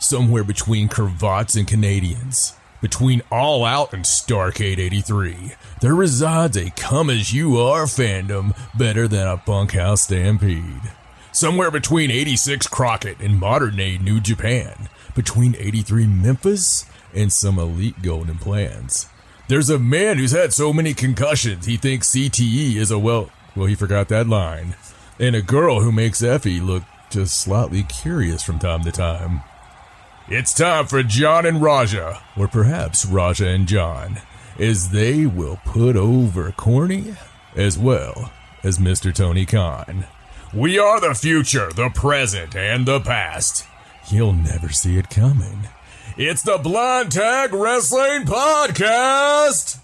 somewhere between cravats and Canadians, between All Out and Starrcade 83, there resides a come-as-you-are fandom better than a bunkhouse stampede. Somewhere between 86 Crockett and modern-day New Japan, between 83 Memphis and some elite golden plans. There's a man who's had so many concussions he thinks CTE is well, he forgot that line. And a girl who makes Effie look just slightly curious from time to time. It's time for John and Raja, or perhaps Raja and John, as they will put over Corny as well as Mr. Tony Khan. We are the future, the present, and the past. You'll never see it coming. It's the Blind Tag Wrestling Podcast!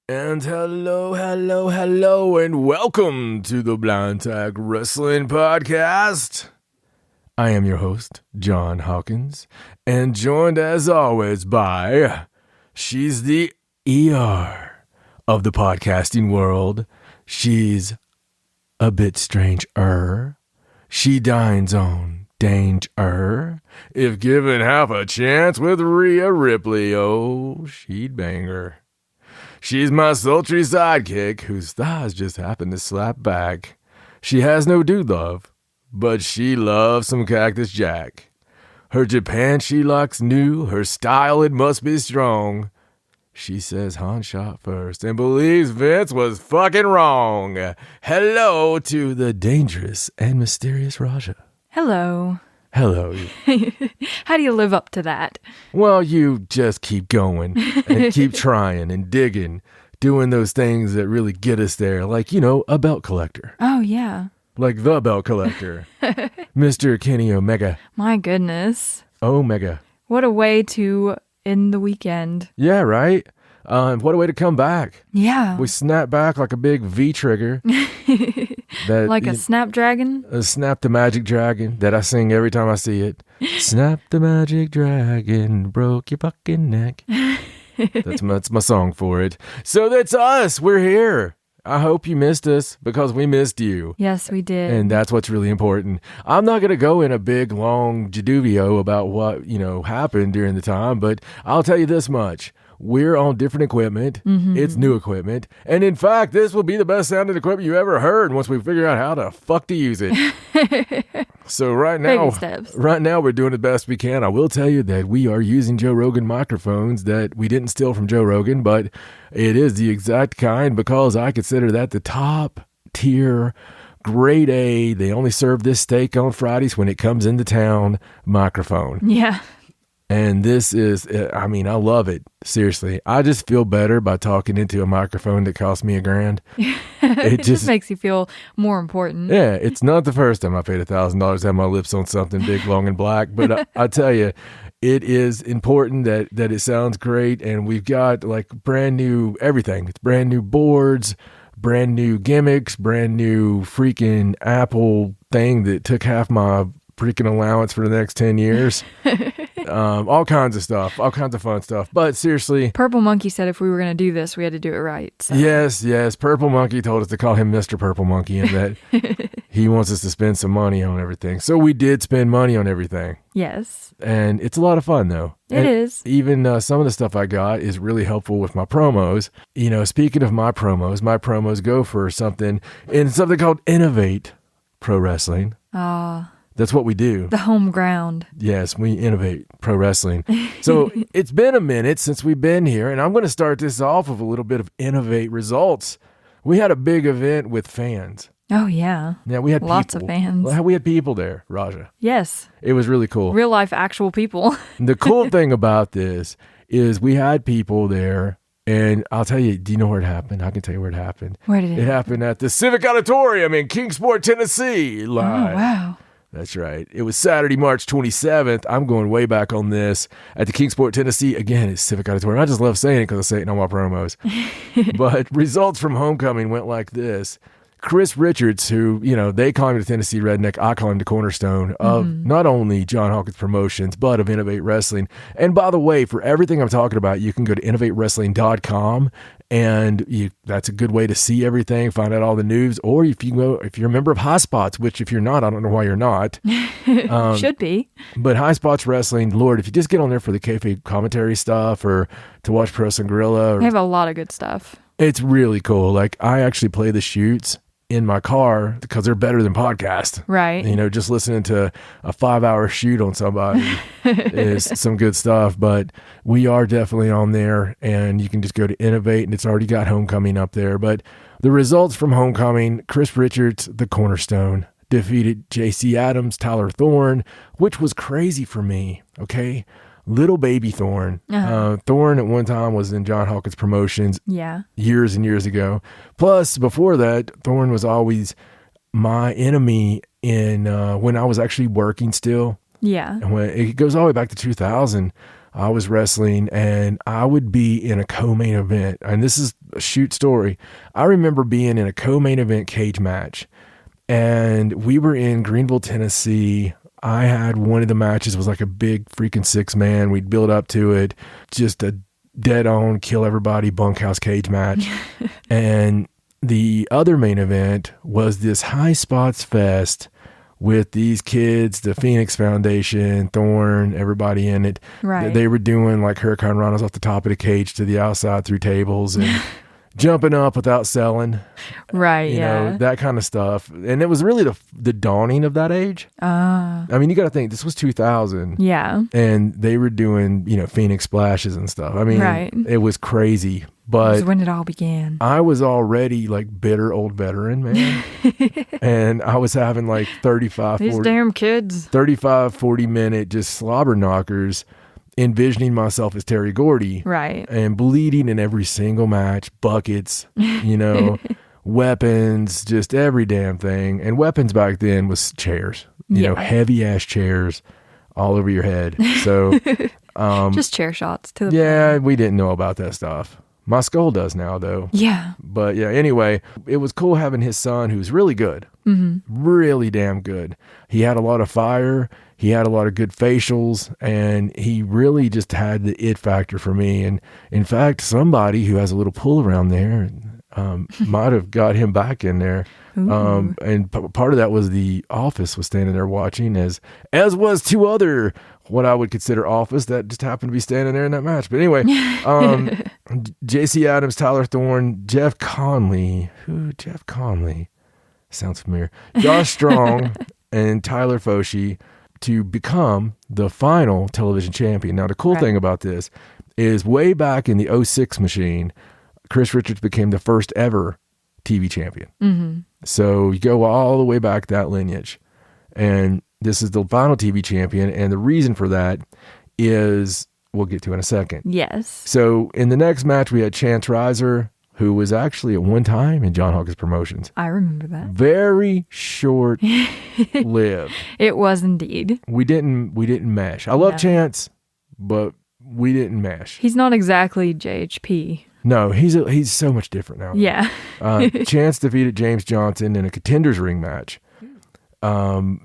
And hello, and welcome to the Blind Tag Wrestling Podcast. I am your host, John Hawkins, and joined as always by, she's the ER of the podcasting world. She's a bit strange-er. She dines on danger. If given half a chance with Rhea Ripley, oh, she'd bang her. She's my sultry sidekick whose thighs just happen to slap back. She has no dude love, but she loves some Cactus Jack. Her Japan she likes new, her style it must be strong. She says Han shot first and believes Vince was fucking wrong. Hello to the dangerous and mysterious Raja. Hello. Hello. How do you live up to that? Well, you just keep going and keep trying and digging, doing those things that really get us there, like, a belt collector. Oh, yeah. Like the belt collector, Mr. Kenny Omega. My goodness. Omega. What a way to end the weekend. Yeah, right? What a way to come back. Yeah. We snap back like a big V trigger. Like a snapdragon? Snap the magic dragon that I sing every time I see it. Snap the magic dragon, broke your fucking neck. That's my song for it. So that's us. We're here. I hope you missed us because we missed you. Yes, we did. And that's what's really important. I'm not going to go in a big, long jaduvio about what, happened during the time, but I'll tell you this much. We're on different equipment. Mm-hmm. It's new equipment. And in fact, this will be the best sounding equipment you ever heard once we figure out how the fuck to use it. So right now we're doing the best we can. I will tell you that we are using Joe Rogan microphones that we didn't steal from Joe Rogan, but it is the exact kind because I consider that the top tier, grade A, they only serve this steak on Fridays when it comes into town microphone. Yeah. And this is, I love it. Seriously. I just feel better by talking into a microphone that cost me $1,000. It just makes you feel more important. Yeah, it's not the first time I paid $1,000 to have my lips on something big, long, and black. But I tell you, it is important that it sounds great. And we've got like brand new everything. It's brand new boards, brand new gimmicks, brand new freaking Apple thing that took half my freaking allowance for the next 10 years. All kinds of stuff, all kinds of fun stuff. But seriously, Purple Monkey said if we were going to do this, we had to do it right. So. Yes. Purple Monkey told us to call him Mr. Purple Monkey and that he wants us to spend some money on everything. So we did spend money on everything. Yes. And it's a lot of fun, though. It is. Even some of the stuff I got is really helpful with my promos. Speaking of my promos go for something called Innovate Pro Wrestling. That's what we do. The home ground. Yes, we innovate pro wrestling. So it's been a minute since we've been here, and I'm going to start this off with a little bit of Innovate results. We had a big event with fans. Oh, yeah. Yeah, we had lots of fans. We had people there, Raja. Yes. It was really cool. Real life, actual people. The cool thing about this is we had people there. And I'll tell you, do you know where it happened? I can tell you where it happened. Where did it happen? It happened at the Civic Auditorium in Kingsport, Tennessee. Live. Oh, wow. That's right. It was Saturday, March 27th. I'm going way back on this at the Kingsport, Tennessee. Again, it's Civic Auditorium. I just love saying it because I say it in all my promos. But results from Homecoming went like this. Chris Richards, who, they call him the Tennessee Redneck, I call him the cornerstone of not only John Hawkins Promotions, but of Innovate Wrestling. And by the way, for everything I'm talking about, you can go to innovatewrestling.com, and that's a good way to see everything, find out all the news. Or if you're a member of High Spots, which if you're not, I don't know why you're not. Should be. But High Spots Wrestling, Lord, if you just get on there for the kayfabe commentary stuff or to watch Pro Wrestling Guerrilla. They have a lot of good stuff. It's really cool. Like, I actually play the shoots in my car because they're better than podcasts. Right. Just listening to a 5-hour shoot on somebody is some good stuff. But we are definitely on there, and you can just go to Innovate, and it's already got Homecoming up there. But the results from Homecoming: Chris Richards, the cornerstone, defeated JC Adams, Tyler Thorne, which was crazy for me. Okay. Little baby Thorne. Thorne at one time was in John Hawkins Promotions years and years ago. Plus, before that, Thorne was always my enemy in when I was actually working still. Yeah. And when it goes all the way back to 2000, I was wrestling, and I would be in a co-main event. And this is a shoot story. I remember being in a co-main event cage match, and we were in Greenville, Tennessee. I had one of the matches was like a big freaking 6-man. We'd build up to it, just a dead on, kill everybody bunkhouse cage match. And the other main event was this High Spots Fest with these kids, the Phoenix Foundation, Thorne, everybody in it. Right. They were doing like Hurricane Runners off the top of the cage to the outside through tables and jumping up without selling. Right, you know, that kind of stuff. And it was really the dawning of that age. I mean, you got to think, this was 2000. Yeah. And they were doing, Phoenix splashes and stuff. I mean, it was crazy. But was when it all began. I was already like bitter old veteran, man. And I was having like 35, These 40, damn kids. 35, 40 minute just slobber knockers, envisioning myself as Terry Gordy. Right. And bleeding in every single match, buckets, weapons, just every damn thing. And weapons back then was chairs, heavy ass chairs all over your head. So, just chair shots to the point. We didn't know about that stuff. My skull does now, though. Yeah. But anyway, it was cool having his son, who's really good, really damn good. He had a lot of fire. He had a lot of good facials, and he really just had the it factor for me. And in fact, somebody who has a little pull around there might have got him back in there. And part of that was the Office was standing there watching, as was two other what I would consider Office that just happened to be standing there in that match. But anyway, JC Adams, Tyler Thorne, Jeff Conley. Jeff Conley? Sounds familiar. Josh Strong and Tyler Foshi to become the final television champion. Now, the cool thing about this is way back in the 06 machine, Chris Richards became the first ever TV champion. So you go all the way back that lineage. And this is the final TV champion. And the reason for that is, we'll get to in a second. Yes. So in the next match, we had Chance Riser, who was actually at one time in John Hawkins Promotions. I remember that. Very short-lived. It was indeed. We didn't mesh. I love Chance, but we didn't mesh. He's not exactly JHP. No, he's so much different now. Yeah. Chance defeated James Johnson in a contenders ring match.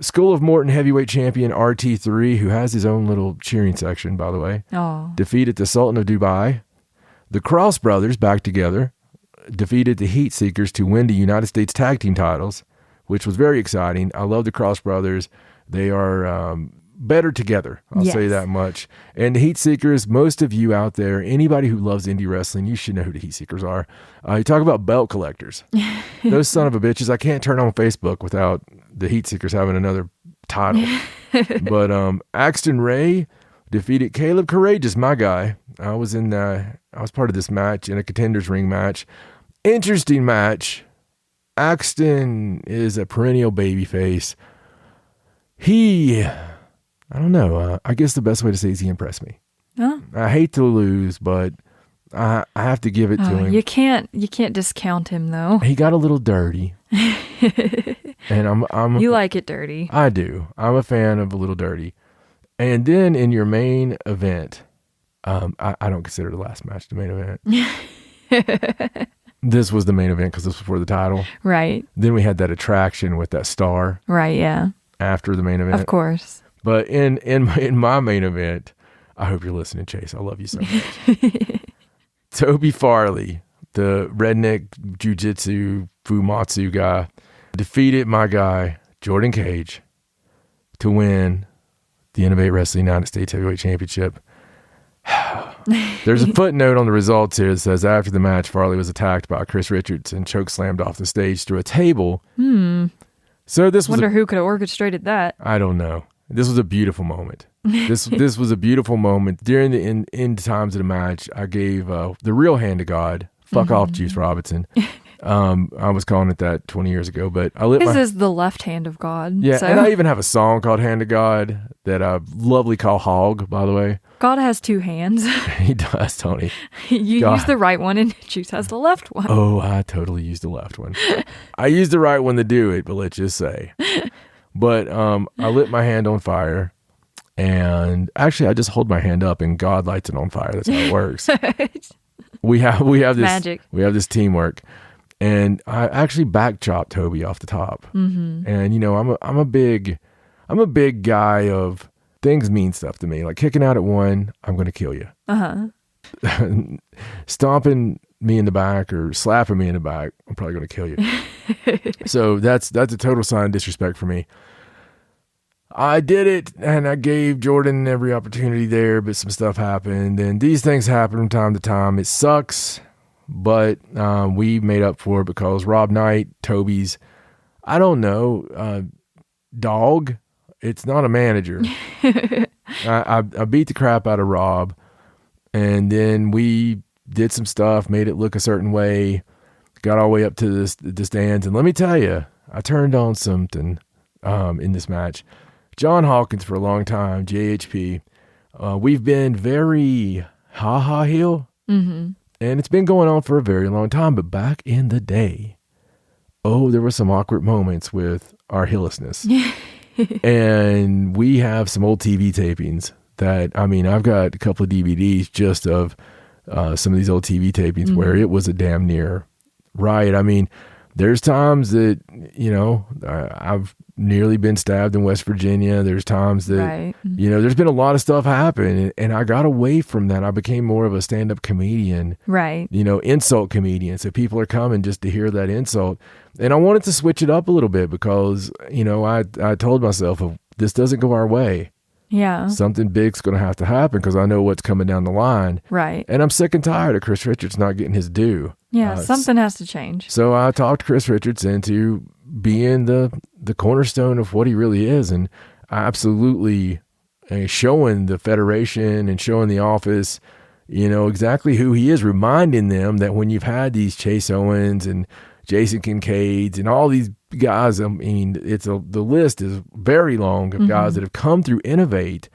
School of Morton heavyweight champion RT3, who has his own little cheering section, by the way, defeated the Sultan of Dubai. The Cross Brothers, back together, defeated the Heat Seekers to win the United States tag team titles, which was very exciting. I love the Cross Brothers. They are better together, I'll say that much. And the Heat Seekers, most of you out there, anybody who loves indie wrestling, you should know who the Heat Seekers are. You talk about belt collectors. Those son of a bitches, I can't turn on Facebook without the Heat Seekers having another title. But Axton Ray defeated Caleb Courageous, my guy. I was part of this match in a contenders ring match. Interesting match. Axton is a perennial babyface. I don't know. I guess the best way to say is he impressed me. Oh. I hate to lose, but I have to give it to him. You can't discount him though. He got a little dirty. And You like it dirty. I do. I'm a fan of a little dirty. And then in your main event, I don't consider the last match the main event. This was the main event because this was for the title. Right. Then we had that attraction with that star. Right, yeah. After the main event. Of course. But in my main event, I hope you're listening, Chase. I love you so much. Toby Farley, the redneck jiu-jitsu Fumatsu guy, defeated my guy, Jordan Cage, to win the Innovate Wrestling United States Heavyweight Championship. There's a footnote on the results here that says after the match, Farley was attacked by Chris Richards and chokeslammed off the stage through a table. So this was Wonder who could have orchestrated that. I don't know. This was a beautiful moment. This was a beautiful moment. During the end times of the match, I gave the real hand of God. Fuck off, Juice Robinson. I was calling it that 20 years ago, but I lit His is the left hand of God. Yeah, so. and I even have a song called Hand of God that I lovely call Hog, by the way. God has two hands. He does, Tony. You use the right one and Juice has the left one. Oh, I totally used the left one. I used the right one to do it, but let's just say. But I lit my hand on fire, and actually I just hold my hand up and God lights it on fire. That's how it works. we have this magic. We have this teamwork. And I actually back chopped Toby off the top. And you know, I'm a big guy of things mean stuff to me. Like kicking out at one, I'm going to kill you. Stomping me in the back or slapping me in the back, I'm probably going to kill you. So that's a total sign of disrespect for me. I did it, and I gave Jordan every opportunity there, but some stuff happened, and these things happen from time to time. It sucks, but we made up for it because Rob Knight, Toby's, I don't know, dog. It's not a manager. I beat the crap out of Rob, and then we did some stuff, made it look a certain way, got all the way up to the stands, and let me tell you, I turned on something in this match. John Hawkins for a long time, JHP. We've been very ha-ha heel, and it's been going on for a very long time, but back in the day, there were some awkward moments with our hillishness. And we have some old TV tapings that, I mean, I've got a couple of DVDs just of some of these old TV tapings where it was a damn near riot. I mean, there's times that, you know, I've nearly been stabbed in West Virginia. There's times that, you know, there's been a lot of stuff happen, and I got away from that. I became more of a stand-up comedian, you know, insult comedian. So people are coming just to hear that insult. And I wanted to switch it up a little bit because, you know, I told myself, if this doesn't go our way, something big's going to have to happen because I know what's coming down the line. And I'm sick and tired of Chris Richards not getting his due. Something has to change. So I talked Chris Richards into being the cornerstone of what he really is, and absolutely showing the federation and showing the office, you know, exactly who he is, reminding them that when you've had these Chase Owens and Jason Kincaids and all these guys, I mean, the list is very long of guys that have come through Innovate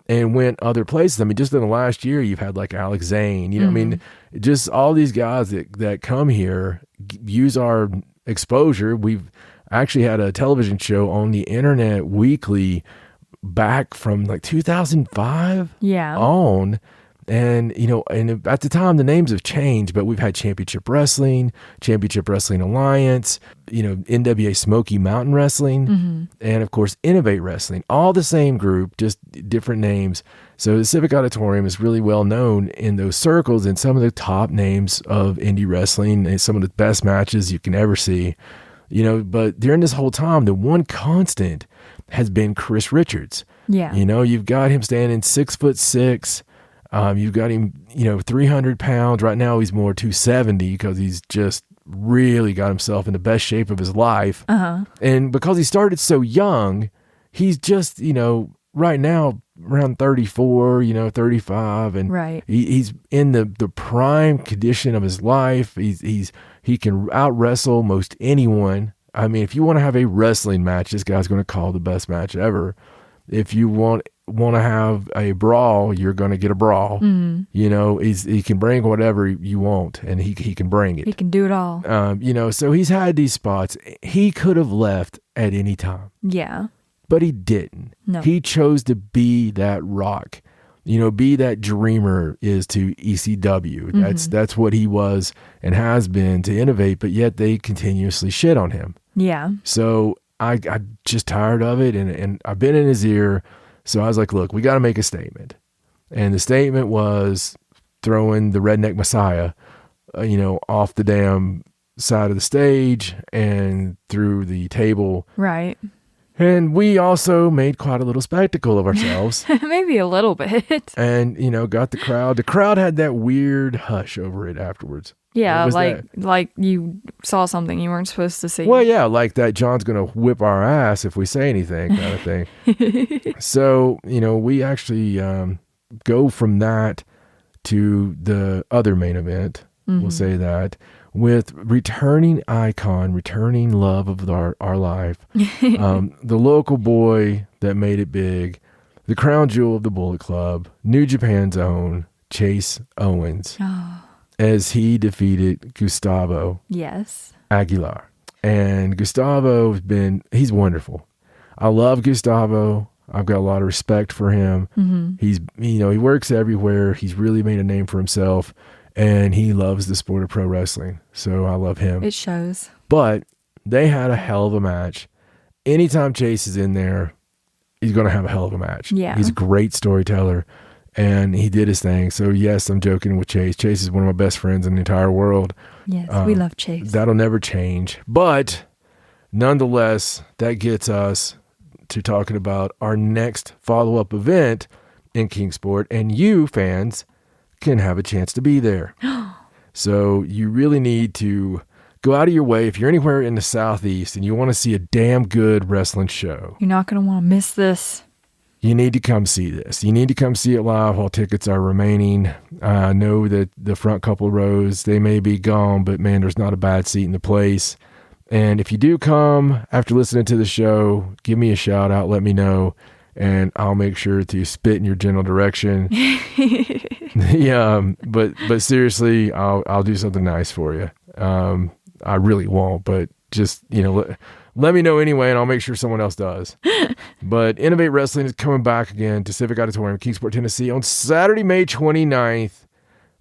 and went other places. I mean, just in the last year, you've had like Alex Zane, you know, I mean, just all these guys that come here, use our exposure. We've actually had a television show on the internet weekly back from like 2005 on. And, you know, and at the time, the names have changed, but we've had Championship Wrestling Alliance, you know, NWA Smoky Mountain Wrestling, and of course, Innovate Wrestling, all the same group, just different names. So the Civic Auditorium is really well known in those circles, and some of the top names of indie wrestling and some of the best matches you can ever see, you know. But during this whole time, the one constant has been Chris Richards. You know, you've got him standing 6'6". You've got him, you know, 300 pounds. Right now he's more 270 because he's just really got himself in the best shape of his life. And because he started so young, he's just, you know, right now around 34, you know, 35. And he's in the prime condition of his life. He can out wrestle most anyone. I mean, if you want to have a wrestling match, this guy's going to call the best match ever. If you want to have a brawl, you're going to get a brawl. You know, he can bring whatever you want, and he can bring it. He can do it all. You know, so he's had these spots. He could have left at any time. Yeah. But he didn't. No. He chose to be that rock be that Dreamer is to ECW. That's what he was and has been to Innovate, but yet they continuously shit on him. Yeah. So I'm just tired of it, and I've been in his ear. So I was like, look, we got to make a statement. And the statement was throwing the Redneck Messiah, off the damn side of the stage and through the table. Right. And we also made quite a little spectacle of ourselves. Maybe a little bit. And, got the crowd. The crowd had that weird hush over it afterwards. Yeah, like you saw something you weren't supposed to see. Well, yeah, like that John's going to whip our ass if we say anything kind of thing. So, we actually go from that to the other main event. We'll say that. With returning icon, returning love of our life, the local boy that made it big, the crown jewel of the Bullet Club, New Japan's own Chase Owens, as he defeated Gustavo Aguilar. And Gustavo he's wonderful. I love Gustavo. I've got a lot of respect for him. He's, he works everywhere. He's really made a name for himself. And he loves the sport of pro wrestling. So I love him. It shows. But they had a hell of a match. Anytime Chase is in there, he's going to have a hell of a match. Yeah. He's a great storyteller. And he did his thing. So, yes, I'm joking with Chase. Chase is one of my best friends in the entire world. Yes, we love Chase. That'll never change. But nonetheless, that gets us to talking about our next follow-up event in Kingsport. And you, fans, can have a chance to be there. So you really need to go out of your way. If you're anywhere in the Southeast and you want to see a damn good wrestling show, you're not going to want to miss this. You need to come see this. You need to come see it live while tickets are remaining. I know that the front couple rows, they may be gone, but man, there's not a bad seat in the place. And if you do come after listening to the show, give me a shout out, let me know, and I'll make sure to spit in your general direction. Yeah, but seriously, I'll do something nice for you. I really won't, but just, let me know anyway, and I'll make sure someone else does. But Innovate Wrestling is coming back again to Civic Auditorium, Kingsport, Tennessee on Saturday, May 29th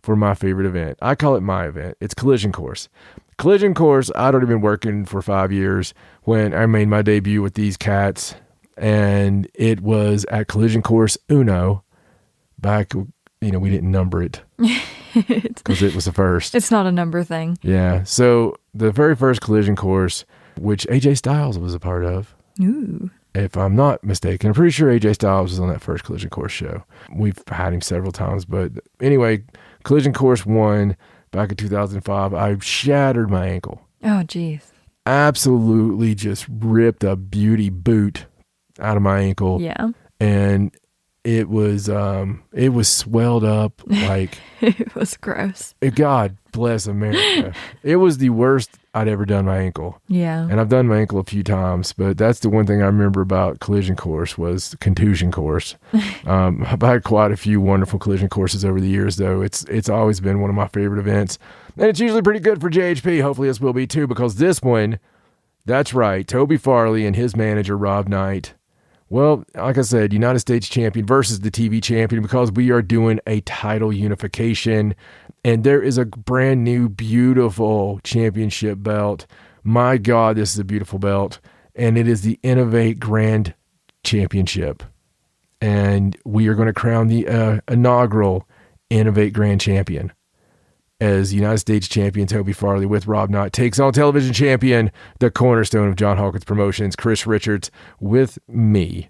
for my favorite event. I call it my event. It's Collision Course. Collision Course, I'd already been working for 5 years when I made my debut with these cats, and it was at Collision Course Uno back, we didn't number it because it was the first. It's not a number thing. Yeah. So the very first Collision Course, which AJ Styles was a part of. Ooh. If I'm not mistaken, I'm pretty sure AJ Styles was on that first Collision Course show. We've had him several times, but anyway, Collision Course 1 back in 2005, I shattered my ankle. Oh, geez. Absolutely just ripped a beauty boot out of my ankle. Yeah. And it was swelled up like it was gross. God bless America. It was the worst I'd ever done my ankle. Yeah. And I've done my ankle a few times, but that's the one thing I remember about Collision Course was the contusion course. I've had quite a few wonderful collision courses over the years, though. It's always been one of my favorite events. And it's usually pretty good for JHP. Hopefully this will be too, because this one, that's right, Toby Farley and his manager, Rob Knight. Well, like I said, United States champion versus the TV champion, because we are doing a title unification, and there is a brand new, beautiful championship belt. My God, this is a beautiful belt, and it is the Innovate Grand Championship, and we are going to crown the inaugural Innovate Grand Champion as United States champion Toby Farley with Rob Knight takes on television champion, the cornerstone of John Hawkins Promotions, Chris Richards, with me.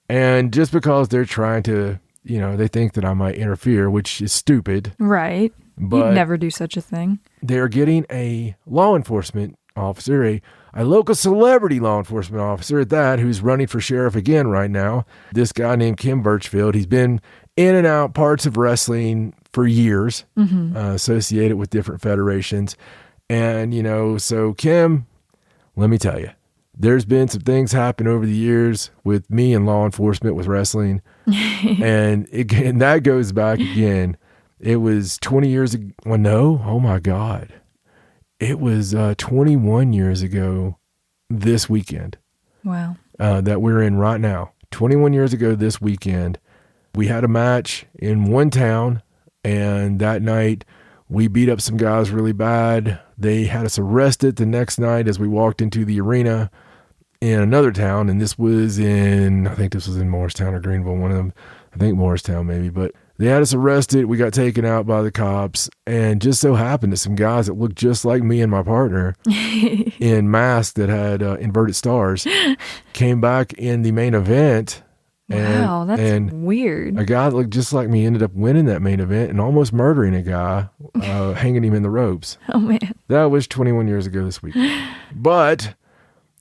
And just because they're trying to, they think that I might interfere, which is stupid. Right. But you'd never do such a thing. They're getting a law enforcement officer, a local celebrity law enforcement officer at that, who's running for sheriff again right now. This guy named Kim Birchfield. He's been in and out parts of wrestling for years, associated with different federations. And, so Kim, let me tell you, there's been some things happen over the years with me and law enforcement with wrestling. and that goes back again. It was 20 years ago. Well, no. Oh my God. It was 21 years ago this weekend. Wow. That we're in right now. 21 years ago this weekend, We had a match in one town, and that night we beat up some guys really bad. They had us arrested the next night as we walked into the arena in another town, and this was in, I think this was in Morristown or Greenville, one of them. I think Morristown maybe, but they had us arrested. We got taken out by the cops, and just so happened that some guys that looked just like me and my partner in masks that had inverted stars came back in the main event. Wow, that's weird. A guy that looked just like me ended up winning that main event and almost murdering a guy, hanging him in the ropes. Oh, man. That was 21 years ago this week. But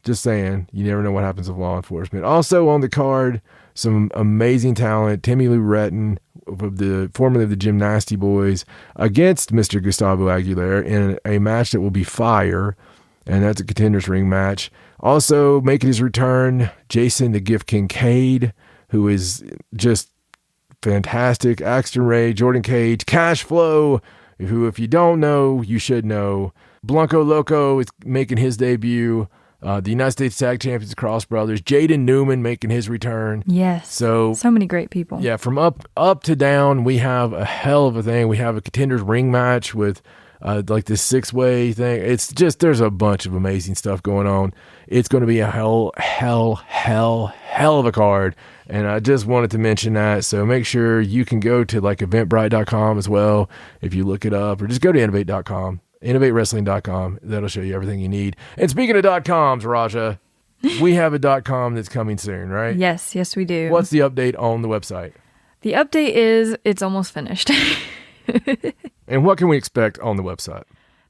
just saying, you never know what happens with law enforcement. Also on the card, some amazing talent. Timmy Lou Retton, formerly of the Gymnasty Boys, against Mr. Gustavo Aguilera in a match that will be fire, and that's a Contenders Ring match. Also making his return, Jason the Gift Kincaid, who is just fantastic. Axton Ray, Jordan Cage, Cash Flow, who, if you don't know, you should know. Blanco Loco is making his debut. The United States Tag Champions, Cross Brothers. Jaden Newman making his return. Yes. So many great people. Yeah, from up to down, we have a hell of a thing. We have a Contenders Ring match with like this 6-way thing. It's just, there's a bunch of amazing stuff going on. It's going to be a hell of a card. And I just wanted to mention that. So make sure you can go to like eventbrite.com as well if you look it up, or just go to innovate.com. InnovateWrestling.com. That'll show you everything you need. And speaking of .coms, Raja, we have a .com that's coming soon, right? Yes, we do. What's the update on the website? The update is it's almost finished. And what can we expect on the website?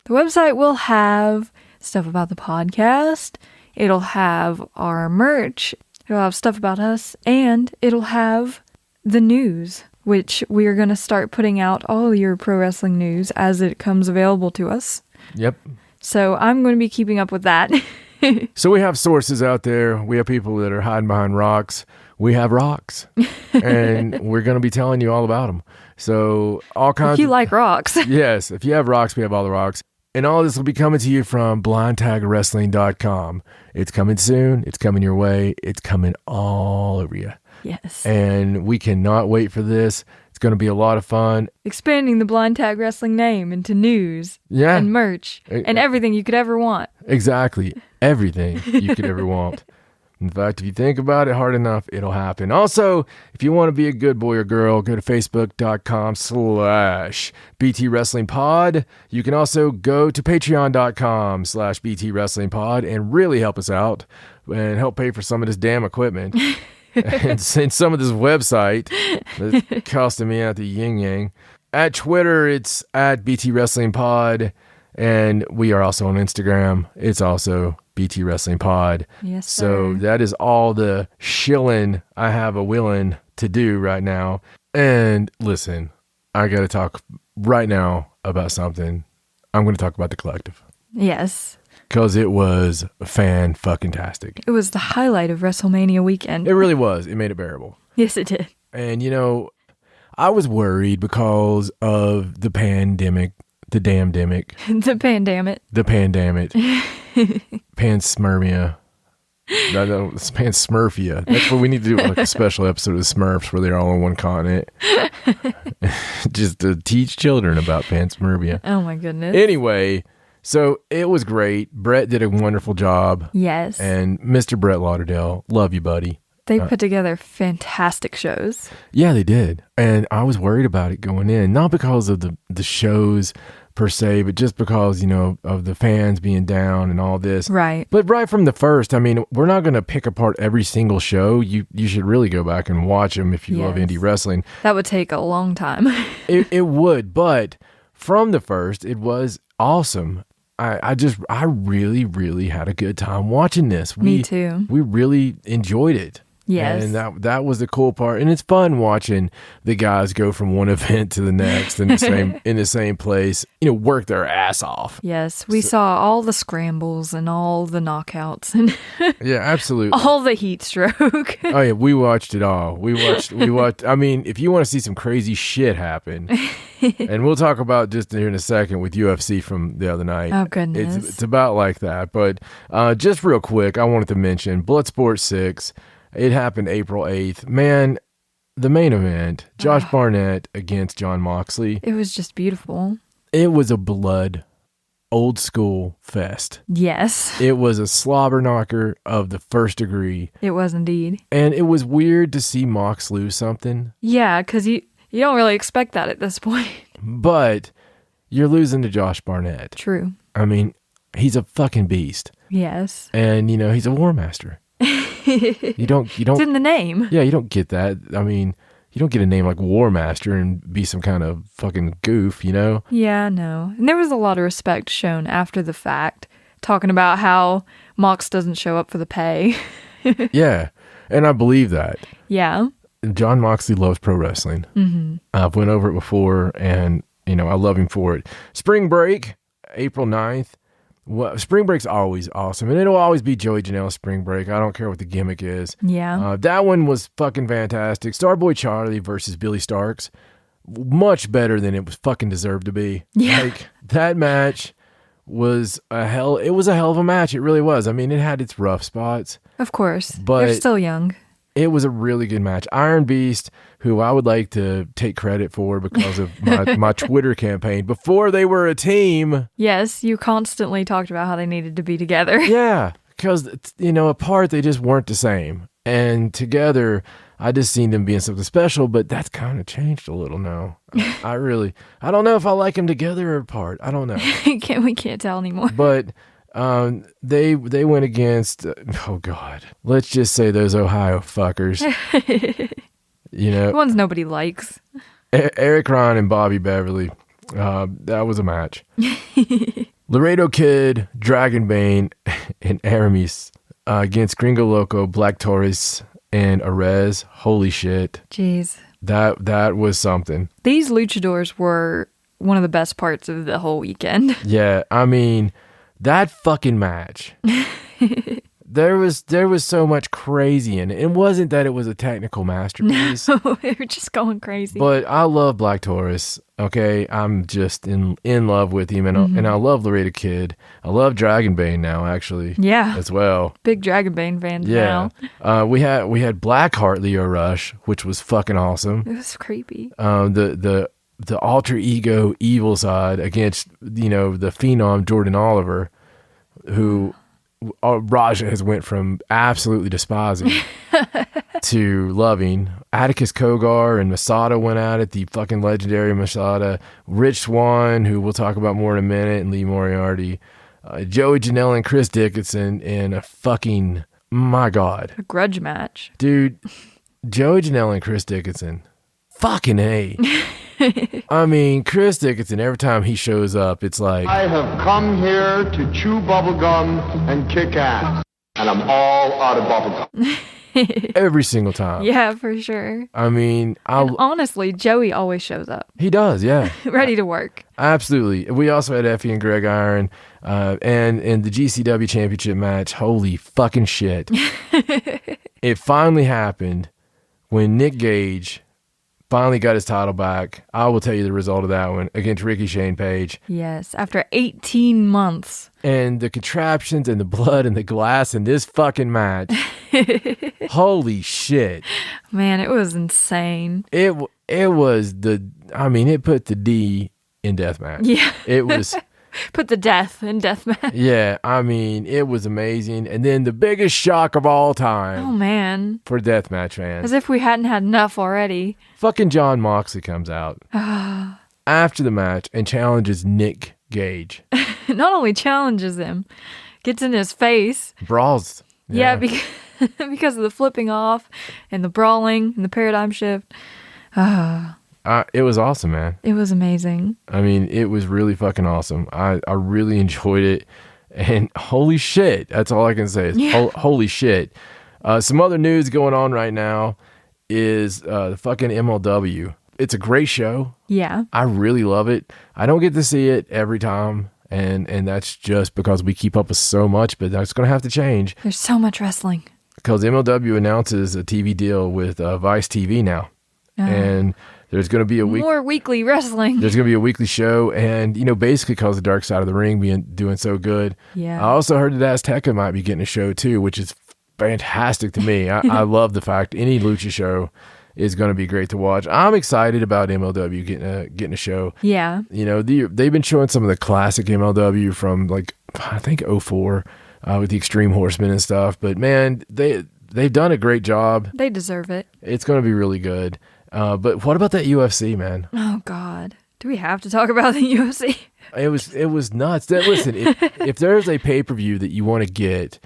The website will have stuff about the podcast. It'll have our merch. It'll have stuff about us. And it'll have the news, which we are going to start putting out all your pro wrestling news as it comes available to us. Yep. So I'm going to be keeping up with that. So we have sources out there. We have people that are hiding behind rocks. We have rocks. And we're going to be telling you all about them. So all kinds if you like rocks. Yes. If you have rocks, we have all the rocks. And all this will be coming to you from blindtagwrestling.com. It's coming soon. It's coming your way. It's coming all over you. Yes. And we cannot wait for this. It's going to be a lot of fun. Expanding the Blind Tag Wrestling name into news and merch and everything you could ever want. Exactly. Everything you could ever want. In fact, if you think about it hard enough, it'll happen. Also, if you want to be a good boy or girl, go to facebook.com/BT Wrestling Pod. You can also go to patreon.com/BT Wrestling Pod and really help us out and help pay for some of this damn equipment. And some of this website that's costing me out the yin yang. At Twitter, it's at BT Wrestling Pod. And we are also on Instagram. It's also BT Wrestling Pod. Yes, sir. So that is all the shilling I have a willing to do right now. And listen, I got to talk right now about something. I'm going to talk about the Collective. Yes. Because it was fan-fucking-tastic. It was the highlight of WrestleMania weekend. It really was. It made it bearable. Yes, it did. And, I was worried because of the pandemic. The damn-demic. The pandemic. The pandemic. Panspermia. No, it's pansmurfia. That's what we need to do, like a special episode of the Smurfs where they're all on one continent. Just to teach children about panspermia. Oh, my goodness. Anyway, so it was great. Brett did a wonderful job. Yes. And Mr. Brett Lauderdale, love you, buddy. They put together fantastic shows. Yeah, they did. And I was worried about it going in, not because of the shows per se, but just because, of the fans being down and all this. Right. But right from the first, we're not going to pick apart every single show. You should really go back and watch them if you love indie wrestling. That would take a long time. It would, but from the first, it was awesome. I really, really had a good time watching this. Me too. We really enjoyed it. Yes. And that was the cool part. And it's fun watching the guys go from one event to the next in the same place, work their ass off. Yes. We saw all the scrambles and all the knockouts and yeah, absolutely. all the heat stroke. Oh yeah, we watched it all. We watched if you want to see some crazy shit happen, and we'll talk about just here in a second with UFC from the other night. Oh goodness. It's about like that. But just real quick, I wanted to mention Bloodsport 6. It happened April 8th. Man, the main event, Josh Barnett against Jon Moxley. It was just beautiful. It was a blood, old school fest. Yes. It was a slobber knocker of the first degree. It was indeed. And it was weird to see Mox lose something. Yeah, because you don't really expect that at this point. But you're losing to Josh Barnett. True. I mean, he's a fucking beast. Yes. And, he's a War Master. You don't. It's in the name. Yeah, you don't get that. I mean, you don't get a name like War Master and be some kind of fucking goof, Yeah, no. And there was a lot of respect shown after the fact, talking about how Mox doesn't show up for the pay. Yeah, and I believe that. Yeah. Jon Moxley loves pro wrestling. Mm-hmm. I've went over it before, and, I love him for it. Spring Break, April 9th. Well, Spring Break's always awesome, and it'll always be Joey Janela's Spring Break. I don't care what the gimmick is. Yeah. That one was fucking fantastic. Starboy Charlie versus Billy Starks. Much better than it was fucking deserved to be. Yeah. Like, that match was it was a hell of a match. It really was. I mean, it had its rough spots. Of course. But you're still young. It was a really good match. Iron Beast, who I would like to take credit for because of my Twitter campaign before they were a team. Yes, you constantly talked about how they needed to be together. Yeah, because, apart they just weren't the same. And together, I just seen them being something special, but that's kind of changed a little now. I don't know if I like them together or apart. I don't know. We can't tell anymore. But they went against, oh God, let's just say those Ohio fuckers. The ones nobody likes. Eric Ron and Bobby Beverly. That was a match. Laredo Kid, Dragon Bane, and Aramis against Gringo Loco, Black Taurus, and Arez. Holy shit. Jeez. That was something. These luchadors were one of the best parts of the whole weekend. Yeah, I mean, that fucking match. There was so much crazy in it. It wasn't that it was a technical masterpiece. No, they were just going crazy. But I love Black Taurus. Okay, I'm just in love with him, and I love Laredo Kid. I love Dragon Bane now, actually. Yeah, as well. Big Dragon Bane fans now. We had Blackheart Leo Rush, which was fucking awesome. It was creepy. The alter ego evil side against the phenom Jordan Oliver, who Raja has went from absolutely despising to loving. Atticus Kogar and Masada went at it, the fucking legendary Masada. Rich Swann, who we'll talk about more in a minute, and Lee Moriarty. Joey Janela and Chris Dickinson in a fucking, my God. A grudge match. Dude, Joey Janela and Chris Dickinson. Fucking A. I mean, Chris Dickinson, every time he shows up, it's like, I have come here to chew bubblegum and kick ass. And I'm all out of bubblegum. Every single time. Yeah, for sure. I mean, honestly, Joey always shows up. He does, yeah. Ready to work. Absolutely. We also had Effie and Greg Iron, and in the GCW championship match, holy fucking shit. It finally happened when Nick Gage finally got his title back. I will tell you the result of that one against Ricky Shane Page. Yes, after 18 months. And the contraptions and the blood and the glass in this fucking match. Holy shit. Man, it was insane. It was it put the D in deathmatch. Yeah. It was... Put the death in deathmatch. Yeah, I mean, it was amazing. And then the biggest shock of all time. Oh, man. For deathmatch fans. As if we hadn't had enough already. Fucking Jon Moxley comes out after the match and challenges Nick Gage. Not only challenges him, gets in his face. Brawls. Yeah, because of the flipping off and the brawling and the paradigm shift. It was awesome, man. It was amazing. I mean, it was really fucking awesome. I really enjoyed it. And holy shit, that's all I can say is holy shit. Some other news going on right now is the fucking MLW. It's a great show. Yeah. I really love it. I don't get to see it every time. And that's just because we keep up with so much, but that's going to have to change. There's so much wrestling. Because MLW announces a TV deal with Vice TV now. And there's going to be more weekly wrestling. There's going to be a weekly show, and basically because the Dark Side of the Ring doing so good. Yeah. I also heard that Azteca might be getting a show too, which is fantastic to me. I love the fact any lucha show is going to be great to watch. I'm excited about MLW getting a show. Yeah. They've been showing some of the classic MLW from like, I think 2004 with the Extreme Horsemen and stuff. But man, they've done a great job. They deserve it. It's going to be really good. But what about that UFC, man? Oh God. Do we have to talk about the UFC? It was nuts. Listen, if there's a pay-per-view that you want to get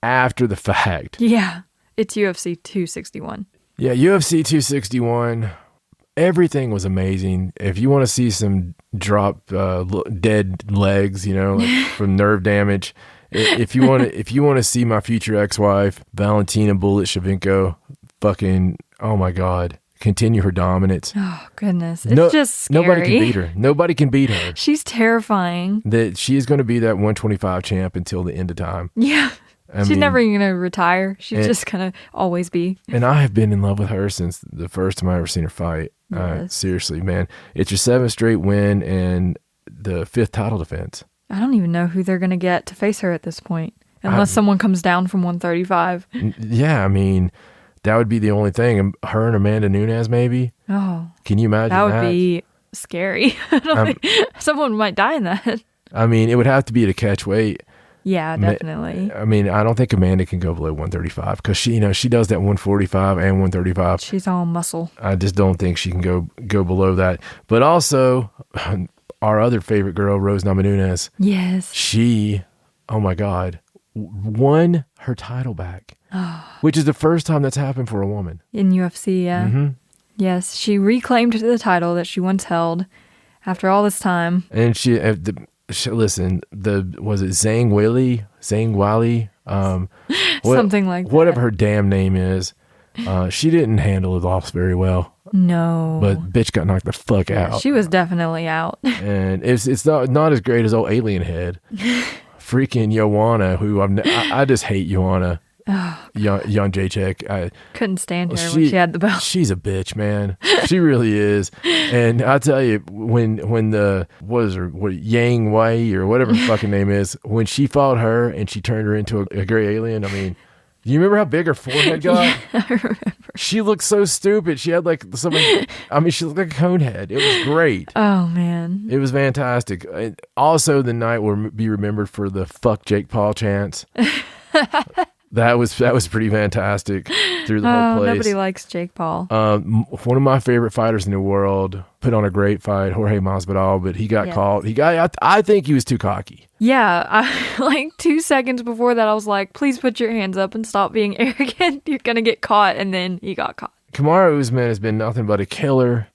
after the fact. Yeah. It's UFC 261. Yeah, UFC 261. Everything was amazing. If you want to see some drop dead legs, like from nerve damage, if you want to see my future ex-wife Valentina Bullet Shevchenko, fucking oh my God, continue her dominance. Oh goodness, it's just scary. Nobody can beat her. Nobody can beat her. She's terrifying. That she is going to be that 125 champ until the end of time. Yeah. She's never going to retire. She's just going to always be. And I have been in love with her since the first time I ever seen her fight. Yes. Seriously, man. It's your 7th straight win and the 5th title defense. I don't even know who they're going to get to face her at this point. Unless someone comes down from 135. Yeah, I mean, that would be the only thing. Her and Amanda Nunes, maybe. Oh. Can you imagine that? That would be scary. I don't think someone might die in that. I mean, it would have to be to catch weight. Yeah, definitely. I mean, I don't think Amanda can go below 135 because she does that 145 and 135. She's all muscle. I just don't think she can go below that. But also, our other favorite girl, Rose Namajunas. Yes. She, oh my God, won her title back, which is the first time that's happened for a woman in UFC. Yeah. Mm-hmm. Yes, she reclaimed the title that she once held after all this time. And listen, was it Zhang Weili? Something like that. Whatever her damn name is. She didn't handle the loss very well. No. But bitch got knocked the fuck out. She was definitely out. And it's not as great as old Alien Head. Freaking Joanna, who I just hate Joanna. Jan Jacek. Couldn't stand her when she had the belt. She's a bitch, man. She really is. And I tell you, when the Yang Wei or whatever her fucking name is, when she fought her and she turned her into a gray alien, I mean, do you remember how big her forehead got? Yeah, I remember. She looked so stupid. She had she looked like a cone head. It was great. Oh man. It was fantastic. Also, the night will be remembered for the fuck Jake Paul chants. That was pretty fantastic through the whole place. Nobody likes Jake Paul. One of my favorite fighters in the world put on a great fight, Jorge Masvidal, but he got caught. I think he was too cocky. Yeah, like 2 seconds before that, I was like, please put your hands up and stop being arrogant. You're going to get caught, and then he got caught. Kamaru Usman has been nothing but a killer,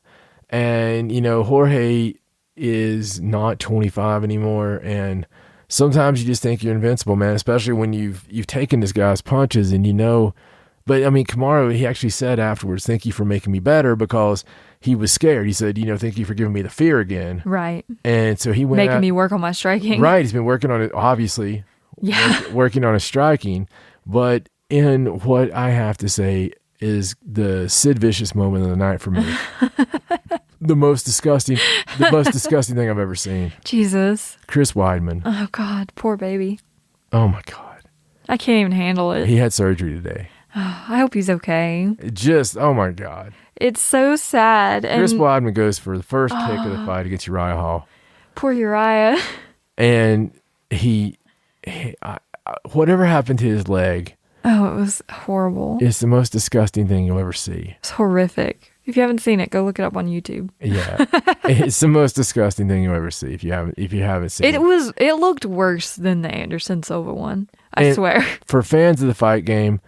and, Jorge is not 25 anymore, and sometimes you just think you're invincible, man, especially when you've taken this guy's punches and but I mean, Kamaru, he actually said afterwards, thank you for making me better, because he was scared. He said, thank you for giving me the fear again. Right. And so he went making me work on my striking. Right. He's been working on it, obviously. Yeah. Working on his striking. But in what I have to say is the Sid Vicious moment of the night for me. The most disgusting thing I've ever seen. Jesus. Chris Weidman. Oh, God. Poor baby. Oh, my God. I can't even handle it. He had surgery today. I hope he's okay. Oh, my God. It's so sad. Chris Weidman goes for the first kick of the fight against Uriah Hall. Poor Uriah. And whatever happened to his leg. Oh, it was horrible. It's the most disgusting thing you'll ever see. It's horrific. If you haven't seen it, go look it up on YouTube. Yeah. It's the most disgusting thing you'll ever see if you haven't seen it. It looked worse than the Anderson Silva one. I swear. For fans of the fight game,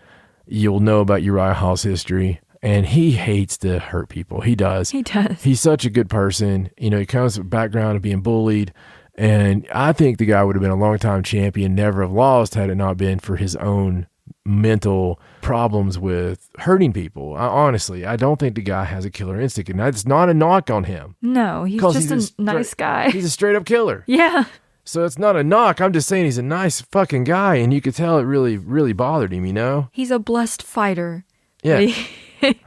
you'll know about Uriah Hall's history, and he hates to hurt people. He does. He does. He's such a good person. He comes from a background of being bullied, and I think the guy would have been a long-time champion, never have lost had it not been for his own mental problems with hurting people. Honestly, I don't think the guy has a killer instinct, and that's not a knock on him. No, he's just a nice guy. He's a straight-up killer. Yeah. So it's not a knock. I'm just saying he's a nice fucking guy, and you could tell it really, really bothered him, He's a blessed fighter. Yeah.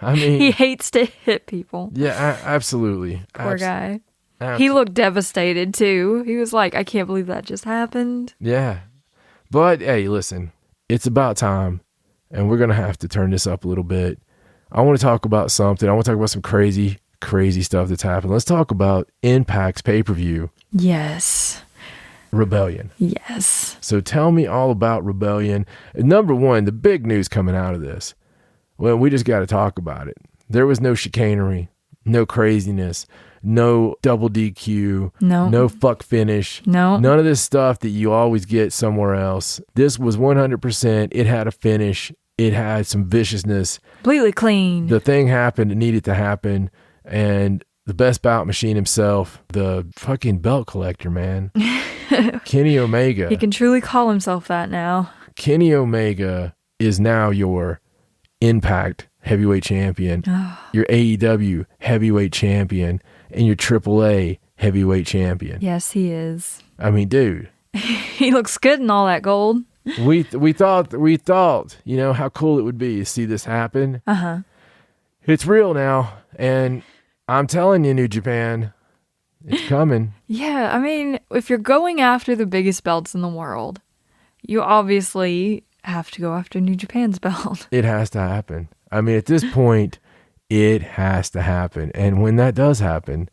I mean, he hates to hit people. Yeah, absolutely. Poor guy. Absolutely. He looked devastated, too. He was like, I can't believe that just happened. Yeah. But, hey, listen, it's about time, and we're going to have to turn this up a little bit. I want to talk about something. I want to talk about some crazy stuff that's happened. Let's talk about Impact's pay-per-view. Yes. Rebellion. Yes. So tell me all about Rebellion. Number one, the big news coming out of this. Well, we just got to talk about it. There was no chicanery, no craziness, no double DQ, no fuck finish, none of this stuff that you always get somewhere else. This was 100%. It had a finish. It had some viciousness. Completely clean. The thing happened. It needed to happen. And the best bout machine himself, the fucking belt collector, man. Kenny Omega. He can truly call himself that now. Kenny Omega is now your Impact heavyweight champion, your AEW heavyweight champion, and your AAA heavyweight champion. Yes, he is. I mean, dude. He looks good in all that gold. We thought, you know, how cool it would be to see this happen. Uh-huh. It's real now, and I'm telling you, New Japan, it's coming. Yeah, I mean, if you're going after the biggest belts in the world, you obviously have to go after New Japan's belt. It has to happen. I mean, at this point, it has to happen. And when that does happen,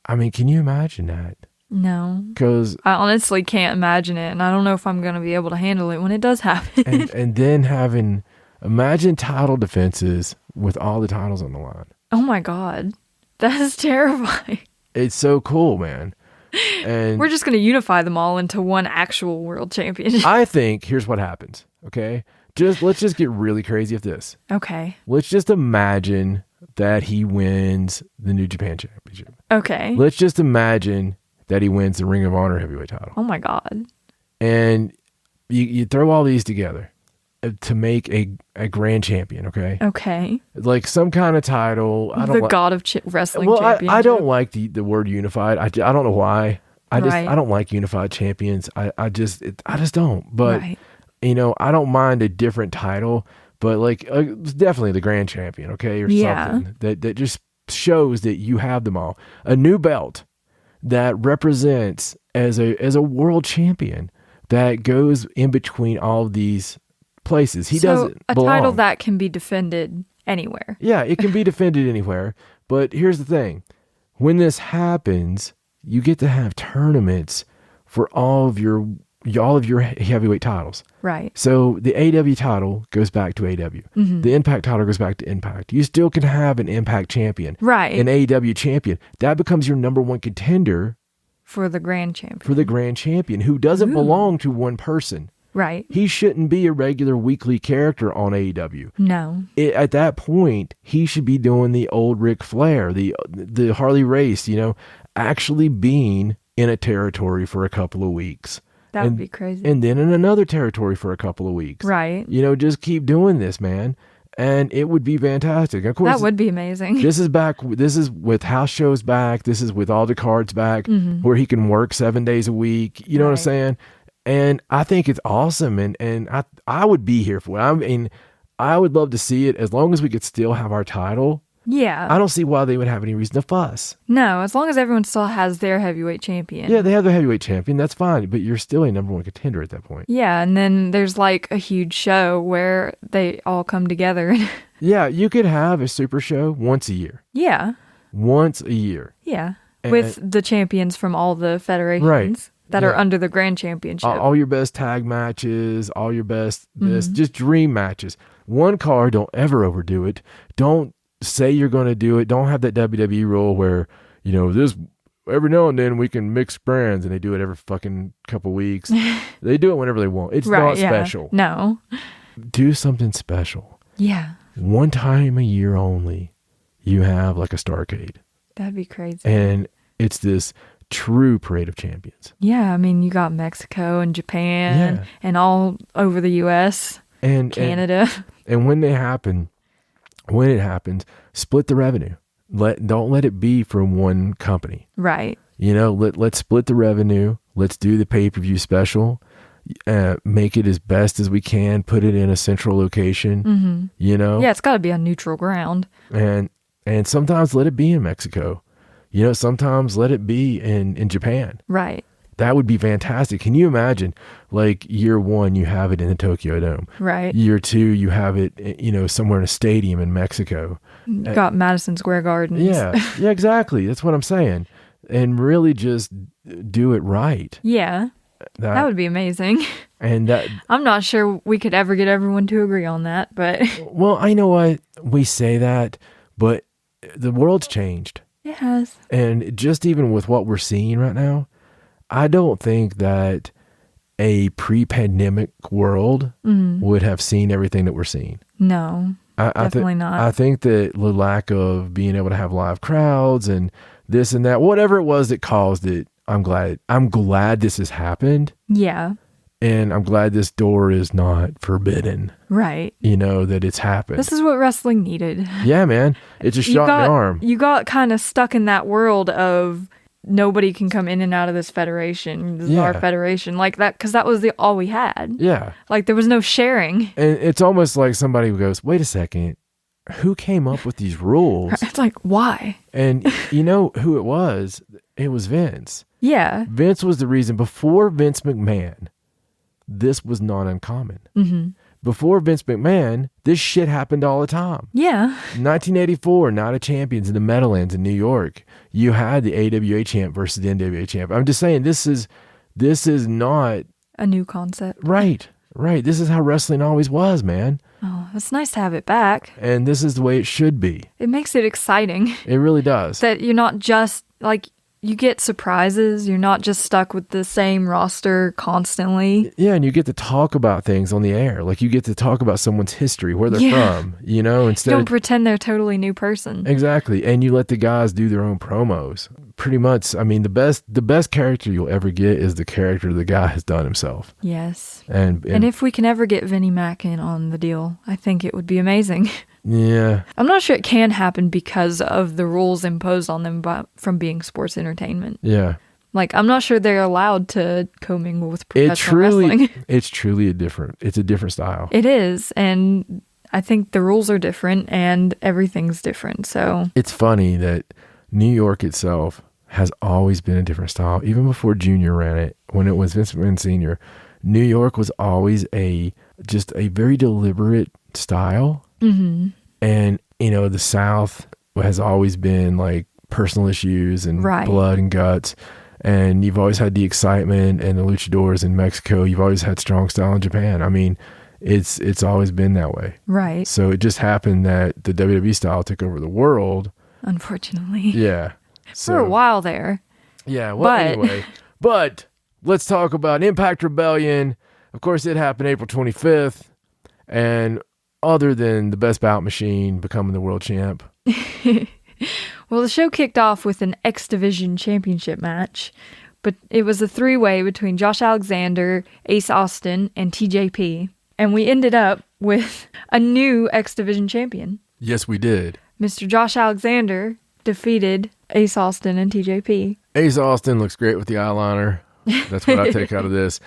I mean, can you imagine that? No. Because I honestly can't imagine it, and I don't know if I'm going to be able to handle it when it does happen. and then imagine title defenses with all the titles on the line. Oh my God. That is terrifying. It's so cool, man. And we're just going to unify them all into one actual world championship. I think here's what happens, okay? Let's just get really crazy with this. Okay. Let's just imagine that he wins the New Japan Championship. Okay. Let's just imagine that he wins the Ring of Honor heavyweight title. Oh my God. And you throw all these together to make a grand champion, okay? Okay. Like some kind of title. I don't the god of wrestling championship. I don't like the word unified. I don't know why. I don't like unified champions. I just don't. But you know, I don't mind a different title, but like definitely the grand champion, okay, or something that just shows that you have them all. A new belt that represents as a world champion that goes in between all of these places. He doesn't belong. A title that can be defended anywhere. Yeah, it can be defended anywhere. But here's the thing. When this happens, you get to have tournaments for all of your heavyweight titles. Right. So the AEW title goes back to AEW. Mm-hmm. The Impact title goes back to Impact. You still can have an Impact champion. Right. An AEW champion. That becomes your number one contender. For the grand champion. For the grand champion, who doesn't belong to one person. Right. He shouldn't be a regular weekly character on AEW. No. At that point, he should be doing the old Ric Flair, the Harley Race, you know, actually being in a territory for a couple of weeks. That would be crazy. And then in another territory for a couple of weeks. Right. You know, just keep doing this, man. And it would be fantastic. Of course, that would be amazing. This is back. This is with house shows back. This is with all the cards back, where he can work 7 days a week. You know what I'm saying? And I think it's awesome. And I would be here for it. I mean, I would love to see it as long as we could still have our title. Yeah. I don't see why they would have any reason to fuss. No, as long as everyone still has their heavyweight champion. Yeah, they have their heavyweight champion. That's fine. But you're still a number one contender at that point. Yeah, and then there's like a huge show where they all come together. Yeah, you could have a super show once a year. Yeah. Once a year. Yeah. With the champions from all the federations that are under the grand championship. All your best tag matches, all your best, just dream matches. One card, don't ever overdo it. Don't say you're going to do it. Don't have that WWE rule where, you know, this every now and then we can mix brands and they do it every fucking couple weeks. They do it whenever they want. It's not special. No. Do something special. Yeah. One time a year only, you have like a Starrcade. That'd be crazy. And it's this true parade of champions. Yeah. I mean, you got Mexico and Japan and all over the U.S. and Canada. And when it happens, split the revenue. Don't let it be from one company. Right. You know, let's split the revenue. Let's do the pay-per-view special. Make it as best as we can. Put it in a central location. Mm-hmm. You know. Yeah, it's got to be on neutral ground. And sometimes let it be in Mexico. You know, sometimes let it be in Japan. Right. That would be fantastic. Can you imagine, like, year one, you have it in the Tokyo Dome. Right. Year two, you have it, somewhere in a stadium in Mexico. You got Madison Square Garden. Yeah, exactly. That's what I'm saying. And really just do it right. Yeah. That would be amazing. And that, I'm not sure we could ever get everyone to agree on that, but... Well, I know what, we say that, but the world's changed. It has. And just even with what we're seeing right now, I don't think that a pre-pandemic world would have seen everything that we're seeing. No, definitely not. I think that the lack of being able to have live crowds and this and that, whatever it was that caused it, I'm glad this has happened. Yeah. And I'm glad this door is not forbidden. Right. That it's happened. This is what wrestling needed. Yeah, man. It's a shot in the arm. You got kind of stuck in that world of nobody can come in and out of this federation. This is our federation. Like that, because that was all we had. Yeah. Like there was no sharing. And it's almost like somebody goes, wait a second, who came up with these rules? It's like, why? And you know who it was? It was Vince. Yeah. Vince was the reason. Before Vince McMahon, this was not uncommon. Mm-hmm. Before Vince McMahon, this shit happened all the time. Yeah. 1984, Night of Champions in the Meadowlands in New York. You had the AWA champ versus the NWA champ. I'm just saying, this is not a new concept. Right. This is how wrestling always was, man. Oh, it's nice to have it back. And this is the way it should be. It makes it exciting. It really does. That you're not just like... You get surprises. You're not just stuck with the same roster constantly. Yeah, and you get to talk about things on the air. Like you get to talk about someone's history, where they're from, instead you don't pretend they're a totally new person. Exactly. And you let the guys do their own promos. Pretty much, I mean, the best character you'll ever get is the character the guy has done himself. Yes. And if we can ever get Vinnie Mac in on the deal, I think it would be amazing. Yeah. I'm not sure it can happen because of the rules imposed on them from being sports entertainment. Yeah. Like, I'm not sure they're allowed to commingle with professional wrestling. It's truly a different style. It is. And I think the rules are different and everything's different. So it's funny that New York itself has always been a different style. Even before Junior ran it, when it was Vince McMahon Sr., New York was always just a very deliberate style. Mm-hmm. And, the South has always been like personal issues and blood and guts. And you've always had the excitement and the luchadors in Mexico. You've always had strong style in Japan. I mean, it's always been that way. Right. So it just happened that the WWE style took over the world. Unfortunately. Yeah. For a while there. Yeah. Well, anyway. But let's talk about Impact Rebellion. Of course, it happened April 25th. And other than the Best Bout Machine becoming the world champ. Well, the show kicked off with an X Division championship match, but it was a three-way between Josh Alexander, Ace Austin, and TJP. And we ended up with a new X Division champion. Yes, we did. Mr. Josh Alexander defeated Ace Austin and TJP. Ace Austin looks great with the eyeliner. That's what I take out of this.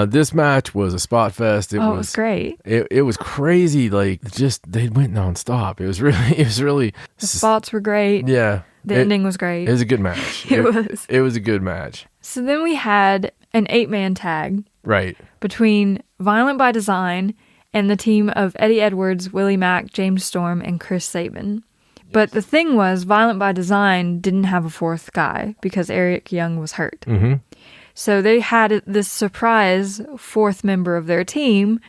This match was a spot fest. It was great. It was crazy. Like they went nonstop. It was really. The spots were great. Yeah. The ending was great. It was a good match. It was a good match. So then we had an 8-man tag. Right. Between Violent by Design and the team of Eddie Edwards, Willie Mack, James Storm, and Chris Sabin. But the thing was, Violent by Design didn't have a fourth guy because Eric Young was hurt. Mm-hmm. So they had this surprise fourth member of their team,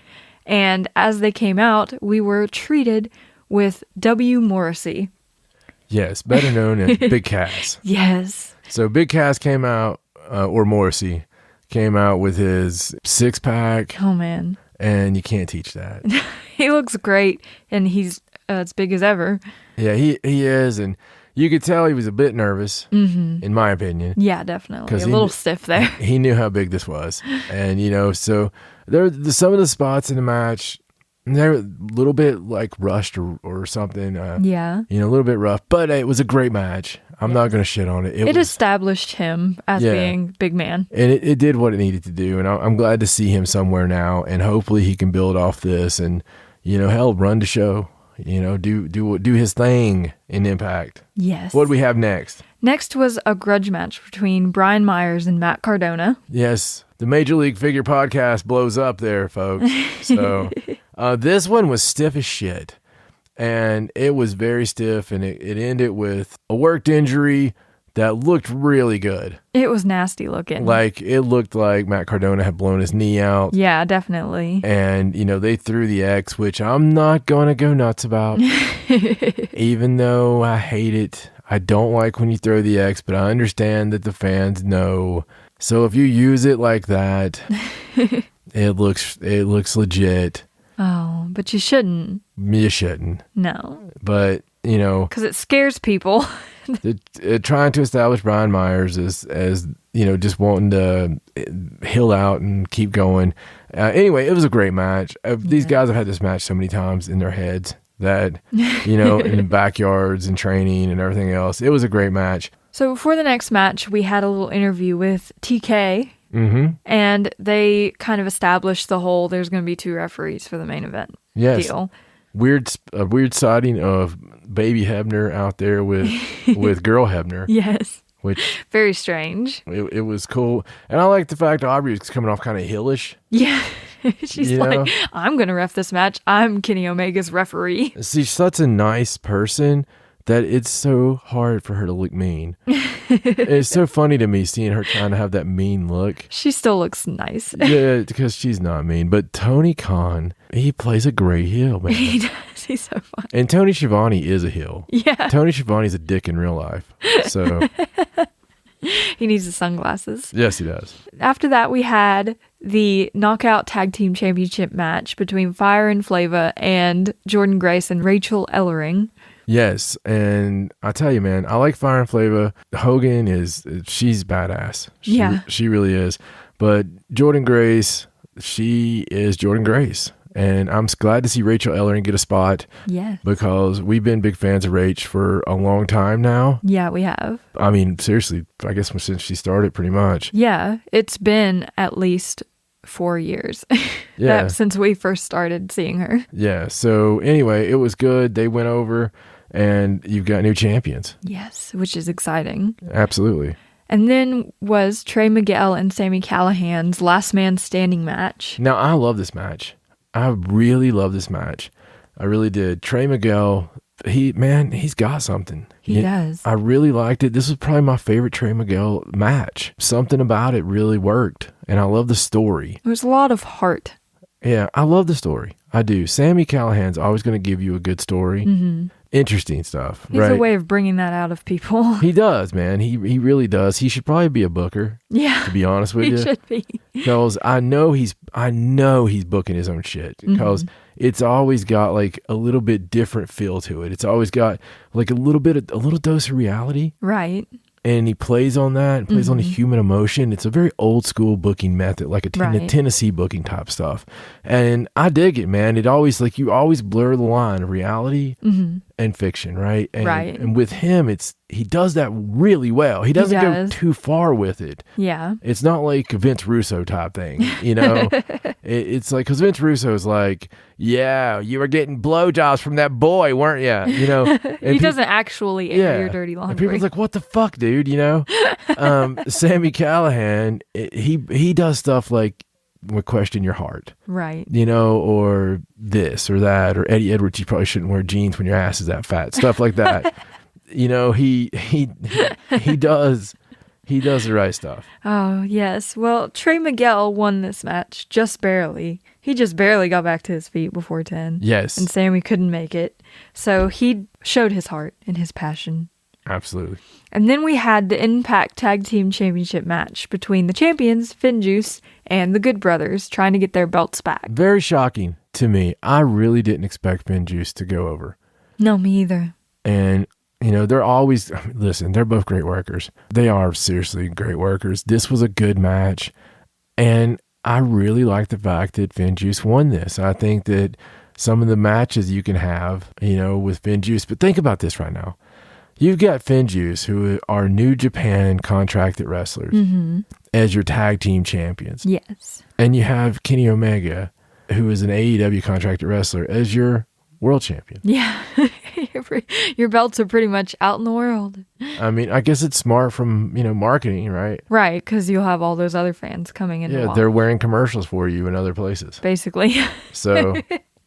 and as they came out, we were treated with W. Morrissey. Yes, better known as Big Cass. Yes. So Big Cass came out, or Morrissey, came out with his six-pack. Oh, man. And you can't teach that. He looks great, and he's as big as ever. Yeah, he is, and you could tell he was a bit nervous, in my opinion. Yeah, definitely. A little stiff there. He knew how big this was. And, so some of the spots in the match, they're a little bit like rushed or something. Yeah. A little bit rough. But it was a great match. I'm not going to shit on it. It established him as being big man. And it did what it needed to do. And I'm glad to see him somewhere now. And hopefully he can build off this and, hell, run the show. do his thing in Impact. Yes. What do we have next? Next was a grudge match between Brian Myers and Matt Cardona. Yes, the Major League Figure podcast blows up there, folks. So this one was stiff as shit. And it was very stiff, and it ended with a worked injury that looked really good. It was nasty looking. Like, it looked like Matt Cardona had blown his knee out. Yeah, definitely. And, they threw the X, which I'm not going to go nuts about. Even though I hate it. I don't like when you throw the X, but I understand that the fans know. So if you use it like that, it looks legit. Oh, but you shouldn't. You shouldn't. No. But, because it scares people. Trying to establish Brian Myers as just wanting to heal out and keep going. Anyway, it was a great match. These guys have had this match so many times in their heads that, in the backyards and training and everything else. It was a great match. So before the next match, we had a little interview with TK. Mm-hmm. And they kind of established the whole there's going to be 2 referees for the main event deal. A weird sighting of baby Hebner out there with girl Hebner. Yes. Which very strange. It was cool. And I like the fact Aubrey was coming off kind of heelish. Yeah. She's like, I'm going to ref this match. I'm Kenny Omega's referee. She's such a nice person that it's so hard for her to look mean. It's so funny to me seeing her trying to have that mean look. She still looks nice. Yeah, because she's not mean. But Tony Khan, he plays a great heel, man. He does. He's so fun. And Tony Schiavone is a heel. Yeah. Tony Schiavone's a dick in real life. So he needs the sunglasses. Yes, he does. After that, we had the Knockout Tag Team Championship match between Fire and Flava and Jordan Grace and Rachel Ellering. Yes, and I tell you, man, I like Fire and Flava. Hogan she's badass. She really is. But Jordan Grace, she is Jordan Grace. And I'm glad to see Rachel Ellering get a spot. Yeah. Because we've been big fans of Rach for a long time now. Yeah, we have. I mean, seriously, I guess since she started pretty much. Yeah, it's been at least 4 years since we first started seeing her. Yeah, so anyway, it was good. They went over. And you've got new champions. Yes, which is exciting. Absolutely. And then was Trey Miguel and Sami Callihan's last man standing match. Now, I love this match. I really love this match. I really did. Trey Miguel, he's got something. He does. I really liked it. This was probably my favorite Trey Miguel match. Something about it really worked. And I love the story. There's a lot of heart. Yeah, I love the story. I do. Sami Callihan's always going to give you a good story. Mm-hmm. Interesting stuff. He's a way of bringing that out of people. He does, man. He really does. He should probably be a booker. Yeah, to be honest with you, he should be. Because I know he's booking his own shit. Because it's always got like a little bit different feel to it. It's always got like a little dose of reality. Right. And he plays on that and plays on the human emotion. It's a very old school booking method, like a Tennessee booking type stuff. And I dig it, man. It always, like, you always blur the line of reality and fiction, right? And, and with him, he does that really well. He doesn't go too far with it. Yeah. It's not like a Vince Russo type thing, you know? It's like, because Vince Russo is like, yeah, you were getting blowjobs from that boy, weren't you? You know? He doesn't actually air your dirty laundry. And people's like, what the fuck, dude? You know? Sami Callihan, he does stuff like, would question your heart. Right. You know, or this or that, or Eddie Edwards, you probably shouldn't wear jeans when your ass is that fat. Stuff like that. You know, he does the right stuff. Oh, yes. Well, Trey Miguel won this match just barely. He just barely got back to his feet before 10. Yes. And Sami couldn't make it. So he showed his heart and his passion. Absolutely. And then we had the Impact Tag Team Championship match between the champions, FinJuice, and the Good Brothers, trying to get their belts back. Very shocking to me. I really didn't expect FinJuice to go over. No, me either. And, you know, they're always, listen, they're both great workers. They are seriously great workers. This was a good match. And I really like the fact that FinJuice won this. I think that some of the matches you can have, you know, with FinJuice, but think about this right now. You've got FinJuice, who are New Japan contracted wrestlers, as your tag team champions. Yes. And you have Kenny Omega, who is an AEW contracted wrestler, as your world champion. Yeah. Your belts are pretty much out in the world. I mean, I guess it's smart from, marketing, right? Right, because you'll have all those other fans coming in. Yeah, they're wearing commercials for you in other places. Basically. So,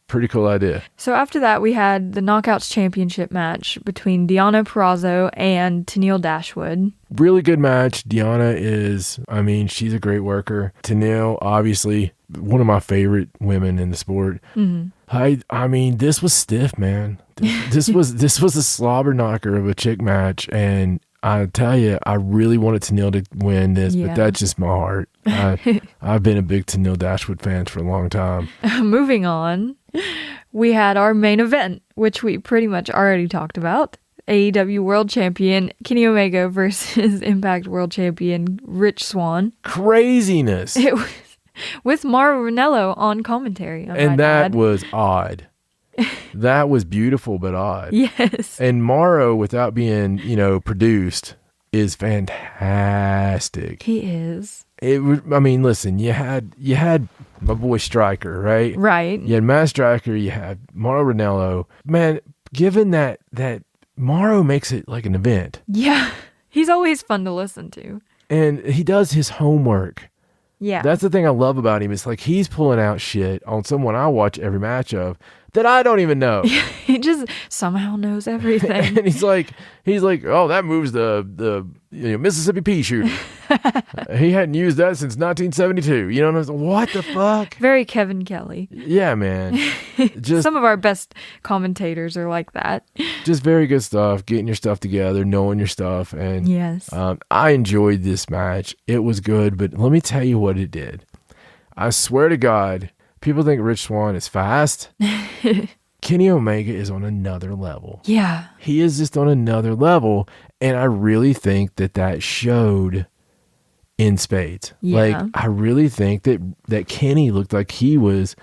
pretty cool idea. So after that, we had the Knockouts Championship match between Deonna Purrazzo and Tenille Dashwood. Really good match. Deonna she's a great worker. Tenille, obviously, one of my favorite women in the sport. Mm-hmm. I mean, this was stiff, man. This was a slobber knocker of a chick match, and I tell you, I really wanted Tenille to win this, but that's just my heart. I've been a big Tenille Dashwood fan for a long time. Moving on, we had our main event, which we pretty much already talked about. AEW World Champion Kenny Omega versus Impact World Champion Rich Swann. Craziness. It was with Mauro Ranallo on commentary. And that was odd. That was beautiful, but odd. Yes. And Mauro, without being, produced, is fantastic. He is. Listen, you had my boy Stryker, right? Right. You had Matt Stryker, you had Mauro Ranallo. Man, given that Mauro makes it like an event. Yeah. He's always fun to listen to. And he does his homework. Yeah. That's the thing I love about him. It's like he's pulling out shit on someone I watch every match of that I don't even know. He just somehow knows everything. And he's like, oh, that moves the Mississippi pea shooter. He hadn't used that since 1972. You know, and I was like, what the fuck? Very Kevin Kelly. Yeah, man. Just some of our best commentators are like that. Just very good stuff. Getting your stuff together, knowing your stuff, and yes, I enjoyed this match. It was good, but let me tell you what it did. I swear to God. People think Rich Swann is fast. Kenny Omega is on another level. Yeah. He is just on another level. And I really think that showed in spades. Yeah. Like, I really think that Kenny looked like he was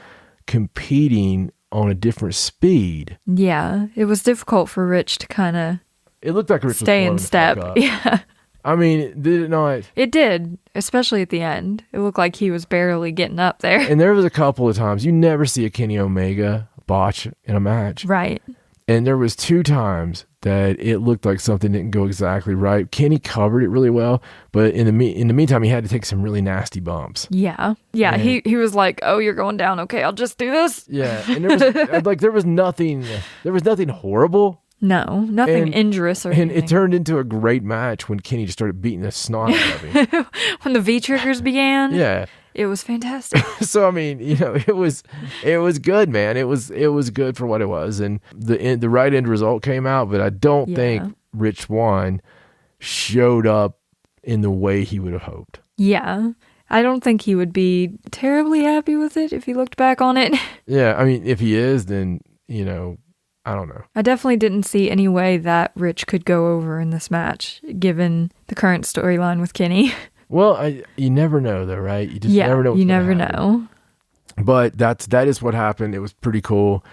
competing on a different speed. Yeah. It was difficult for Rich to kind of It looked like Rich stay in was step. Yeah. I mean, did it not? It did, especially at the end. It looked like he was barely getting up there. And there was a couple of times you never see a Kenny Omega botch in a match. Right. And there was 2 times that it looked like something didn't go exactly right. Kenny covered it really well, but in the meantime, he had to take some really nasty bumps. Yeah. Yeah, and he was like, "Oh, you're going down. Okay, I'll just do this." Yeah, and there was nothing horrible. No, nothing injurious or anything. And it turned into a great match when Kenny just started beating the snot out of him. When the V-triggers began. Yeah. It was fantastic. So, I mean, it was good, man. It was good for what it was. And the right end result came out, but I don't think Rich Swann showed up in the way he would have hoped. Yeah. I don't think he would be terribly happy with it if he looked back on it. Yeah. I mean, if he is, then, I don't know. I definitely didn't see any way that Rich could go over in this match, given the current storyline with Kenny. Well, you never know, though, right? You just never know. You never know. But that is what happened. It was pretty cool,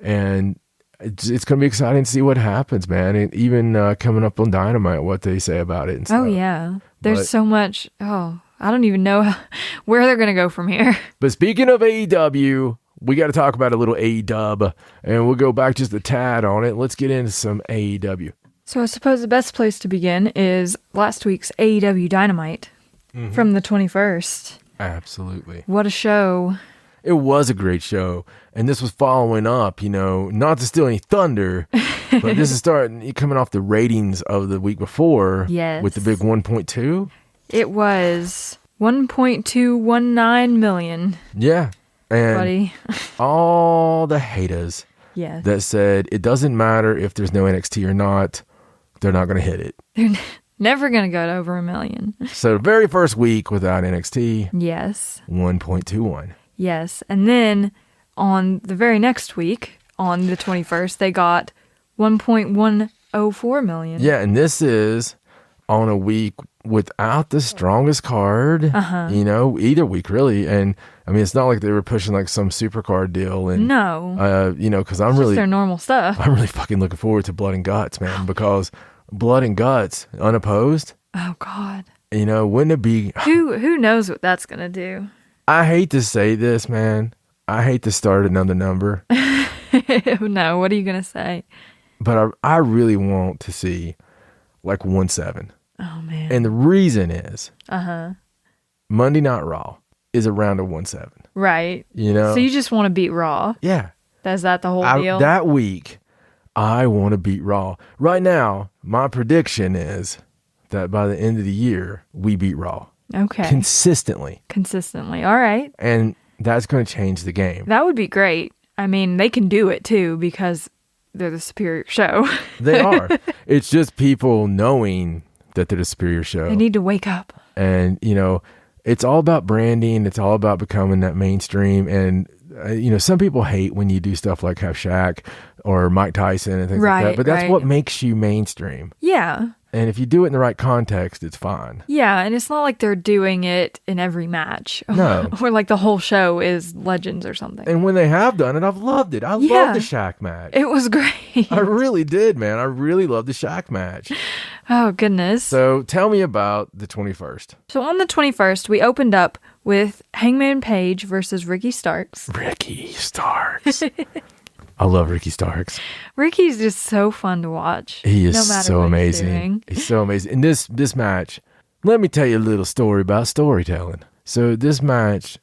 and it's going to be exciting to see what happens, man. And even coming up on Dynamite, what they say about it and stuff. Oh yeah, there's so much. Oh, I don't even know where they're going to go from here. But speaking of AEW. We got to talk about a little AEW, and we'll go back just a tad on it. Let's get into some AEW. So I suppose the best place to begin is last week's AEW Dynamite from the 21st. Absolutely. What a show. It was a great show, and this was following up, not to steal any thunder, but this is coming off the ratings of the week before with the big 1.2. It was 1.219 million. Yeah. And buddy. all the haters that said it doesn't matter if there's no NXT or not, they're not going to hit it. They're never going to go to over 1 million. So the very first week without NXT, yes, 1.21. Yes, and then on the very next week, on the 21st, they got 1.104 million. Yeah, and this is on a week without the strongest card, either week really. And I mean, it's not like they were pushing like some super card deal. And no, because I'm really their normal stuff. I'm really fucking looking forward to Blood and Guts, man, because Blood and Guts unopposed. Oh God. Wouldn't it be? Who knows what that's gonna do? I hate to say this, man. I hate to start another number, No, what are you going to say? But I really want to see like 1-7. Oh, man. And the reason is Uh-huh. Monday Night Raw is around a 1-7. Right. You know? So you just want to beat Raw? Yeah. Is that the whole deal? That week, I want to beat Raw. Right now, my prediction is that by the end of the year, we beat Raw. Okay. Consistently. All right. And that's going to change the game. That would be great. I mean, they can do it too because they're the superior show. They are. It's just people knowing that they're the superior show. They need to wake up. And, you know, it's all about branding. It's all about becoming that mainstream. And, you know, some people hate when you do stuff like have Shaq or Mike Tyson and things like that. But that's what makes you mainstream. Yeah. And if you do it in the right context, it's fine. Yeah, and it's not like they're doing it in every match. No. Or like the whole show is Legends or something. And when they have done it, I've loved it. I love the Shaq match. It was great. I really did, man. I really loved the Shaq match. Oh, goodness. So tell me about the 21st. So on the 21st, we opened up with Hangman Page versus Ricky Starks. Ricky Starks. I love Ricky Starks. Ricky's just so fun to watch. He is no matter so what amazing. He's so amazing. In this match, let me tell you a little story about storytelling. So this match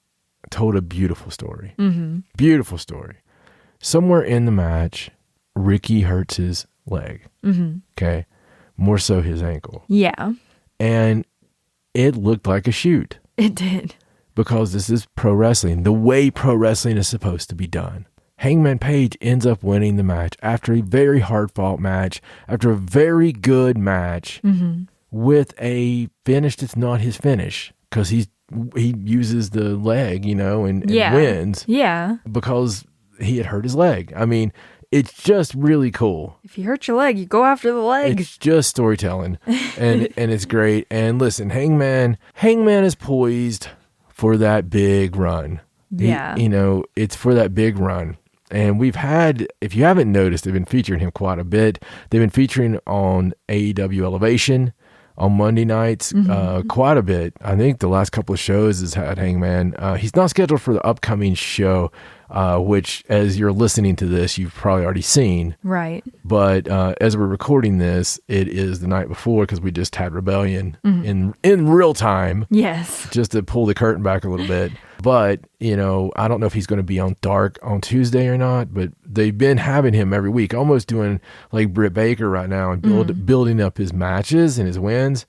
told a beautiful story. Mm-hmm. Beautiful story. Somewhere in the match, Ricky hurts his leg. Mm-hmm. Okay. More so his ankle. Yeah. And it looked like a shoot. It did. Because this is pro wrestling, the way pro wrestling is supposed to be done. Hangman Page ends up winning the match after a very hard-fought match, after a very good match, with a finish that's not his finish, because he uses the leg, you know, and wins. Yeah. Because he had hurt his leg. I mean, it's just really cool. If you hurt your leg, you go after the leg. It's just storytelling, and it's great. And listen, Hangman is poised for that big run. Yeah. You know, it's for that big run. And we've had, if you haven't noticed, they've been featuring him quite a bit. They've been featuring on AEW Elevation on Monday nights quite a bit. I think the last couple of shows has had Hangman. He's not scheduled for the upcoming show, which, as you're listening to this, you've probably already seen. Right. But as we're recording this, it is the night before because we just had Rebellion in real time. Yes. Just to pull the curtain back a little bit. But, you know, I don't know if he's going to be on Dark on Tuesday or not, but they've been having him every week, almost doing like Britt Baker right now and building up his matches and his wins.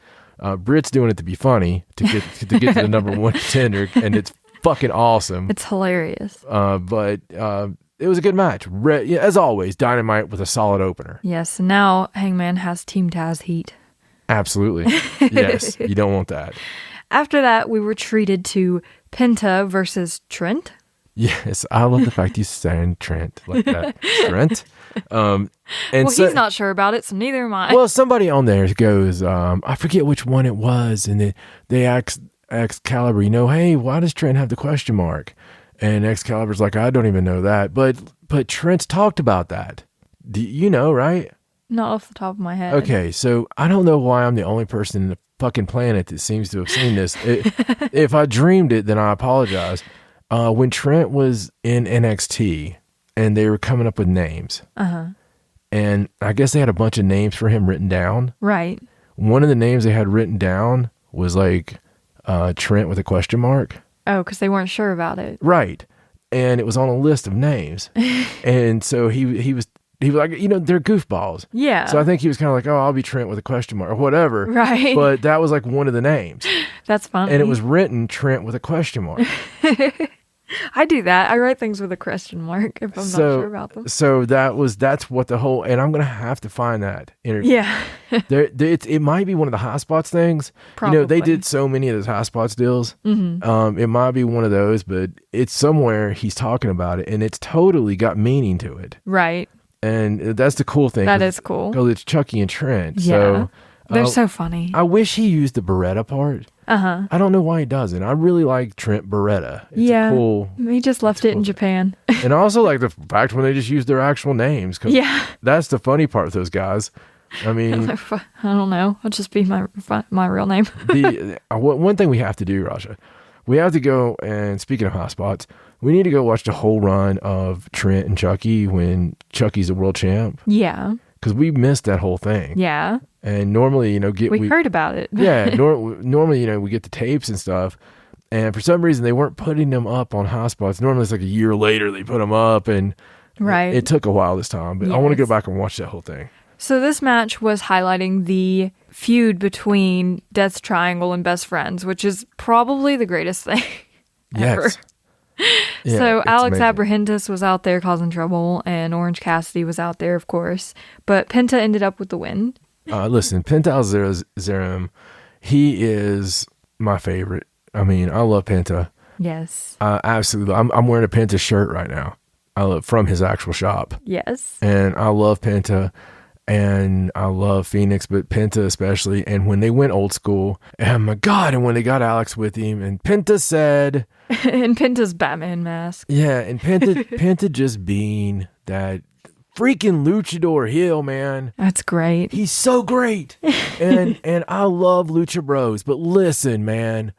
Britt's doing it to be funny, to get to the number one contender, and it's fucking awesome. It's hilarious. But it was a good match. As always, Dynamite with a solid opener. Yes, now Hangman has Team Taz heat. Absolutely. Yes, you don't want that. After that, we were treated to Penta versus Trent. Yes, I love the fact you saying Trent like that. Trent. And well, he's not sure about it, so neither am I. Well, somebody on there goes, I forget which one it was, and they asked Excalibur, you know, hey, why does Trent have the question mark? And Excalibur's like, I don't even know that, but Trent's talked about that. Do you know, right? Not off the top of my head. Okay, so I don't know why I'm the only person in the fucking planet that seems to have seen this. If I dreamed it, then I apologize. When Trent was in NXT and they were coming up with names, and I guess they had a bunch of names for him written down. Right. One of the names they had written down was like Trent with a question mark. Oh, because they weren't sure about it. Right. And it was on a list of names. And so he was like, you know, they're goofballs. Yeah. So I think he was kind of like, oh, I'll be Trent with a question mark or whatever. Right. But that was like one of the names. That's funny. And it was written Trent with a question mark. I do that. I write things with a question mark if I'm not sure about them. So that's what the whole, and I'm going to have to find that interview. Yeah. It might be one of the High Spots things. Probably. You know, they did so many of those High Spots deals. It might be one of those, but it's somewhere he's talking about it, and it's totally got meaning to it. Right. And that's the cool thing. That is cool. Because it's Chucky and Trent. Yeah. So, they're so funny. I wish he used the Beretta part. I don't know why he doesn't. I really like Trent Beretta. It's cool. He just left it in Japan. And I also like the fact when they just use their actual names. Yeah. That's the funny part with those guys. I mean, I don't know. I'll just be my real name. One thing we have to do, Rasha, we have to go, and speaking of hot spots, we need to go watch the whole run of Trent and Chucky when Chucky's a world champ. Yeah. Because we missed that whole thing. Yeah. And normally, we heard about it. Yeah. Normally, we get the tapes and stuff. And for some reason, they weren't putting them up on hot spots. Normally, it's like a year later they put them up. And right. It took a while this time. But I want to go back and watch that whole thing. So this match was highlighting the feud between Death Triangle and Best Friends, which is probably the greatest thing ever. Yes. Yeah, so Alex amazing. Abrahantes was out there causing trouble, and Orange Cassidy was out there, of course. But Penta ended up with the win. Listen, Penta Zerum, he is my favorite. I mean, I love Penta. Yes. Absolutely. I'm wearing a Penta shirt right now. From his actual shop. Yes. And I love Penta. And I love Phoenix, but Penta especially. And when they went old school, oh my God, and when they got Alex with him, and Penta said... and Penta's Batman mask. Yeah, and Penta just being that freaking luchador heel, man. That's great. He's so great. and I love Lucha Bros, but listen, man.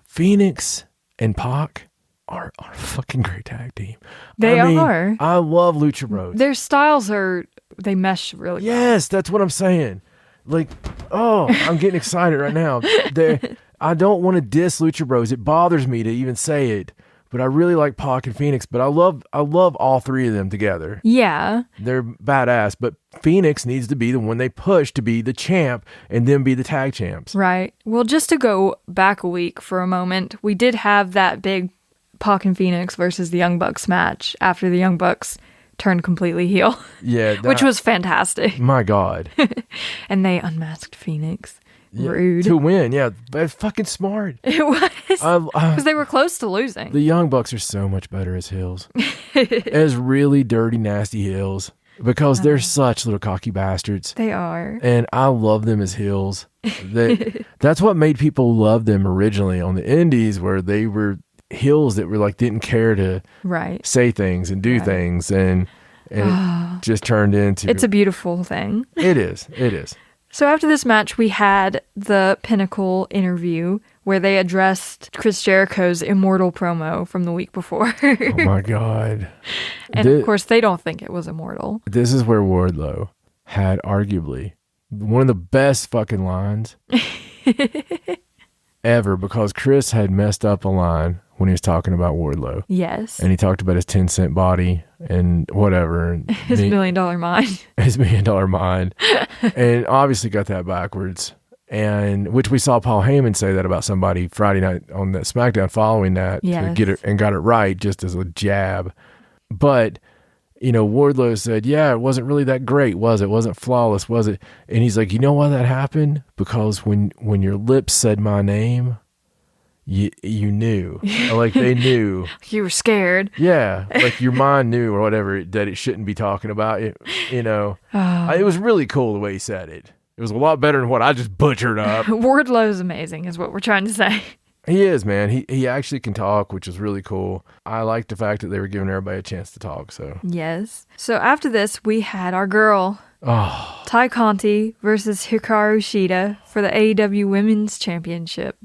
Phoenix and Pac are a fucking great tag team. They are. I love Lucha Bros. Their styles they mesh really well. Yes, that's what I'm saying. Like, oh, I'm getting excited right now. I don't want to diss Lucha Bros. It bothers me to even say it, but I really like Pac and Phoenix. But I love all three of them together. Yeah, they're badass. But Phoenix needs to be the one they push to be the champ, and then be the tag champs. Right. Well, just to go back a week for a moment, we did have that big Pac and Phoenix versus the Young Bucks match after the Young Bucks turned completely heel. Yeah. Which was fantastic. My God. And they unmasked Phoenix. Yeah, Rude. to win, yeah. That's fucking smart. It was. Because they were close to losing. The Young Bucks are so much better as heels. As really dirty, nasty heels. Because they're such little cocky bastards. They are. And I love them as heels. That's what made people love them originally on the indies, where they were heels that were like didn't care to say things and do things, and it just turned into... It's a beautiful thing. It is. So after this match, we had the Pinnacle interview where they addressed Chris Jericho's immortal promo from the week before. Oh my God. And of course, they don't think it was immortal. This is where Wardlow had arguably one of the best fucking lines ever, because Chris had messed up a line when he was talking about Wardlow. Yes. And he talked about his 10-cent body and whatever. And his $1 million mind. His $1 million mind. And obviously got that backwards. And which we saw Paul Heyman say that about somebody Friday night on that SmackDown following that to get it, and got it right just as a jab. But, Wardlow said, yeah, it wasn't really that great, was it? It wasn't flawless, was it? And he's like, you know why that happened? Because when your lips said my name, you knew. Like they knew. You were scared. Yeah, like your mind knew or whatever that it shouldn't be talking about it. It was really cool the way he said it. It was a lot better than what I just butchered up. Wardlow's amazing is what we're trying to say. He is, man. He actually can talk, which is really cool. I like the fact that they were giving everybody a chance to talk. So yes. So after this, we had our girl, Ty Conti versus Hikaru Shida for the AEW Women's Championship.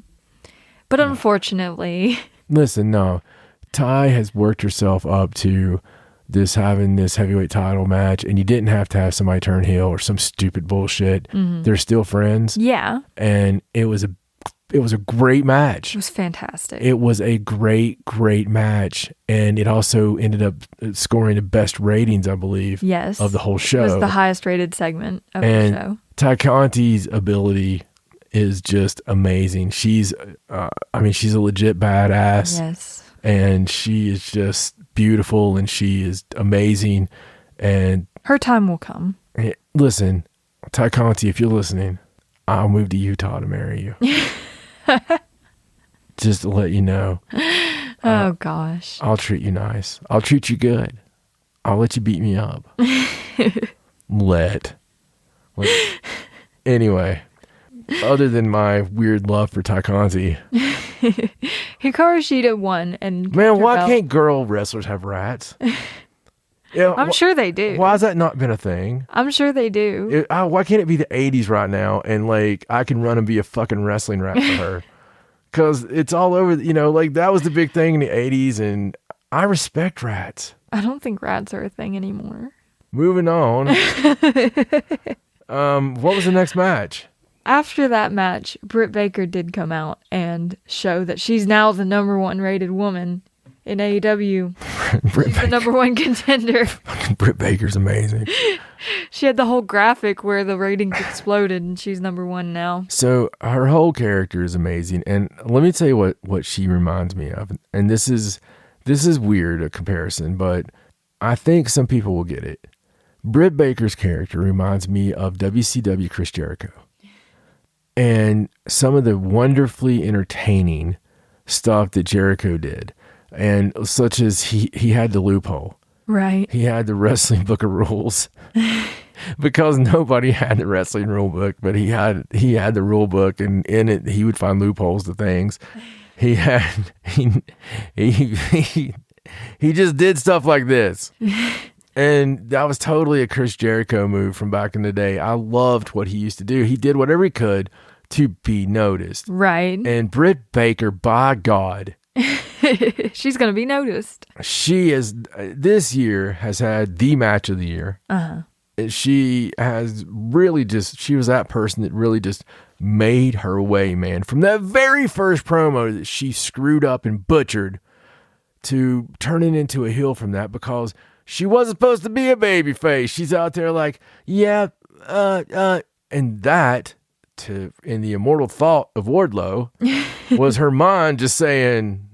But unfortunately... Listen, no. Ty has worked herself up to having this heavyweight title match, and you didn't have to have somebody turn heel or some stupid bullshit. Mm-hmm. They're still friends. Yeah. And it was a great match. It was fantastic. It was a great, great match. And it also ended up scoring the best ratings, I believe, of the whole show. It was the highest rated segment of the show. Ty Conti's ability is just amazing. She's a legit badass. Yes. And she is just beautiful, and she is amazing. And her time will come. Listen, Ty Conti, if you're listening, I'll move to Utah to marry you. Just to let you know. Oh gosh. I'll treat you nice. I'll treat you good. I'll let you beat me up. Anyway. Other than my weird love for Ty Conti. Hikaru Shida won. And man, why can't girl wrestlers have rats? Yeah, I'm sure they do. Why has that not been a thing? I'm sure they do. Why can't it be the 80s right now and like I can run and be a fucking wrestling rat for her? because it's all over. Like that was the big thing in the 80s, and I respect rats. I don't think rats are a thing anymore. Moving on. What was the next match? After that match, Britt Baker did come out and show that she's now the number 1 rated woman in AEW. She's the number 1 contender. Britt Baker's amazing. She had the whole graphic where the ratings exploded, and she's number 1 now. So her whole character is amazing, and let me tell you what she reminds me of. And this is weird, a comparison, but I think some people will get it. Britt Baker's character reminds me of WCW Chris Jericho. And some of the wonderfully entertaining stuff that Jericho did, and such as he had the loophole. Right. He had the wrestling book of rules because nobody had the wrestling rule book, but he had the rule book, and in it he would find loopholes to things. He just did stuff like this. And that was totally a Chris Jericho move from back in the day. I loved what he used to do. He did whatever he could to be noticed. Right. And Britt Baker, by God, she's going to be noticed. She is, this year has had the match of the year. Uh-huh. She has really she was that person that really just made her way, man. From that very first promo that she screwed up and butchered to turning into a heel from that, because she wasn't supposed to be a baby face. She's out there like, and that, in the immortal thought of Wardlow, was her mind just saying,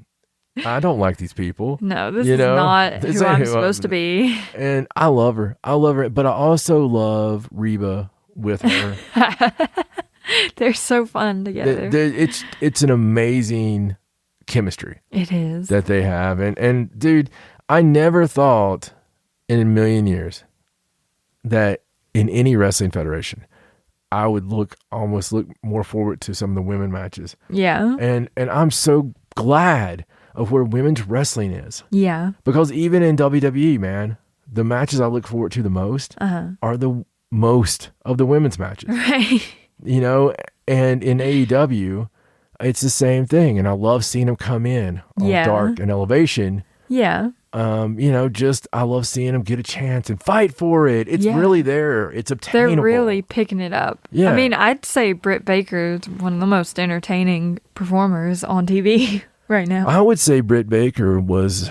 I don't like these people. No, this is not who I'm supposed to be. And I love her. But I also love Reba with her. They're so fun together. It's an amazing chemistry. It is. That they have. And dude, I never thought in a million years that in any wrestling federation I would almost look more forward to some of the women matches. Yeah. And I'm so glad of where women's wrestling is. Yeah. Because even in WWE, man, the matches I look forward to the most are the most of the women's matches. Right. And in AEW, it's the same thing. And I love seeing them come in on Dark and Elevation. Yeah. I love seeing them get a chance and fight for it. It's really there. It's obtainable. They're really picking it up. Yeah. I mean, I'd say Britt Baker is one of the most entertaining performers on TV right now. I would say Britt Baker was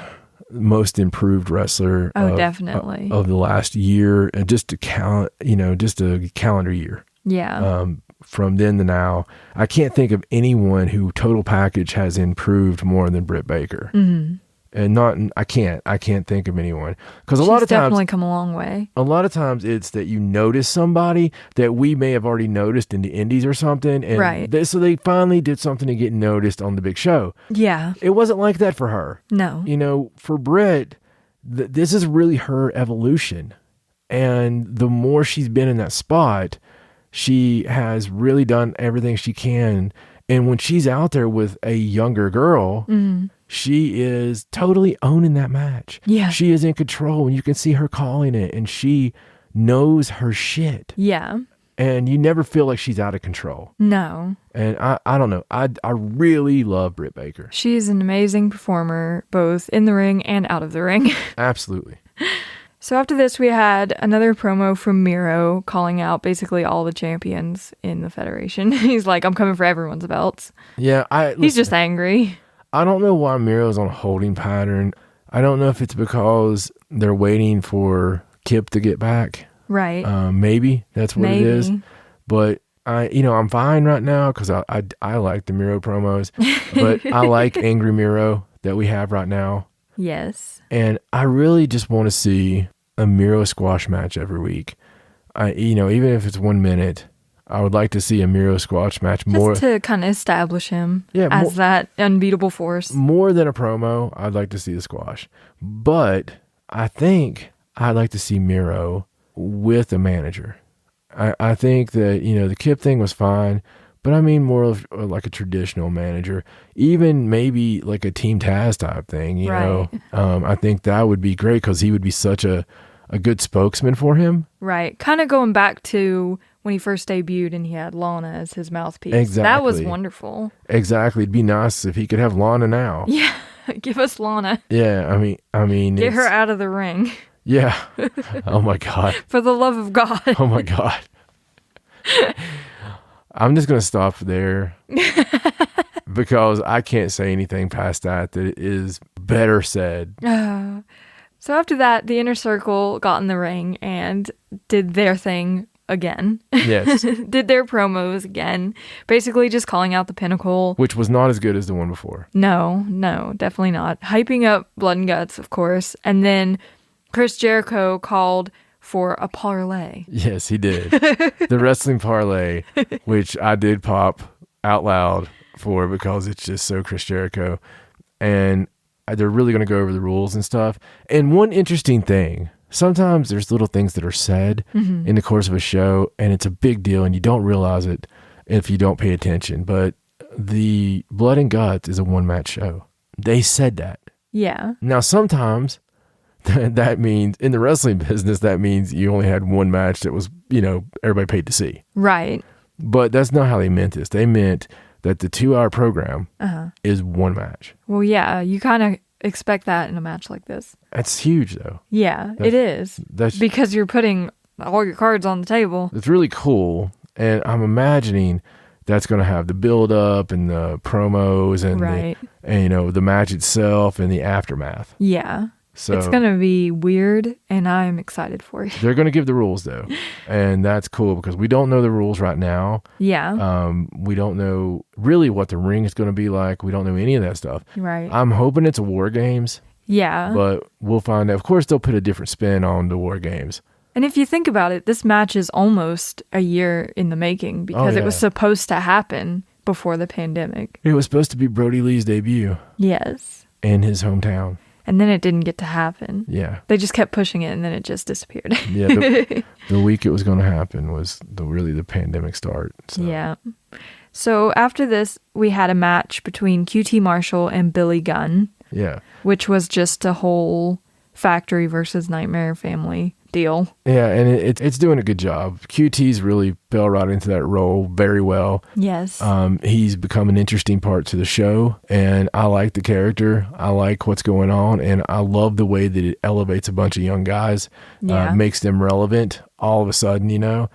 the most improved wrestler. Definitely. Of the last year, and just a calendar year. Yeah. From then to now, I can't think of anyone who total package has improved more than Britt Baker. Mm-hmm. And I can't think of anyone, because a lot of times definitely come a long way. A lot of times it's that you notice somebody that we may have already noticed in the indies or something, and right. So they finally did something to get noticed on the big show. Yeah, it wasn't like that for her. No, for Britt, this is really her evolution, and the more she's been in that spot, she has really done everything she can. And when she's out there with a younger girl, she is totally owning that match. Yeah. She is in control, and you can see her calling it, and she knows her shit. Yeah. And you never feel like she's out of control. No. And I don't know. I really love Britt Baker. She's an amazing performer, both in the ring and out of the ring. Absolutely. So after this, we had another promo from Miro calling out basically all the champions in the Federation. He's like, I'm coming for everyone's belts. Yeah. He's just angry. I don't know why Miro's on a holding pattern. I don't know if it's because they're waiting for Kip to get back. Right. Maybe that's what it is. But I'm fine right now because I like the Miro promos, but I like Angry Miro that we have right now. Yes. And I really just want to see a Miro squash match every week. Even if it's 1 minute, I would like to see a Miro squash match more. Just to kind of establish him as that unbeatable force. More than a promo, I'd like to see the squash. But I think I'd like to see Miro with a manager. I think that, the Kip thing was fine, but I mean more of like a traditional manager, even maybe like a Team Taz type thing, you know. I think that would be great because he would be such a good spokesman for him. Right. Kind of going back to when he first debuted and he had Lana as his mouthpiece. Exactly. That was wonderful. Exactly. It'd be nice if he could have Lana now. Yeah. Give us Lana. Yeah. I mean, get her out of the ring. Yeah. Oh my God. For the love of God. Oh my God. I'm just going to stop there because I can't say anything past that is better said. So after that, the Inner Circle got in the ring and did their thing again. Yes. Did their promos again. Basically just calling out the Pinnacle. Which was not as good as the one before. No, definitely not. Hyping up Blood and Guts, of course. And then Chris Jericho called for a parlay. Yes, he did. The wrestling parlay, which I did pop out loud for because it's just so Chris Jericho. And they're really going to go over the rules and stuff. And one interesting thing, sometimes there's little things that are said in the course of a show, and it's a big deal, and you don't realize it if you don't pay attention. But the Blood and Guts is a one-match show. They said that. Yeah. Now, sometimes that means, in the wrestling business, that means you only had one match that was, everybody paid to see. Right. But that's not how they meant this. They meant that the 2-hour program is one match. Well, yeah, you kind of expect that in a match like this. That's huge, though. Yeah, it is. That's because you're putting all your cards on the table. It's really cool, and I'm imagining that's going to have the build-up and the promos and right. The match itself and the aftermath. Yeah. So it's going to be weird, and I'm excited for it. They're going to give the rules, though, and that's cool because we don't know the rules right now. Yeah. We don't know really what the ring is going to be like. We don't know any of that stuff. Right. I'm hoping it's a War Games. Yeah. But we'll find out. Of course, they'll put a different spin on the War Games. And if you think about it, this match is almost a year in the making because it was supposed to happen before the pandemic. It was supposed to be Brody Lee's debut. Yes. In his hometown. And then it didn't get to happen. Yeah. They just kept pushing it, and then it just disappeared. Yeah. The week it was going to happen was the pandemic start. So. Yeah. So after this, we had a match between QT Marshall and Billy Gunn. Yeah. Which was just a whole Factory versus Nightmare Family deal. Yeah, and it's doing a good job. QT's really fell right into that role very well. Yes. He's become an interesting part to the show, and I like the character. I like what's going on, and I love the way that it elevates a bunch of young guys, makes them relevant all of a sudden,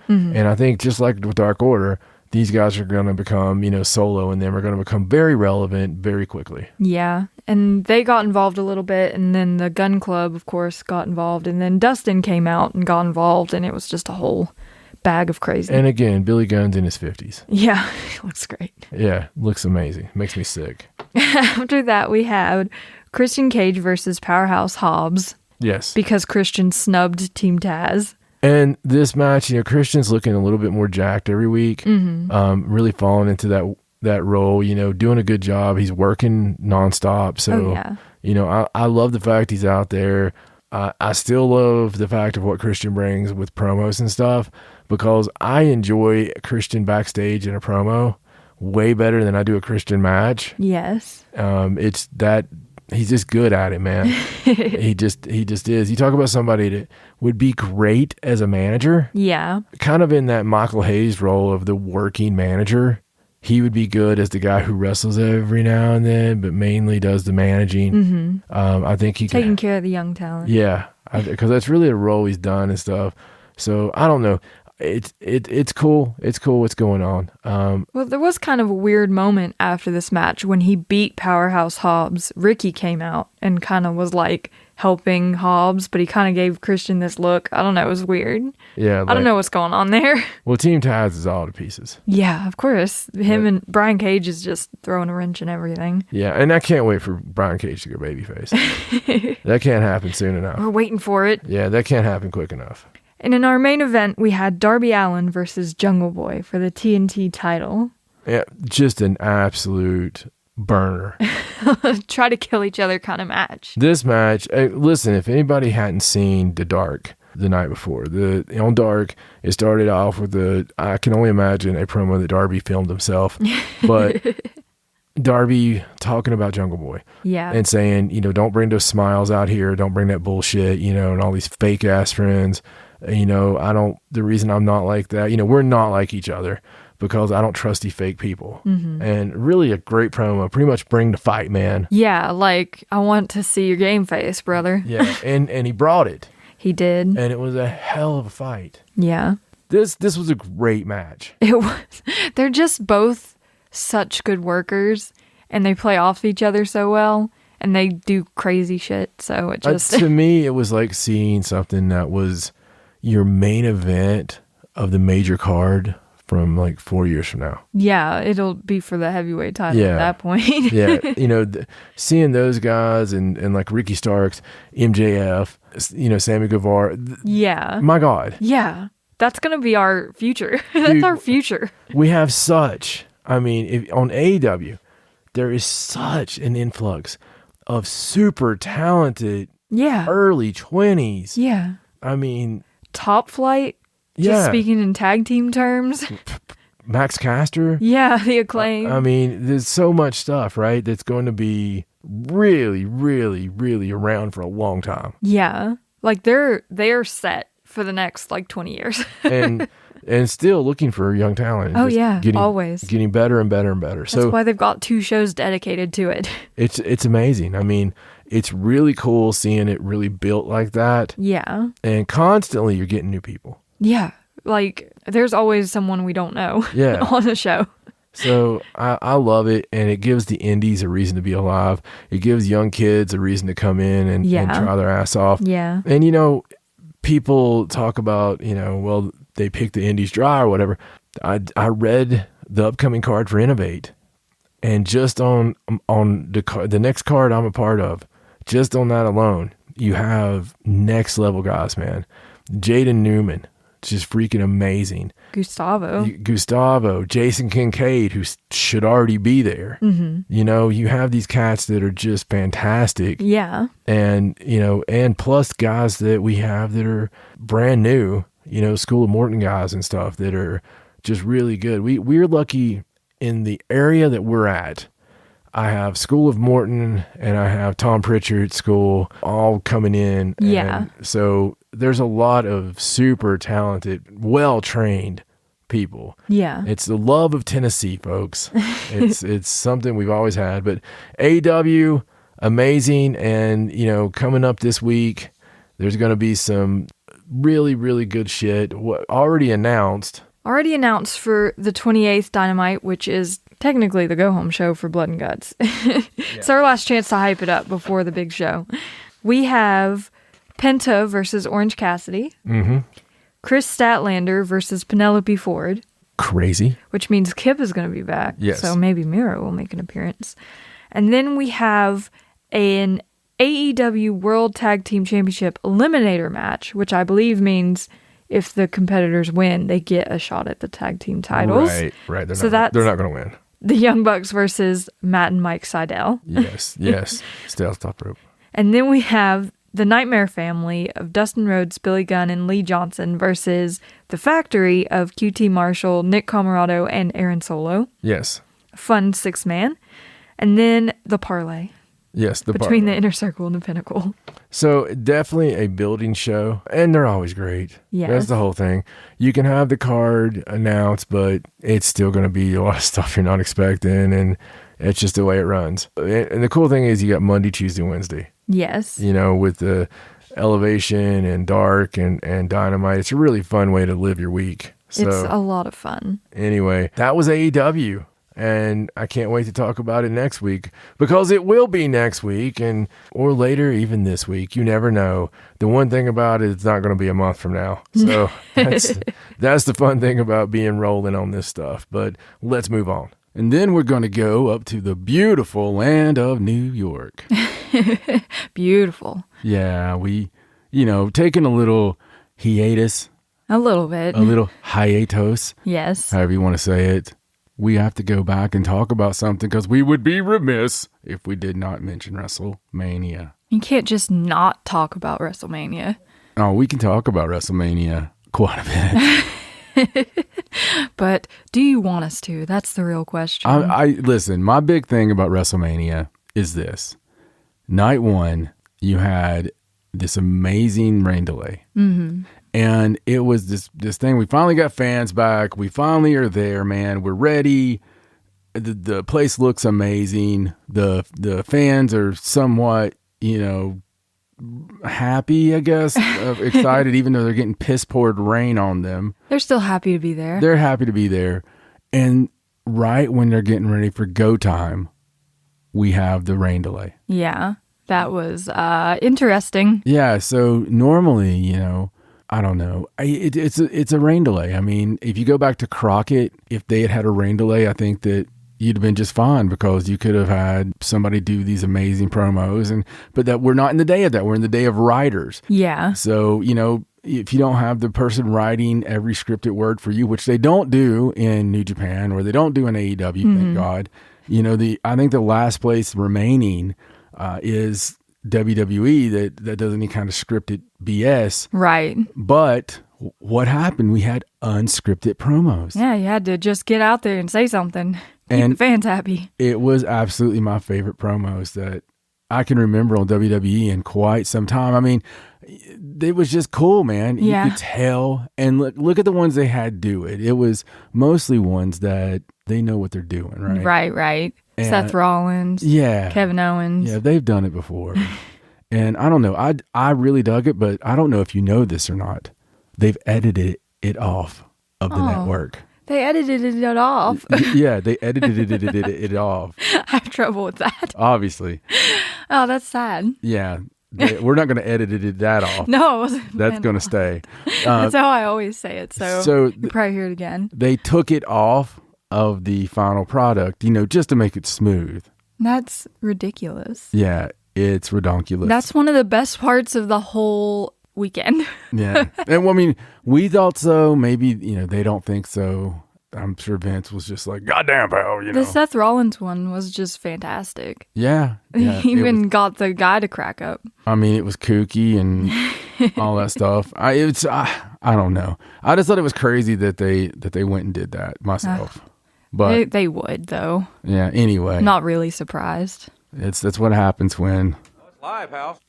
And I think just like with Dark Order, these guys are going to become, Solo and them are going to become very relevant very quickly. Yeah. And they got involved a little bit. And then the Gun Club, of course, got involved. And then Dustin came out and got involved. And it was just a whole bag of crazy. And again, Billy Gunn's in his 50s. Yeah. He looks great. Yeah. Looks amazing. Makes me sick. After that, we had Christian Cage versus Powerhouse Hobbs. Yes. Because Christian snubbed Team Taz. And this match, Christian's looking a little bit more jacked every week, really falling into that role, doing a good job. He's working nonstop. So, I love the fact he's out there. I still love the fact of what Christian brings with promos and stuff because I enjoy Christian backstage in a promo way better than I do a Christian match. Yes. It's that he's just good at it, man. he just is. You talk about somebody that would be great as a manager. Yeah. Kind of in that Michael Hayes role of the working manager. He would be good as the guy who wrestles every now and then, but mainly does the managing. I think he taking care of the young talent. Yeah, because that's really a role he's done and stuff. So I don't know. It's cool. It's cool what's going on. Well, there was kind of a weird moment after this match when he beat Powerhouse Hobbs. Ricky came out and kind of was like helping Hobbs, but he kind of gave Christian this look. I don't know. It was weird. Yeah. I don't know what's going on there. Well, Team Taz is all to pieces. Yeah, of course. Him and Brian Cage is just throwing a wrench in everything. Yeah, and I can't wait for Brian Cage to go babyface. That can't happen soon enough. We're waiting for it. Yeah, that can't happen quick enough. And in our main event, we had Darby Allin versus Jungle Boy for the TNT title. Yeah, just an absolute burner. Try to kill each other kind of match. This match, listen, if anybody hadn't seen The Dark the night before, on Dark, it started off with I can only imagine a promo that Darby filmed himself, but Darby talking about Jungle Boy. Yeah. And saying, don't bring those smiles out here, don't bring that bullshit, and all these fake ass friends. The reason I'm not like that, we're not like each other because I don't trust these fake people. And really a great promo, pretty much bring the fight, man. Yeah, like, I want to see your game face, brother. Yeah, and he brought it. He did. And it was a hell of a fight. Yeah. This was a great match. It was. They're just both such good workers, and they play off each other so well, and they do crazy shit. So it just to me, it was like seeing something that was your main event of the major card from like 4 years from now. Yeah, it'll be for the heavyweight title at that point. Yeah, seeing those guys and like Ricky Starks, MJF, Sammy Guevara. Yeah. My God. Yeah. That's going to be our future. That's our future. We have such, on AEW, there is such an influx of super talented early 20s. Yeah. Top Flight, just speaking in tag team terms. Max Caster. Yeah, the Acclaim. There's so much stuff, right, that's going to be really, really, really around for a long time. Yeah. Like, they're set for the next, 20 years. and still looking for young talent. Oh, yeah, always. Getting better and better and better. That's why they've got 2 shows dedicated to it. It's amazing. It's really cool seeing it really built like that. Yeah. And constantly you're getting new people. Yeah. Like, there's always someone we don't know on the show. So I love it, and it gives the indies a reason to be alive. It gives young kids a reason to come in and try their ass off. Yeah. And, people talk about, they pick the indies dry or whatever. I read the upcoming card for Innovate, and just on the next card I'm a part of, just on that alone, you have next level guys, man. Jaden Newman, just freaking amazing. Gustavo, Jason Kincaid, who should already be there. You have these cats that are just fantastic. Yeah. And, and plus guys that we have that are brand new, School of Morton guys and stuff that are just really good. We're lucky in the area that we're at. I have School of Morton and I have Tom Pritchard School all coming in. Yeah. And so there's a lot of super talented, well-trained people. Yeah. It's the love of Tennessee, folks. It's something we've always had. But AEW, amazing. And, coming up this week, there's going to be some really, really good shit. Already announced for the 28th Dynamite, which is technically the go-home show for Blood and Guts. It's our last chance to hype it up before the big show. We have Penta versus Orange Cassidy. Chris Statlander versus Penelope Ford. Crazy. Which means Kip is going to be back. Yes. So maybe Miro will make an appearance. And then we have an AEW World Tag Team Championship Eliminator match, which I believe means if the competitors win, they get a shot at the tag team titles. Right. They're not going to win. The Young Bucks versus Matt and Mike Sydal. Yes. Stay off the top rope. And then we have the Nightmare Family of Dustin Rhodes, Billy Gunn, and Lee Johnson versus the Factory of QT Marshall, Nick Comoroto, and Aaron Solo. Yes. Fun 6-man. And then the Parlay. Yes, between the Inner Circle and the Pinnacle. So definitely a building show, and they're always great. Yeah, that's the whole thing. You can have the card announced, but it's still going to be a lot of stuff you're not expecting, and it's just the way it runs. And the cool thing is you got Monday, Tuesday, Wednesday. Yes. With the Elevation and Dark and Dynamite. It's a really fun way to live your week. So, it's a lot of fun. Anyway, that was AEW. And I can't wait to talk about it next week, because it will be next week or later, even this week. You never know. The one thing about it's not going to be a month from now. So that's the fun thing about being rolling on this stuff. But let's move on. And then we're going to go up to the beautiful land of New York. Beautiful. Yeah, we, taking a little hiatus. A little bit. A little hiatus. Yes. However you want to say it. We have to go back and talk about something, because we would be remiss if we did not mention WrestleMania. You can't just not talk about WrestleMania. Oh, we can talk about WrestleMania quite a bit. But do you want us to? That's the real question. Listen, my big thing about WrestleMania is this. Night one, you had this amazing rain delay. Mm-hmm. And it was this thing. We finally got fans back. We finally are there, man. We're ready. The place looks amazing. The fans are somewhat, happy, I guess, excited, even though they're getting piss poured rain on them. They're still happy to be there. They're happy to be there. And right when they're getting ready for go time, we have the rain delay. Yeah, that was interesting. Yeah, so normally, I don't know. It's a rain delay. I mean, if you go back to Crockett, if they had a rain delay, I think that you'd have been just fine because you could have had somebody do these amazing promos. But that we're not in the day of that. We're in the day of writers. Yeah. So, if you don't have the person writing every scripted word for you, which they don't do in New Japan or they don't do in AEW, thank God. I think the last place remaining is WWE that does any kind of scripted BS. Right. But what happened? We had unscripted promos. Yeah, you had to just get out there and say something. Keep the fans happy. It was absolutely my favorite promos that I can remember on WWE in quite some time. I mean, it was just cool, man. Yeah. You could tell. And look at the ones they had do it. It was mostly ones that they know what they're doing, right? Right. And Seth Rollins. Yeah. Kevin Owens. Yeah, they've done it before. And I don't know. I really dug it, but I don't know if you know this or not. They've edited it off of the network. They edited it off. Yeah, they edited it off. I have trouble with that. Obviously. Oh, that's sad. Yeah. We're not going to edit that off. No, it wasn't. That's going to stay. That's how I always say it. So you probably hear it again. They took it off of the final product, just to make it smooth. That's ridiculous. Yeah, it's redonkulous. That's one of the best parts of the whole weekend. Yeah. And we thought so. Maybe, they don't think so. I'm sure Vince was just like, goddamn, pal, The Seth Rollins one was just fantastic. Yeah. He even got the guy to crack up. I mean, it was kooky and all that stuff. I don't know. I just thought it was crazy that they went and did that myself. But they would, though. Yeah, anyway. Not really surprised. That's what happens when... It's live, pal.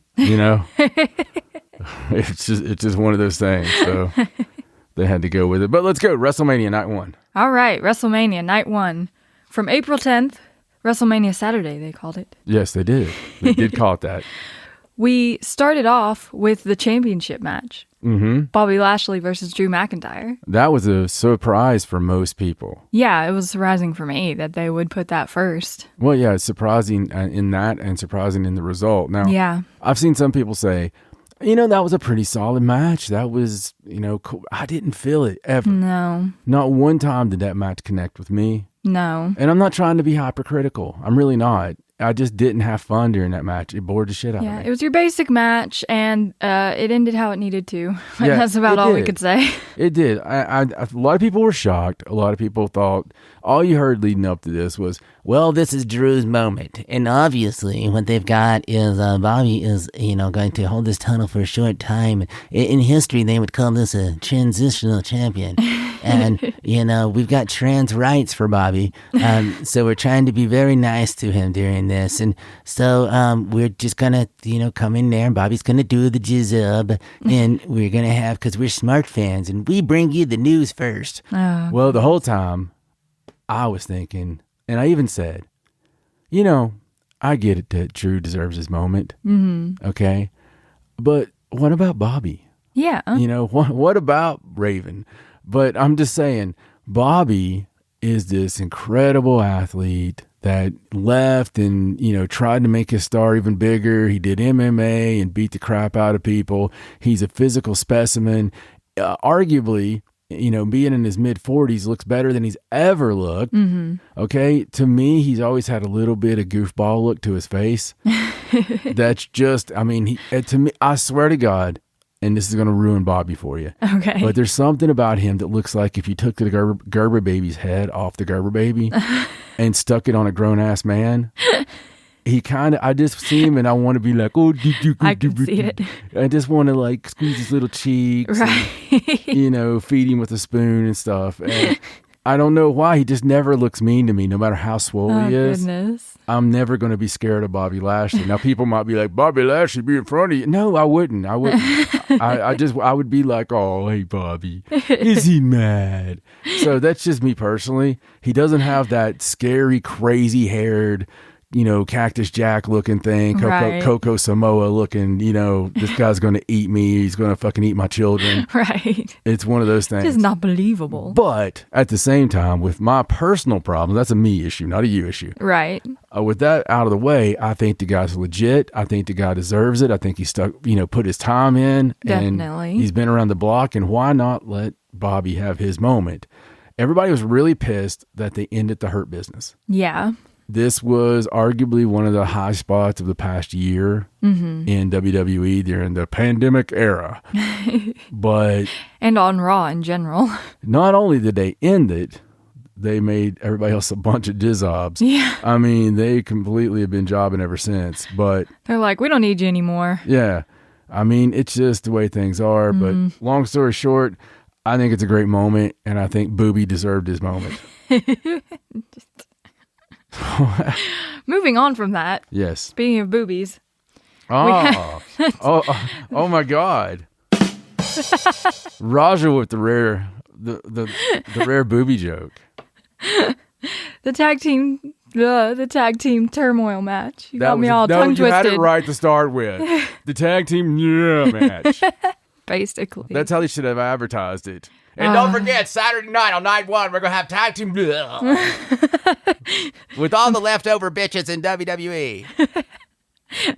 It's just one of those things. So they had to go with it. But let's go. WrestleMania Night 1. All right. WrestleMania Night 1. From April 10th, WrestleMania Saturday, they called it. Yes, they did. They did call it that. We started off with the championship match. Mm-hmm. Bobby Lashley versus Drew McIntyre. That was a surprise for most people. Yeah, it was surprising for me that they would put that first. Well, yeah, it's surprising in that and surprising in the result. Now, yeah. I've seen some people say, that was a pretty solid match. That was, cool. I didn't feel it ever. No. Not one time did that match connect with me. No. And I'm not trying to be hypercritical. I'm really not. I just didn't have fun during that match. It bored the shit out of me. Yeah, it was your basic match, and it ended how it needed to. Yeah, that's about all we could say. It did. A lot of people were shocked. A lot of people thought, all you heard leading up to this was, well, this is Drew's moment. And obviously, what they've got is Bobby is, going to hold this title for a short time. In history, they would call this a transitional champion. And, we've got trans rights for Bobby. So we're trying to be very nice to him during this. And so we're just going to, come in there and Bobby's going to do the jizzub. And we're going to have, because we're smart fans and we bring you the news first. Oh. Well, the whole time I was thinking, and I even said, I get it that Drew deserves his moment. Mm-hmm. Okay. But what about Bobby? Yeah. What about Raven? But I'm just saying, Bobby is this incredible athlete that left and, tried to make his star even bigger. He did MMA and beat the crap out of people. He's a physical specimen. Arguably, being in his mid-40s looks better than he's ever looked. Mm-hmm. Okay? To me, he's always had a little bit of goofball look to his face. That's just, to me, I swear to God, and this is going to ruin Bobby for you. Okay. But there's something about him that looks like if you took the Gerber baby's head off the Gerber baby and stuck it on a grown-ass man, I just see him and I want to be like, oh, I can see it. I just want to squeeze his little cheeks, right? And, feed him with a spoon and stuff. And I don't know why. He just never looks mean to me, no matter how swole he is. Goodness. I'm never going to be scared of Bobby Lashley. Now, people might be like, Bobby Lashley be in front of you. No, I wouldn't. I would be like, oh, hey, Bobby, is he mad? So that's just me personally. He doesn't have that scary, crazy haired, Cactus Jack looking thing, Coco Samoa looking, this guy's going to eat me. He's going to fucking eat my children. Right. It's one of those things. It's not believable. But at the same time, with my personal problems, that's a me issue, not a you issue. Right. With that out of the way, I think the guy's legit. I think the guy deserves it. I think he put his time in. Definitely. And he's been around the block, and why not let Bobby have his moment? Everybody was really pissed that they ended the Hurt Business. Yeah. This was arguably one of the high spots of the past year in WWE during the pandemic era. And on Raw in general. Not only did they end it, they made everybody else a bunch of jizzobs. Yeah. I mean, they completely have been jobbing ever since. But they're like, we don't need you anymore. Yeah. I mean, it's just the way things are. But long story short, I think it's a great moment, and I think Booby deserved his moment. Moving on from that. Yes. Speaking of boobies. Oh my God. Raja with the rare booby joke. The tag team turmoil match. You got me all tongue twisted. You had it right to start with. The tag team match. Basically. That's how they should have advertised it. And don't forget, Saturday night on night one, we're going to have tag team with all the leftover bitches in WWE.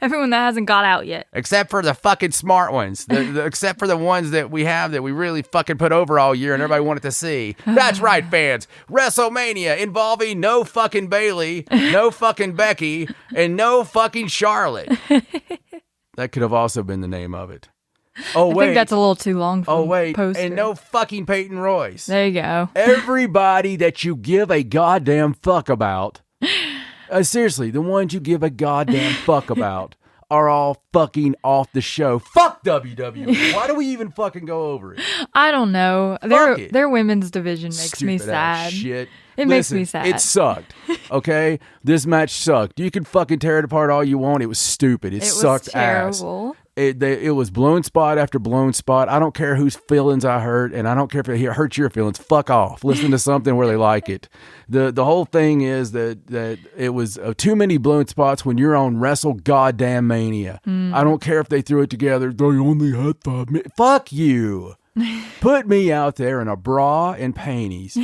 Everyone that hasn't got out yet. Except for the fucking smart ones. Except for the ones that we have that we really fucking put over all year and everybody wanted to see. That's right, fans. WrestleMania involving no fucking Bayley, no fucking Becky, and no fucking Charlotte. That could have also been the name of it. Oh, wait. I think that's a little too long for poster. And no fucking Peyton Royce. There you go. Everybody that you give a goddamn fuck about, seriously, the ones you give a goddamn fuck about are all fucking off the show. Fuck WWE. Why do we even fucking go over it? I don't know. Their women's division makes me sad. Shit. It makes me sad. It sucked. Okay? This match sucked. You can fucking tear it apart all you want. It was stupid. It sucked was terrible. Ass. It was blown spot after blown spot. I don't care whose feelings I hurt, and I don't care if it hurts your feelings. Fuck off. Listen to something where they like it. The whole thing is that it was too many blown spots when you're on Wrestle Goddamn Mania. I don't care if they threw it together. They only had 5 minutes. Fuck you. Put me out there in a bra and panties,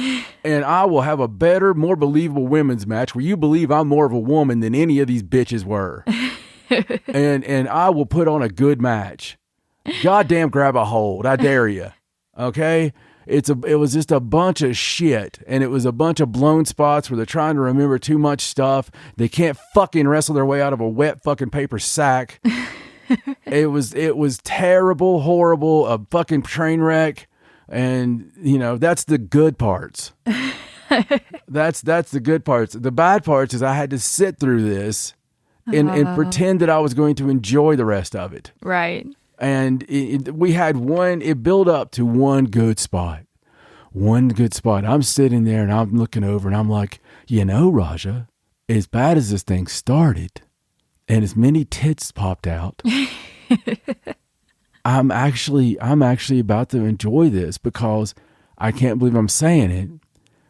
and I will have a better, more believable women's match where you believe I'm more of a woman than any of these bitches were. and I will put on a good match. Goddamn, grab a hold. I dare you. Okay? It was just a bunch of shit, and it was a bunch of blown spots where they're trying to remember too much stuff. They can't fucking wrestle their way out of a wet fucking paper sack. It was terrible, horrible, a fucking train wreck, and that's the good parts. That's the good parts. The bad parts is I had to sit through this and pretend that I was going to enjoy the rest of it. Right. And we had it built up to one good spot. One good spot. I'm sitting there and I'm looking over and I'm like, Raja, as bad as this thing started and as many tits popped out, I'm actually about to enjoy this because I can't believe I'm saying it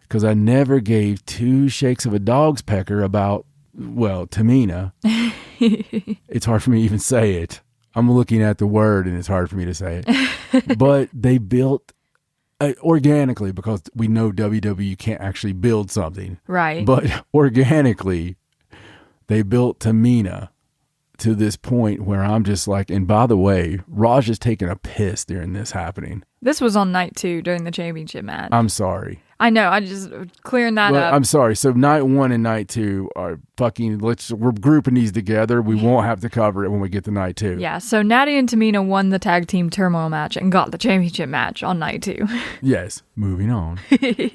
because I never gave 2 shakes of a dog's pecker about, Tamina. It's hard for me to even say it. I'm looking at the word and it's hard for me to say it. But they built organically because we know WWE can't actually build something. Right. But organically, they built Tamina to this point where I'm just like, and by the way, Raj is taking a piss during this happening. This was on night 2 during the championship match. I'm sorry. I know. I just clearing that up. I'm sorry. So night 1 and night 2 are fucking. We're grouping these together. We won't have to cover it when we get to night 2. Yeah. So Natty and Tamina won the tag team turmoil match and got the championship match on night 2. Yes. Moving on.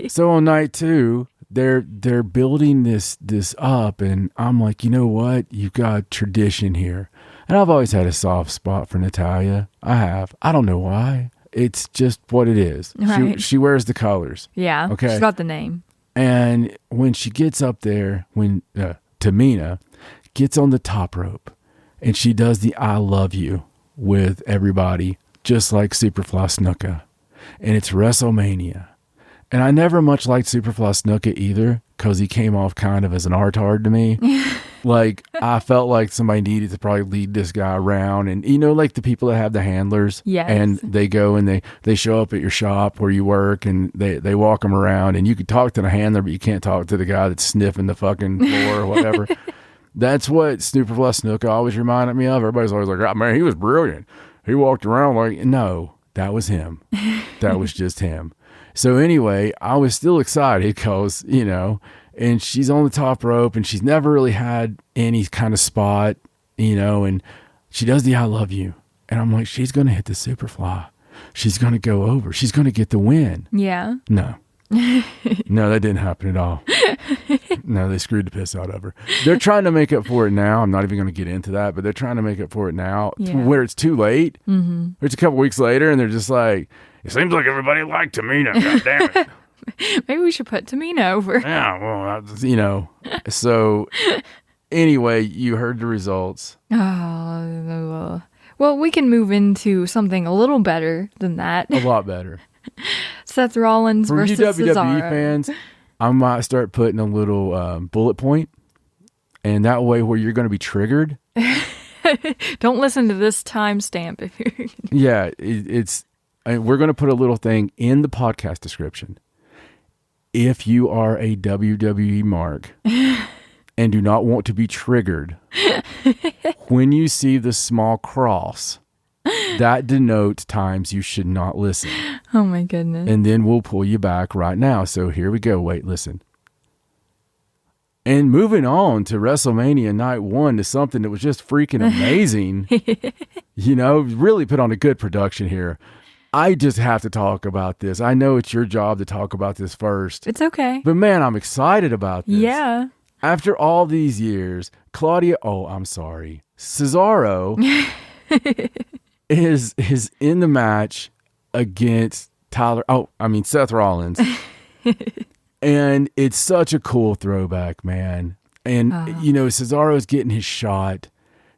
So on night 2, they're building this up, and I'm like, you know what? You've got tradition here, and I've always had a soft spot for Natalya. I have. I don't know why. It's just what it is. Right. She wears the colors. Yeah. Okay. She's got the name. And when she gets up there, when Tamina gets on the top rope and she does the I love you with everybody, just like Superfly Snuka. And it's WrestleMania. And I never much liked Superfly Snuka either, because he came off kind of as an artard to me. Like, I felt like somebody needed to probably lead this guy around. And, you know, like the people that have the handlers. Yes. And they go and they show up at your shop where you work, and they walk them around. And you can talk to the handler, but you can't talk to the guy that's sniffing the fucking floor or whatever. That's what Superfly Snuka always reminded me of. Everybody's always like, oh, man, he was brilliant. He walked around like, no, that was him. That was just him. So anyway, I was still excited because, you know, and she's on the top rope and she's never really had any kind of spot, you know, and she does the I love you. And I'm like, she's going to hit the Superfly. She's going to go over. She's going to get the win. Yeah. No. No, that didn't happen at all. No, they screwed the piss out of her. They're trying to make up for it now. I'm not even going to get into that, but they're trying to make up for it now where it's too late. Mm-hmm. It's a couple weeks later and they're just like, it seems like everybody liked Tamina. God damn it. Maybe we should put Tamina over. Yeah, well, you know. So anyway, you heard the results. Oh, well, we can move into something a little better than that. A lot better. Seth Rollins For versus you WWE Cesaro. fans, I might start putting a little bullet point, and that way where you're going to be triggered. Don't listen to this timestamp if you're... Yeah, we're going to put a little thing in the podcast description. If you are a WWE mark and do not want to be triggered, when you see the small cross, that denotes times you should not listen. Oh my goodness. And then we'll pull you back right now. So here we go. Wait, listen. And moving on to WrestleMania Night 1 to something that was just freaking amazing. You know, really put on a good production here. I just have to talk about this. I know it's your job to talk about this first. It's okay. But man, I'm excited about this. Yeah. After all these years, Cesaro is in the match against Seth Rollins. And it's such a cool throwback, man. And, you know, Cesaro's getting his shot.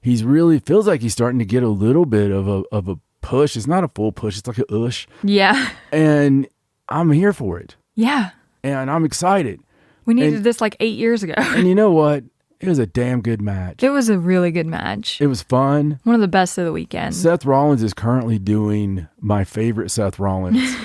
He's really feels like he's starting to get a little bit of a push. It's not a full push. It's like a ush. Yeah. And I'm here for it. Yeah. And I'm excited. We needed this like 8 years ago. And you know what? It was a damn good match. It was a really good match. It was fun. One of the best of the weekend. Seth Rollins is currently doing my favorite Seth Rollins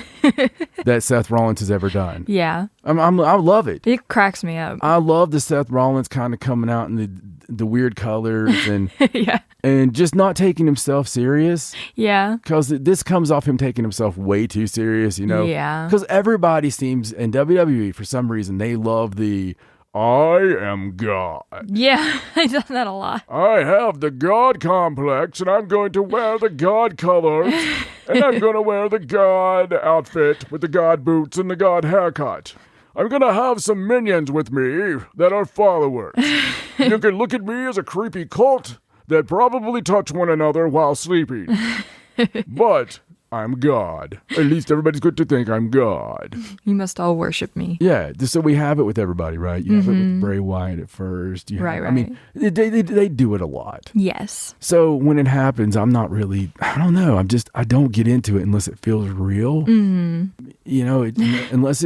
that Seth Rollins has ever done. Yeah. I love it. It cracks me up. I love the Seth Rollins kind of coming out in the weird colors and yeah. And just not taking himself serious. Yeah. Because this comes off him taking himself way too serious, you know? Yeah. Because everybody seems, in WWE, for some reason, they love the, I am God. Yeah, I've done that a lot. I have the God complex, and I'm going to wear the God colors, and I'm going to wear the God outfit with the God boots and the God haircut. I'm going to have some minions with me that are followers. You can look at me as a creepy cult that probably touch one another while sleeping. But I'm God. At least everybody's good to think I'm God. You must all worship me. Yeah, so we have it with everybody, right? You have it with Bray Wyatt at first. Right. I mean, they do it a lot. Yes. So when it happens, I'm not really, I don't know. I don't get into it unless it feels real. Mm-hmm. You know, unless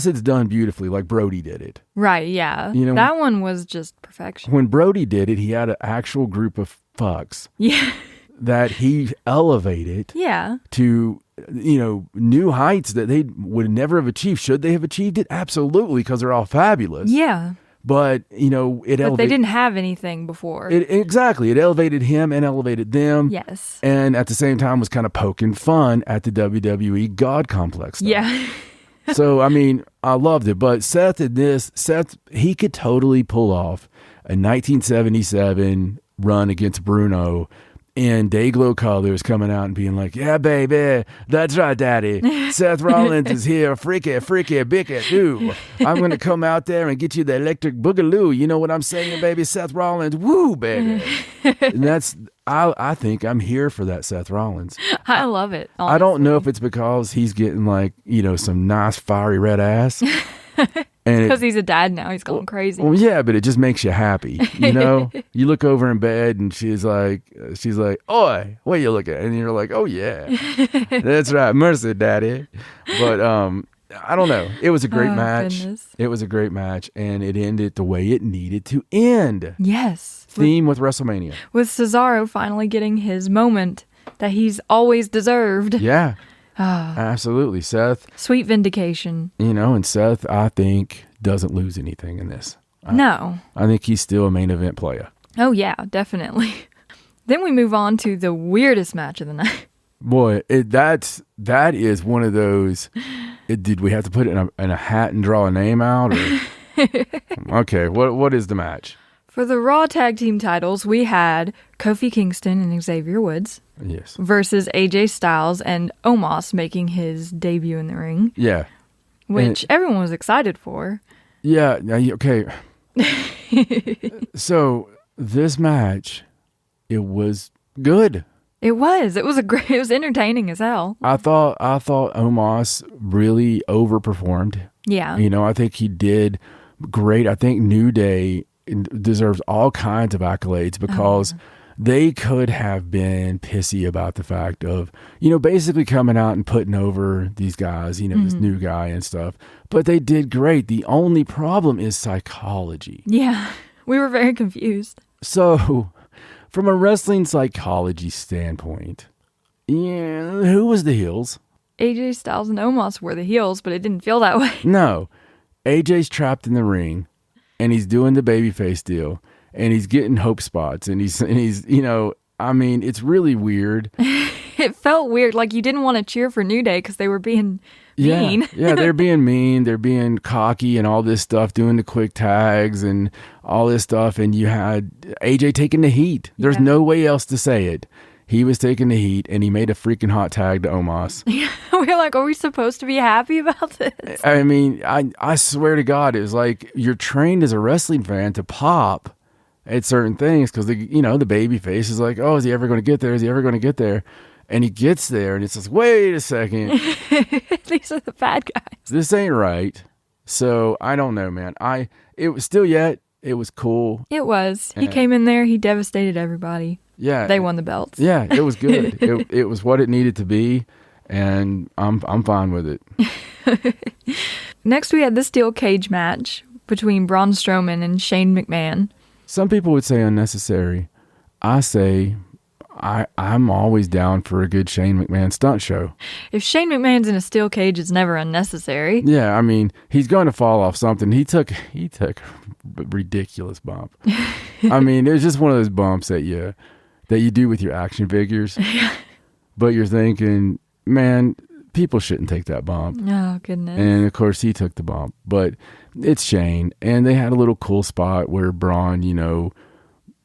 it's done beautifully, like Brody did it. Right, yeah. You know, that one was just perfection. When Brody did it, he had an actual group of fucks. Yeah. That he elevated to, you know, new heights that they would never have achieved. Should they have achieved it? Absolutely, because they're all fabulous. Yeah. But, you know, But they didn't have anything before. Exactly. It elevated him and elevated them. Yes. And at the same time was kind of poking fun at the WWE God complex stuff. Yeah. So, I mean, I loved it. But Seth, he could totally pull off a 1977 run against Bruno in Dayglow colors coming out and being like, yeah, baby, that's right, daddy. Seth Rollins is here, freaky, bicky, do. I'm going to come out there and get you the electric boogaloo. You know what I'm saying, baby? Seth Rollins, woo, baby. And I think I'm here for that Seth Rollins. I love it. Honestly. I don't know if it's because he's getting like, you know, some nice fiery red ass. And Because he's a dad now. He's going crazy. Well, yeah, but it just makes you happy. You know, you look over in bed and she's like, "Oi, what you looking at?" And you're like, "Oh yeah, that's right, mercy, daddy." But I don't know. It was a great match. Goodness. It was a great match, and it ended the way it needed to end. Yes. Theme with WrestleMania. With Cesaro finally getting his moment that he's always deserved. Yeah, absolutely. Seth, Sweet vindication. you know, and Seth, I think, doesn't lose anything in this. No. I think he's still a main event player. Oh, yeah, definitely. Then we move on to the weirdest match of the night. Boy, that is one of those. Did we have to put it in a hat and draw a name out? Or? Okay, what is the match? For the Raw Tag Team titles, we had Kofi Kingston and Xavier Woods Yes. versus AJ Styles and Omos making his debut in the ring, Yeah. which everyone was excited for. Yeah. Okay. So this match, it was good. It was it was entertaining as hell. I thought Omos really overperformed. Yeah. You know, I think he did great. I think New Day deserves all kinds of accolades because they could have been pissy about the fact of, you know, basically coming out and putting over these guys, you know, this new guy and stuff. But they did great. The only problem is psychology. Yeah. We were very confused. So, from a wrestling psychology standpoint, yeah, who was the heels? AJ Styles and Omos were the heels, but it didn't feel that way. No. AJ's trapped in the ring, and he's doing the babyface deal, and he's getting hope spots, and he's you know, I mean, it's really weird. It felt weird, like you didn't want to cheer for New Day because they were being mean. Yeah, they're being mean, they're being cocky and all this stuff, doing the quick tags and all this stuff, and you had AJ taking the heat. There's no way else to say it. He was taking the heat, and he made a freaking hot tag to Omos. We're like, are we supposed to be happy about this? I mean, I swear to God, it was like you're trained as a wrestling fan to pop at certain things because, you know, the baby face is like, oh, is he ever going to get there? Is he ever going to get there? And he gets there, and it's just, wait a second. These are the bad guys. This ain't right. So, I don't know, man. It was cool. It was. He came in there, he devastated everybody. Yeah. They won the belts. Yeah, it was good. it was what it needed to be, and I'm fine with it. Next, we had the steel cage match between Braun Strowman and Shane McMahon. Some people would say unnecessary. I say I'm always down for a good Shane McMahon stunt show. If Shane McMahon's in a steel cage, it's never unnecessary. Yeah, I mean, he's going to fall off something. He took a ridiculous bump. I mean, it was just one of those bumps that you do with your action figures. But you're thinking, man, people shouldn't take that bump. Oh, goodness. And of course, he took the bump. But it's Shane. And they had a little cool spot where Braun, you know,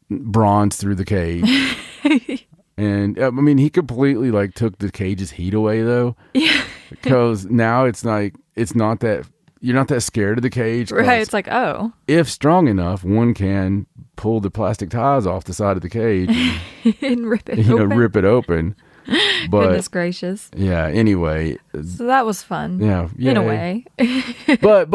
brawns through the cage. And I mean, he completely like took the cage's heat away though. Yeah. Because now it's like, it's not that, you're not that scared of the cage. Right. It's like, oh. If strong enough, one can pull the plastic ties off the side of the cage and rip it you open. know, rip it open. But Goodness gracious. yeah, anyway. So that was fun. Yeah. In a way. but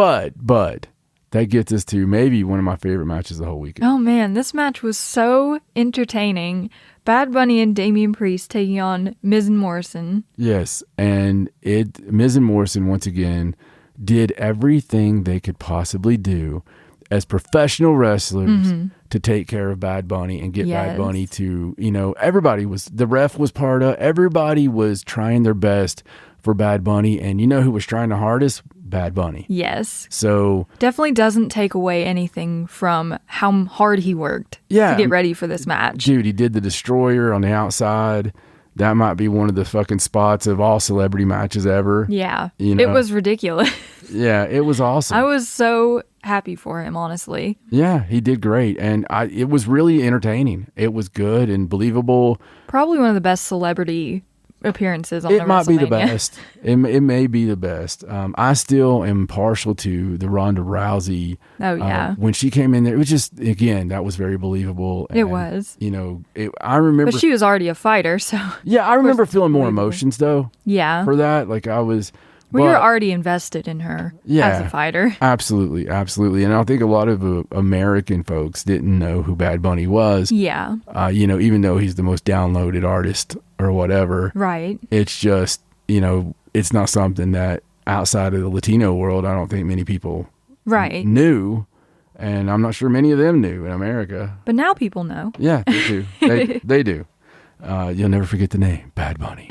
that gets us to maybe one of my favorite matches of the whole weekend. Oh man, this match was so entertaining. Bad Bunny and Damian Priest taking on Miz and Morrison. Yes, and Miz and Morrison once again did everything they could possibly do as professional wrestlers to take care of Bad Bunny and get Bad Bunny to, you know, the ref was part of, everybody was trying their best for Bad Bunny, and you know who was trying the hardest? Bad Bunny. Yes. So definitely doesn't take away anything from how hard he worked to get ready for this match. Dude, he did the Destroyer on the outside. That might be one of the fucking spots of all celebrity matches ever. Yeah. You know? It was ridiculous. Yeah, it was awesome. I was so happy for him, honestly. Yeah, he did great. And it was really entertaining. It was good and believable. Probably one of the best celebrity appearances on the WrestleMania. It might be the best. It may be the best. I still am partial to the Ronda Rousey. Oh, yeah. When she came in there, it was just, again, that was very believable. It was. You know, I remember. But she was already a fighter, so. Yeah, I remember feeling more emotions, though. Yeah. For that. Like, I was. Well, you're already invested in her as a fighter. Absolutely. And I think a lot of American folks didn't know who Bad Bunny was. Yeah. Even though he's the most downloaded artist or whatever. Right. It's just, it's not something that outside of the Latino world, I don't think many people knew. And I'm not sure many of them knew in America. But now people know. Yeah, they do. they do. You'll never forget the name, Bad Bunny.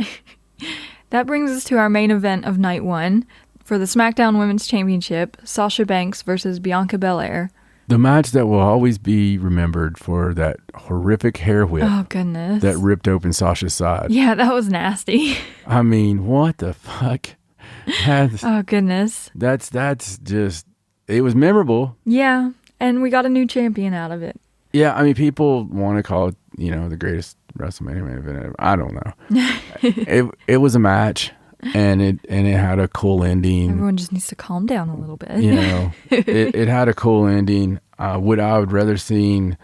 That brings us to our main event of night 1. For the SmackDown Women's Championship, Sasha Banks versus Bianca Belair. The match that will always be remembered for that horrific hair whip. Oh, goodness. That ripped open Sasha's side. Yeah, that was nasty. I mean, what the fuck? Oh, goodness. That's just, it was memorable. Yeah, and we got a new champion out of it. Yeah, I mean, people want to call it, the greatest WrestleMania main event ever. I don't know. It was a match, and it had a cool ending. Everyone just needs to calm down a little bit. It had a cool ending. I would rather seen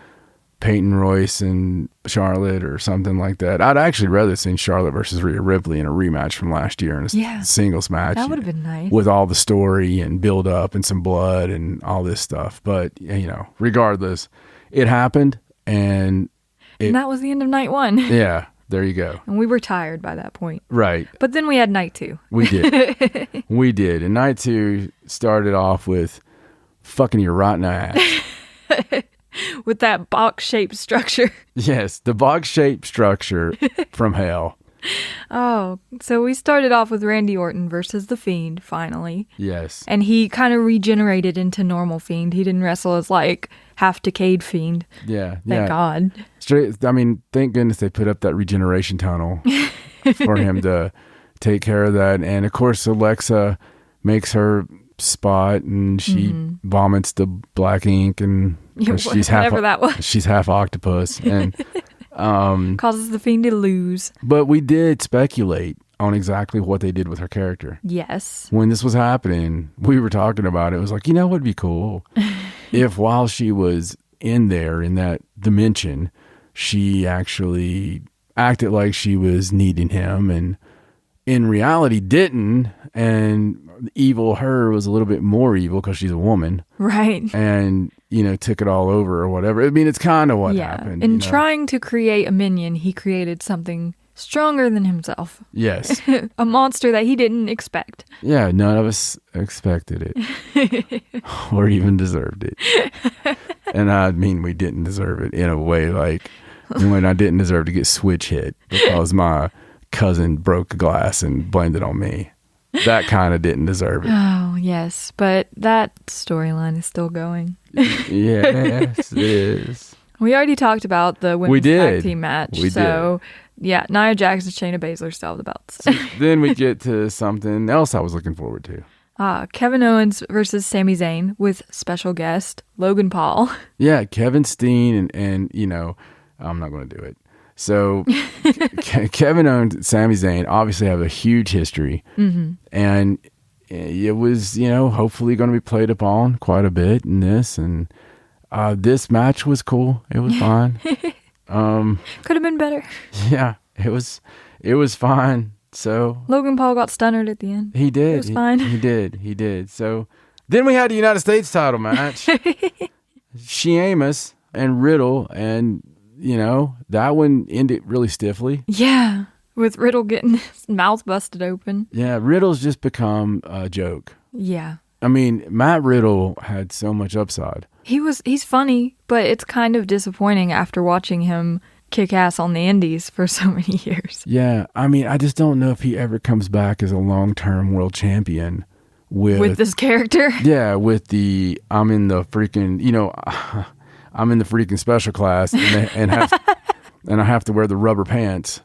Peyton Royce and Charlotte or something like that. I'd actually rather seen Charlotte versus Rhea Ripley in a rematch from last year in a singles match. That would have been nice. With all the story and build up and some blood and all this stuff. But, regardless, it happened, and that was the end of night 1. Yeah, there you go. And we were tired by that point. Right. But then we had night 2. We did. We did. And night 2 started off with fucking your rotten ass. With that box-shaped structure. Yes, the box-shaped structure from hell. Oh, so we started off with Randy Orton versus The Fiend, finally. Yes. And he kind of regenerated into normal Fiend. He didn't wrestle as half-decayed Fiend. Yeah. Thank God. Thank goodness they put up that regeneration tunnel for him to take care of that. And of course, Alexa makes her spot and she vomits the black ink and she's half octopus and causes the Fiend to lose. But we did speculate on exactly what they did with her character. Yes. When this was happening, we were talking about it. It was like, what'd be cool if while she was in there in that dimension, she actually acted like she was needing him and in reality didn't, and evil her was a little bit more evil because she's a woman. Right. And, took it all over or whatever. I mean, it's kind of what happened. In trying to create a minion, he created something stronger than himself. Yes. A monster that he didn't expect. Yeah, none of us expected it. Or even deserved it. And I mean, we didn't deserve it in a way like when I didn't deserve to get switch hit because my cousin broke a glass and blamed it on me. That kind of didn't deserve it. Oh, yes. But that storyline is still going. Yes, it is. We already talked about the women's tag team match. We did. Yeah, Nia Jax and Shayna Baszler still have the belts. So then we get to something else I was looking forward to. Kevin Owens versus Sami Zayn with special guest Logan Paul. Yeah, Kevin Steen and I'm not going to do it. So Kevin Owens and Sami Zayn obviously have a huge history. Mm-hmm. And it was, hopefully going to be played upon quite a bit in this. And this match was cool. It was fine. Could have been better. Yeah, it was fine. So Logan Paul got stunnered at the end. He did. It was fine. He did. So then we had the United States title match. Sheamus and Riddle, and that one ended really stiffly. Yeah, with Riddle getting his mouth busted open. Yeah, Riddle's just become a joke. Yeah. I mean, Matt Riddle had so much upside. He's funny, but it's kind of disappointing after watching him kick ass on the indies for so many years. Yeah, I mean, I just don't know if he ever comes back as a long-term world champion with this character. Yeah, with I'm in the freaking special class and I have to wear the rubber pants.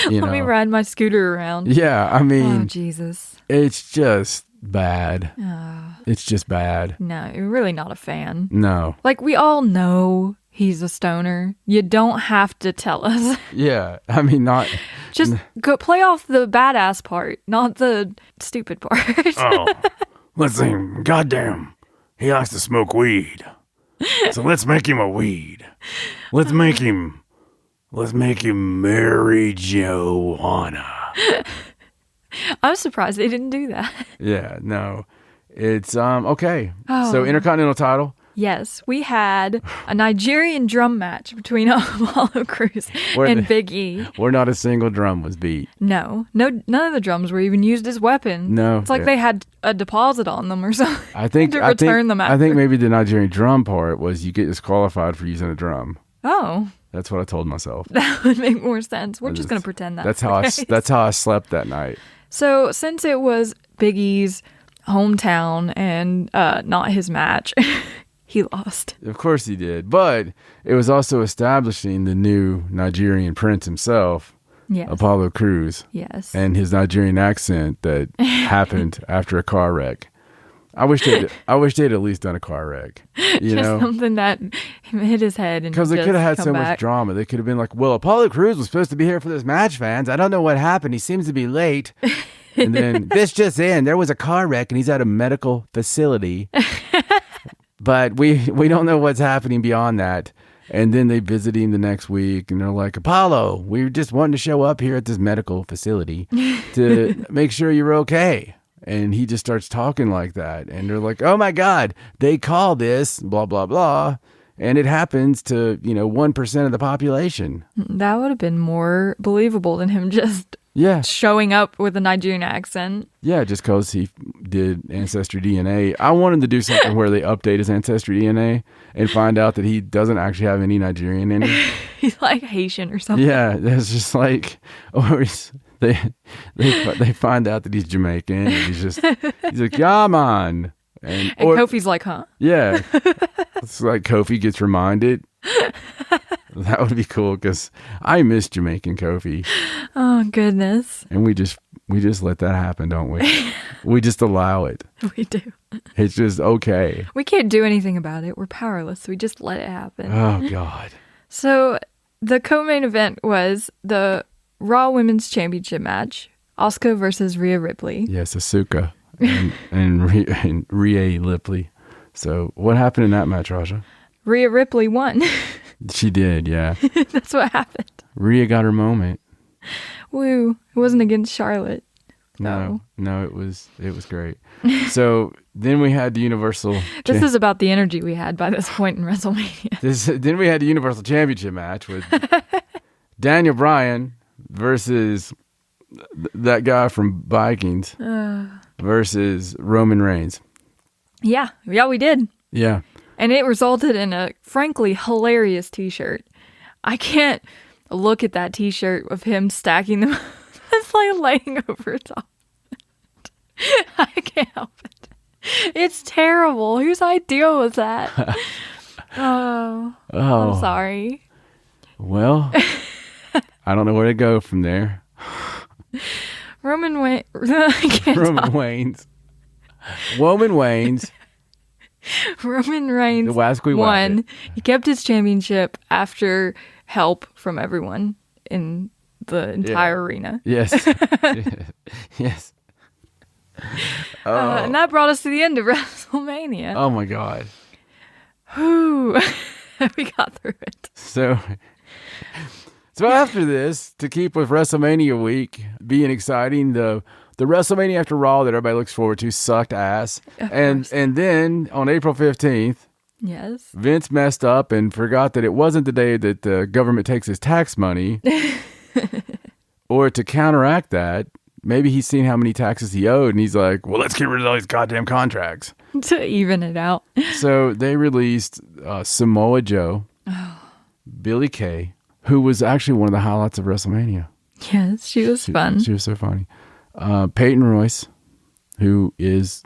Let me ride my scooter around. Yeah, I mean, oh Jesus, it's just bad. It's just bad. No, you're really not a fan. No, we all know he's a stoner. You don't have to tell us. Yeah, I mean, not just go play off the badass part, not the stupid part. Oh, let's see. Goddamn, he likes to smoke weed. So let's make him a weed. Let's make him marry Joanna. I'm surprised they didn't do that. Yeah, no. It's, okay. Oh. So, Intercontinental title. Yes, we had a Nigerian drum match between Apollo Crews and Big E. Where not a single drum was beat. No, none of the drums were even used as weapons. No. It's like they had a deposit on them or something. I think to return them after. I think maybe the Nigerian drum part was you get disqualified for using a drum. Oh. That's what I told myself. That would make more sense. We're just going to pretend that's how I slept that night. So, since it was Big E's hometown and not his match, he lost. Of course he did. But it was also establishing the new Nigerian prince himself, yes. Apollo Crews. Yes. And his Nigerian accent that happened after a car wreck. I wish they'd at least done a car wreck. You know? Something that hit his head. Because they could have had so much drama. They could have been like, well, Apollo Crews was supposed to be here for this match, fans. I don't know what happened. He seems to be late. And then this just in, there was a car wreck and he's at a medical facility. But we don't know what's happening beyond that. And then they visit him the next week and they're like, Apollo, we're just wanting to show up here at this medical facility to make sure you're okay. And he just starts talking like that. And they're like, oh my God, they call this blah, blah, blah. And it happens to, 1% of the population. That would have been more believable than him just showing up with a Nigerian accent. Yeah, just because he did Ancestry DNA. I wanted to do something where they update his Ancestry DNA and find out that he doesn't actually have any Nigerian in him. He's like Haitian or something. Yeah, it's just like, or they find out that he's Jamaican. And he's like, yeah, man. And Kofi's like, huh? Yeah. It's like Kofi gets reminded. That would be cool because I miss Jamaican Kofi. Oh, goodness. And we just let that happen, don't we? We just allow it. We do. It's just okay. We can't do anything about it. We're powerless. We just let it happen. Oh, God. So the co-main event was the Raw Women's Championship match. Asuka versus Rhea Ripley. Yes, Asuka and Rhea Ripley. So what happened in that match, Raja? Rhea Ripley won. She did, yeah. That's what happened. Rhea got her moment. Woo. It wasn't against Charlotte. No, it was great. So then we had the Universal... This is about the energy we had by this point in WrestleMania. Then we had the Universal Championship match with Daniel Bryan versus that guy from Vikings versus Roman Reigns. Yeah, we did. Yeah. And it resulted in a frankly hilarious t-shirt. I can't look at that t-shirt of him stacking them. It's like laying over top. I can't help it. It's terrible. Whose idea was that? Oh, I'm sorry. Well, I don't know where to go from there. Roman Waynes. Roman Reigns won. He kept his championship after help from everyone in the entire arena. Yes. Yes. And that brought us to the end of WrestleMania. Oh my God. Whew. We got through it. So after this, to keep with WrestleMania week being exciting, the WrestleMania after Raw that everybody looks forward to sucked ass. And then on April 15th, yes, Vince messed up and forgot that it wasn't the day that the government takes his tax money. Or to counteract that, maybe he's seen how many taxes he owed and he's like, well, let's get rid of all these goddamn contracts. To even it out. So they released Samoa Joe, Billie Kay, who was actually one of the highlights of WrestleMania. Yes, she was fun. She was so funny. Peyton Royce, who is,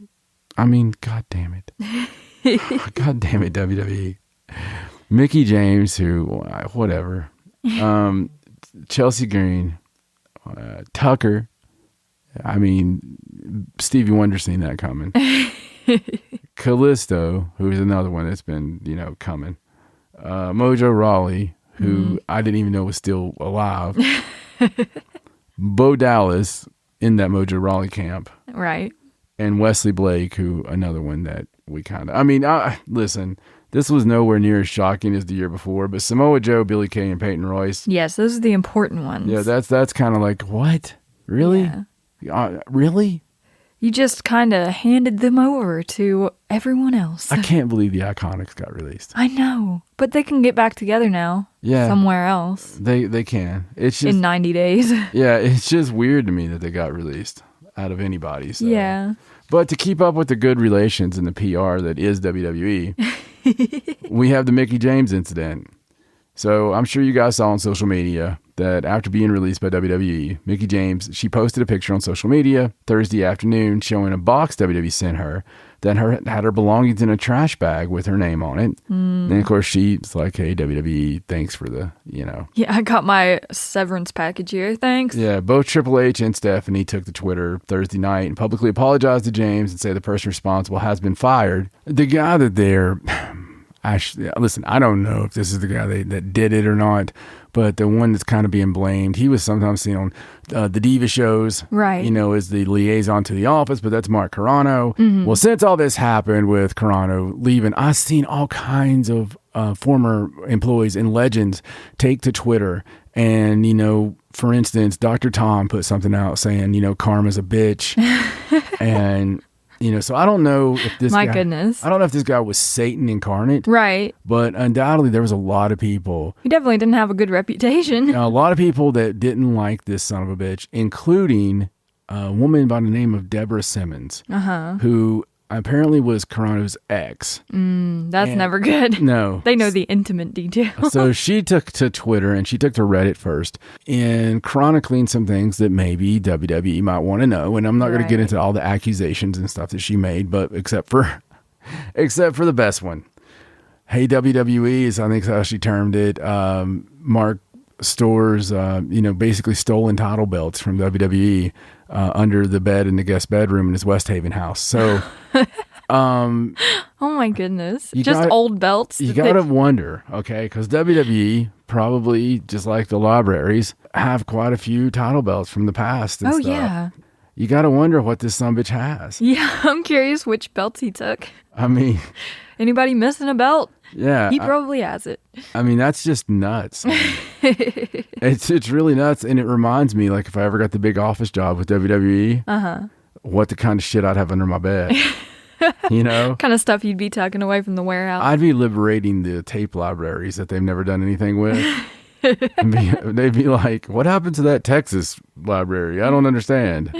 God damn it. God damn it, WWE. Mickey James, who, whatever. Chelsea Green, Tucker. Stevie Wonder seen that coming. Callisto, who is another one that's been, coming. Mojo Rawley, who I didn't even know was still alive. Bo Dallas in that Mojo Rawley camp. Right. And Wesley Blake, who another one that we kind of... listen, this was nowhere near as shocking as the year before, but Samoa Joe, Billie Kay, and Peyton Royce... Yes, those are the important ones. Yeah, that's kind of like, what? Really? Yeah. Really? You just kind of handed them over to everyone else. I can't believe the Iconics got released. I know, but they can get back together now. Yeah. Somewhere else. They can. It's just in 90 days. Yeah, it's just weird to me that they got released out of anybody. So. Yeah. But to keep up with the good relations and the PR that is WWE, we have the Mickie James incident. So I'm sure you guys saw on social media that after being released by WWE, Mickie James, she posted a picture on social media Thursday afternoon showing a box WWE sent her that had her belongings in a trash bag with her name on it. Then, of course, she's like, hey, WWE, thanks for the, Yeah, I got my severance package here. Thanks. Yeah, both Triple H and Stephanie took to Twitter Thursday night and publicly apologized to James and say the person responsible has been fired. The guy that they're... Actually, listen, I don't know if this is the guy that did it or not, but the one that's kind of being blamed, he was sometimes seen on the Diva shows, right? As the liaison to the office, but that's Mark Carrano. Well, since all this happened with Carrano leaving, I've seen all kinds of former employees and legends take to Twitter and, for instance, Dr. Tom put something out saying, karma's a bitch. And... so I don't know if this My guy, goodness. I don't know if this guy was Satan incarnate. Right. But undoubtedly there was a lot of people. He definitely didn't have a good reputation. A lot of people that didn't like this son of a bitch, including a woman by the name of Deborah Simmons, who apparently was Carrano's ex. That's never good. No. They know the intimate details. So she took to Twitter and she took to Reddit first and chronicling some things that maybe WWE might want to know. And I'm not going to get into all the accusations and stuff that she made, but except for the best one. Hey, WWE is, I think how she termed it. Mark stores, basically stolen title belts from WWE under the bed in the guest bedroom in his West Haven house. So... oh my goodness. Just old belts. You gotta wonder, okay, because WWE probably, just like the libraries, have quite a few title belts from the past and stuff. Yeah. You gotta wonder what this sumbitch has. Yeah, I'm curious which belts he took. I mean... Anybody missing a belt? Yeah. He probably has it. I mean, that's just nuts. It's really nuts, and it reminds me, like, if I ever got the big office job with WWE, what the kind of shit I'd have under my bed. Kind of stuff you'd be tucking away from the warehouse. I'd be liberating the tape libraries that they've never done anything with. They'd be like, what happened to that Texas library? I don't understand.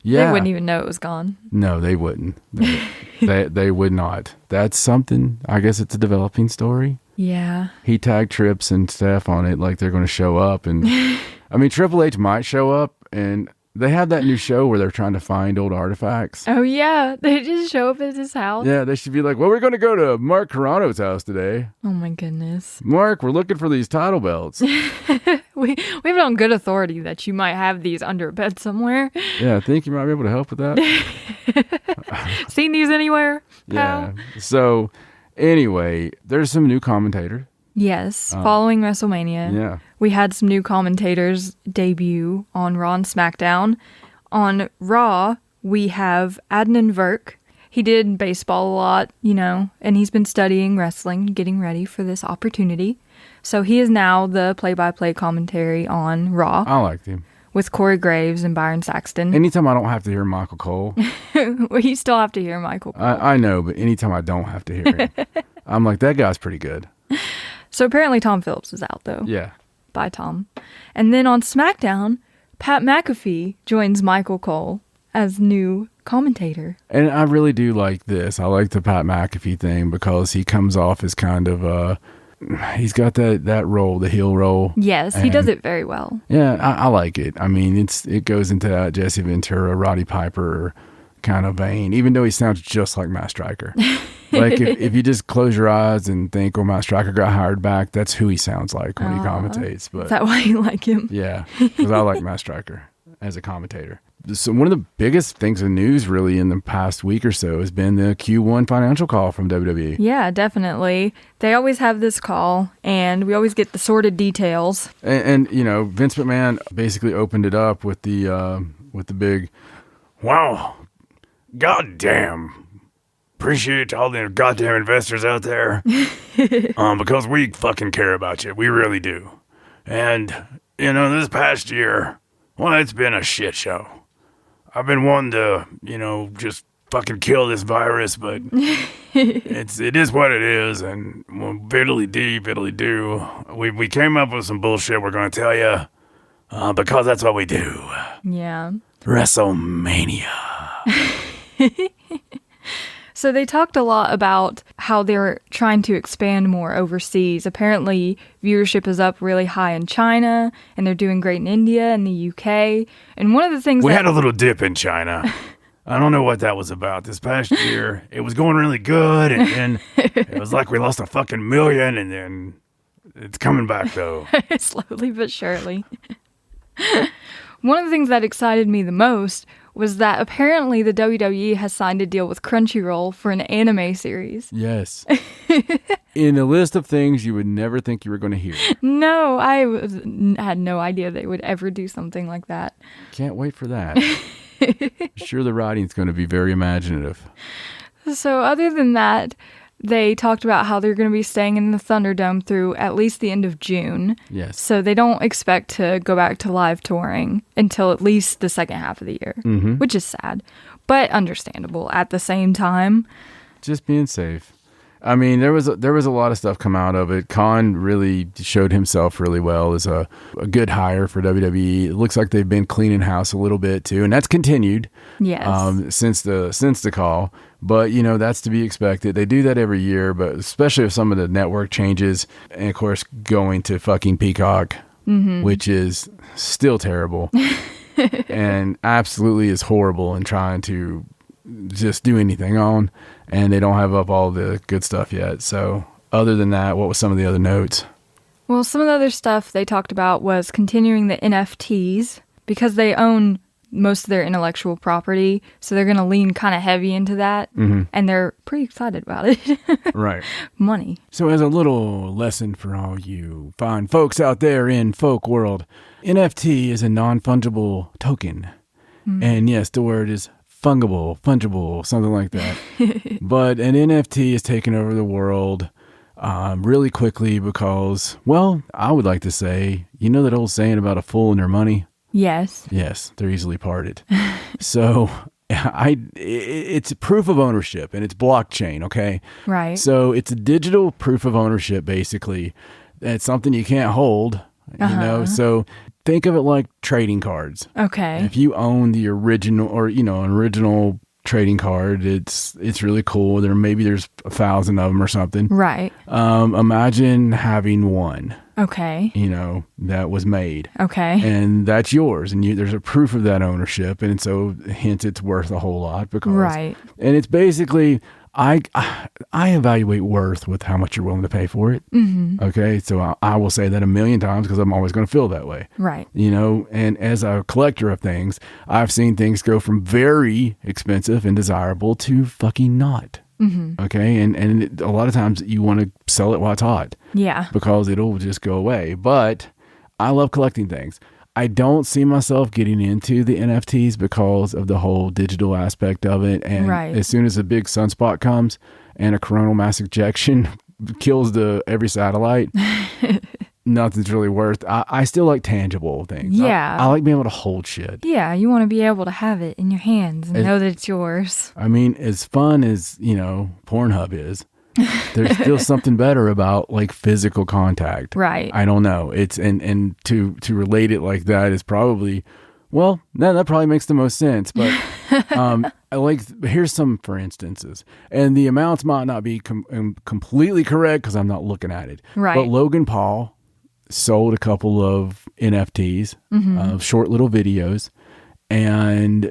Yeah. They wouldn't even know it was gone. No, they wouldn't. They would not. That's something. I guess it's a developing story. Yeah. He tagged Trips and Steph on it like they're going to show up. And I mean, Triple H might show up, and they have that new show where they're trying to find old artifacts. Oh, yeah. They just show up at his house. Yeah, they should be like, well, we're going to go to Mark Carrano's house today. Oh, my goodness. Mark, we're looking for these title belts. We have it on good authority that you might have these under a bed somewhere. Yeah, I think you might be able to help with that. Seen these anywhere? Yeah. So, anyway, there's some new commentators. Yes, following WrestleMania. Yeah. We had some new commentators debut on Raw and SmackDown. On Raw, we have Adnan Virk. He did baseball a lot, and he's been studying wrestling, getting ready for this opportunity. So he is now the play-by-play commentary on Raw. I liked him. With Corey Graves and Byron Saxton. Anytime I don't have to hear Michael Cole. Well, you still have to hear Michael Cole. I know, but anytime I don't have to hear him, I'm like, that guy's pretty good. So apparently Tom Phillips is out, though. Yeah. Bye, Tom. And then on SmackDown, Pat McAfee joins Michael Cole as new commentator. And I really do like this. I like the Pat McAfee thing because he comes off as kind of he's got that role, the heel role. Yes, he does it very well. Yeah, I like it. I mean, it goes into that Jesse Ventura, Roddy Piper kind of vein, even though he sounds just like Matt Striker. Like, if you just close your eyes and think, oh, Matt Striker got hired back, that's who he sounds like when he commentates. But is that why you like him? Yeah, because I like Matt Striker as a commentator. So one of the biggest things in news really in the past week or so has been the Q1 financial call from WWE. Yeah, definitely. They always have this call, and we always get the sordid details. And Vince McMahon basically opened it up with the big, wow, goddamn. Appreciate all the goddamn investors out there. Because we fucking care about you. We really do. And, this past year, well, it's been a shit show. I've been wanting to, just fucking kill this virus, but it is what it is, and well, fiddly do. We came up with some bullshit we're going to tell you, because that's what we do. Yeah. WrestleMania. So they talked a lot about how they're trying to expand more overseas. Apparently, viewership is up really high in China, and they're doing great in India and the UK. And one of the things we had a little dip in China. I don't know what that was about. This past year, it was going really good, and then it was like we lost a fucking million, and then it's coming back, though. Slowly but surely. One of the things that excited me the most was that apparently the WWE has signed a deal with Crunchyroll for an anime series. Yes. In a list of things you would never think you were going to hear. No, had no idea they would ever do something like that. Can't wait for that. Sure, the writing's going to be very imaginative. So other than that, they talked about how they're going to be staying in the Thunderdome through at least the end of June. Yes. So they don't expect to go back to live touring until at least the second half of the year, which is sad, but understandable at the same time. Just being safe. I mean, there was a lot of stuff come out of it. Khan really showed himself really well as a good hire for WWE. It looks like they've been cleaning house a little bit too, and that's continued. Yes. Since the call. But, that's to be expected. They do that every year, but especially with some of the network changes, and of course going to fucking Peacock, which is still terrible and absolutely is horrible in trying to just do anything on, and they don't have up all the good stuff yet. So other than that, what was some of the other notes? Well, some of the other stuff they talked about was continuing the NFTs because they own most of their intellectual property, so they're going to lean kind of heavy into that, and they're pretty excited about it. Right. Money. So as a little lesson for all you fine folks out there in folk world, NFT is a non-fungible token. And yes, the word is fungible, something like that. But an NFT is taking over the world really quickly because, well, I would like to say, that old saying about a fool and their money? Yes. Yes, they're easily parted. So it's proof of ownership, and it's blockchain, okay? Right. So it's a digital proof of ownership, basically. It's something you can't hold, So think of it like trading cards. Okay. If you own the original or, an original trading card, it's really cool. There's 1,000 of them or something. Right. Imagine having one. Okay. That was made. Okay. And that's yours. And there's a proof of that ownership. And so hence it's worth a whole lot because. Right. And it's basically, I evaluate worth with how much you're willing to pay for it. Mm-hmm. Okay. So I will say that 1,000,000 times because I'm always going to feel that way. Right. And as a collector of things, I've seen things go from very expensive and desirable to fucking not. Mm-hmm. Okay. And a lot of times you want to sell it while it's hot. Yeah. Because it'll just go away. But I love collecting things. I don't see myself getting into the NFTs because of the whole digital aspect of it. And as soon as a big sunspot comes and a coronal mass ejection kills every satellite, nothing's really worth. I still like tangible things. Yeah. I like being able to hold shit. Yeah, you want to be able to have it in your hands and know that it's yours. I mean, as fun as, Pornhub is, there's still something better about like physical contact. Right. I don't know. It's and to relate it like that is probably, well, no, that probably makes the most sense. But here's some for instances, and the amounts might not be completely correct because I'm not looking at it. Right. But Logan Paul sold a couple of NFTs of short little videos, and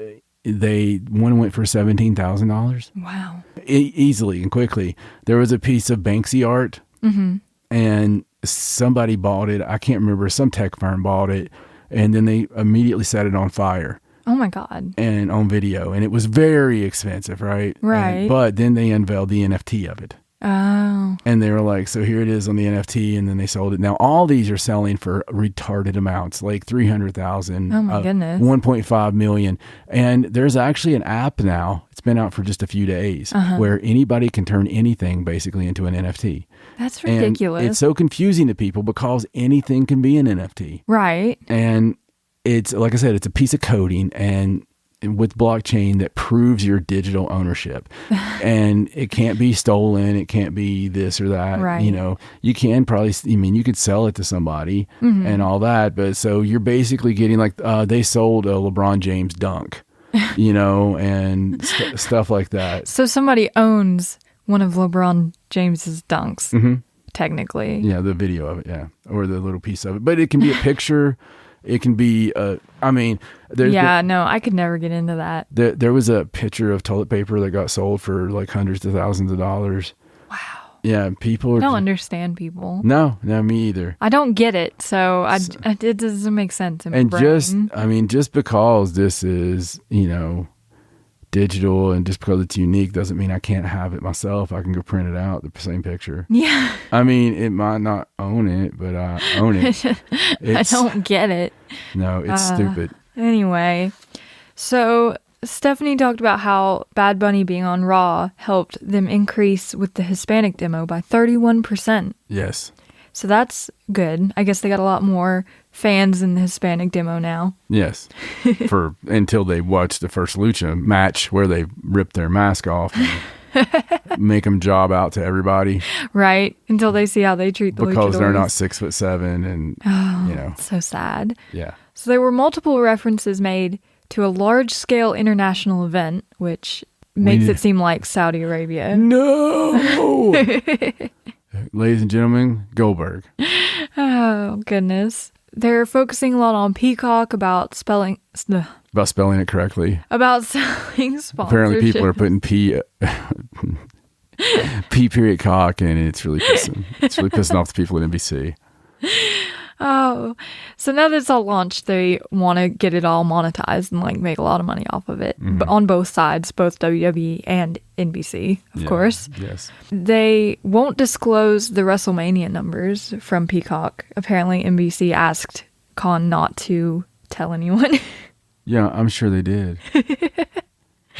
one went for $17,000. Wow. Easily and quickly. There was a piece of Banksy art, and somebody bought it. I can't remember. Some tech firm bought it, and then they immediately set it on fire. Oh my God. And on video, and it was very expensive, right? Right. But then they unveiled the NFT of it. Oh. And they were like, so here it is on the NFT, and then they sold it. Now all these are selling for retarded amounts, like $300,000. Oh my goodness. 1.5 million. And there's actually an app now. It's been out for just a few days where anybody can turn anything basically into an NFT. That's ridiculous. And it's so confusing to people because anything can be an NFT. Right. And it's, like I said, it's a piece of coding, and with blockchain that proves your digital ownership. And it can't be stolen. It can't be this or that. Right. You know, you can probably, you could sell it to somebody and all that. But so you're basically getting like, they sold a LeBron James dunk, you know, and stuff like that. So somebody owns one of LeBron James's dunks, technically. Yeah, the video of it, yeah. Or the little piece of it. But it can be a picture. It can be, no, I could never get into that. There was a picture of toilet paper that got sold for like hundreds of thousands of dollars. Wow. Yeah, people I don't understand people. No, me either. I don't get it, so it doesn't make sense in my brain. Just because this is, you know, digital and just because it's unique doesn't mean I can't have it myself. I can go print it out, the same picture. Yeah. I mean, it might not own it, but I own it. I don't get it. No, it's stupid. Anyway, so Stephanie talked about how Bad Bunny being on Raw helped them increase with the Hispanic demo by 31%. Yes. So that's good. I guess they got a lot more fans in the Hispanic demo now. Yes. Until they watch the first Lucha match where they rip their mask off and make them job out to everybody. Right. Until they see how they treat the because luchadors. They're not 7'7" and, you know. So sad. Yeah. So there were multiple references made to a large-scale international event, which makes it seem like Saudi Arabia. No! Ladies and gentlemen, Goldberg. Oh, goodness. They're focusing a lot on Peacock about spelling it correctly. About selling sponsorship. Apparently people are putting P period cock, and it's really pissing off the people at NBC. Oh, so now that it's all launched, they want to get it all monetized and like make a lot of money off of it. But on both sides, both WWE and NBC, of course. Yes. They won't disclose the WrestleMania numbers from Peacock. Apparently, NBC asked Khan not to tell anyone. Yeah, I'm sure they did.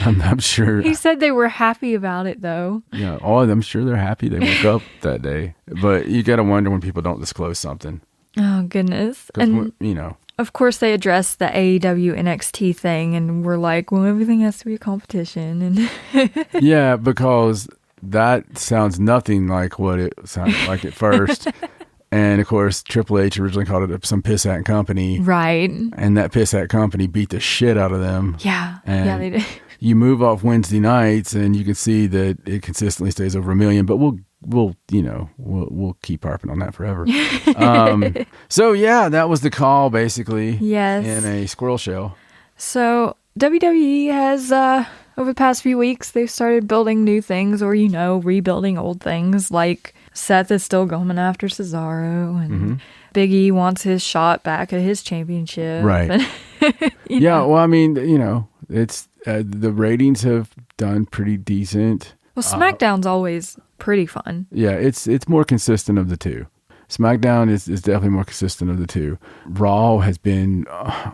I'm sure. He said they were happy about it, though. Yeah, I'm sure they're happy they woke up that day. But you got to wonder when people don't disclose something. Oh, goodness. And, you know. Of course, they addressed the AEW NXT thing and were like, well, everything has to be a competition. And yeah, because that sounds nothing like what it sounded like at first. And, of course, Triple H originally called it some pissat company. Right. And that pissat company beat the shit out of them. Yeah. And yeah, they did. You move off Wednesday nights, and you can see that it consistently stays over 1 million. But we'll keep harping on that forever. So, yeah, that was the call, basically. Yes. In a squirrel shell. So, WWE has, over the past few weeks, they've started building new things or, rebuilding old things. Like Seth is still going after Cesaro, and Big E wants his shot back at his championship. Right. Yeah, well, I mean, it's the ratings have done pretty decent. Well, SmackDown's always pretty fun. Yeah, it's more consistent of the two. SmackDown is definitely more consistent of the two. Raw has been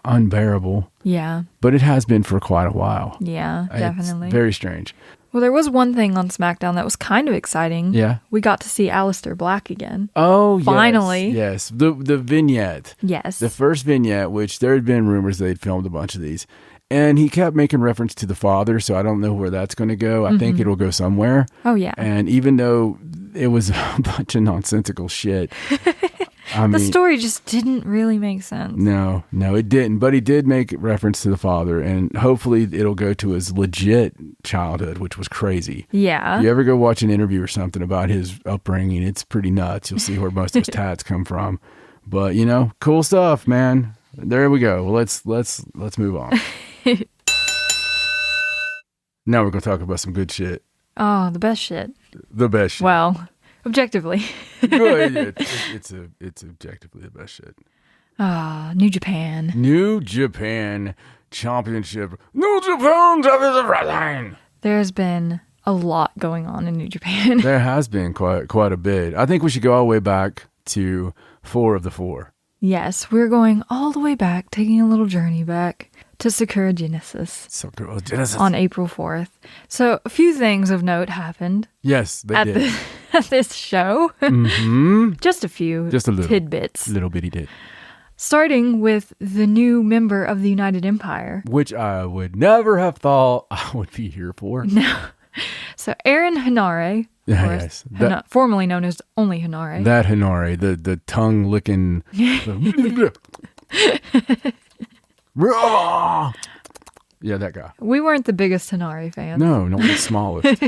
unbearable. Yeah. But it has been for quite a while. Yeah, definitely. It's very strange. Well, there was one thing on SmackDown that was kind of exciting. Yeah. We got to see Aleister Black again. Oh, finally. Yes. The vignette. Yes. The first vignette, which there had been rumors they'd filmed a bunch of these. And he kept making reference to the father, so I don't know where that's going to go. I think it'll go somewhere. Oh, yeah. And even though it was a bunch of nonsensical shit, the story just didn't really make sense. No, it didn't. But he did make reference to the father, and hopefully it'll go to his legit childhood, which was crazy. Yeah. If you ever go watch an interview or something about his upbringing, it's pretty nuts. You'll see where most of his tats come from. But, cool stuff, man. There we go. Well, let's move on. Now we're going to talk about some good shit. Oh, the best shit. The best shit. Well, objectively. Good. It's objectively the best shit. New Japan. New Japan Championship. New Japan Championship Wrestling. There's been a lot going on in New Japan. There has been quite a bit. I think we should go all the way back to 4 of the 4. Yes, we're going all the way back, taking a little journey back to Sakura Genesis. On April 4th. So a few things of note happened. Yes, they did. At this show. Mm-hmm. Just a few. Just a little. Tidbits. Little bitty bit. starting with the new member of the United Empire. Which I would never have thought I would be here for. No. So Aaron Henare, Yes. formerly known as only Henare. That Henare, the tongue licking. Yeah, that guy. We weren't the biggest Henare fans. No, not the smallest.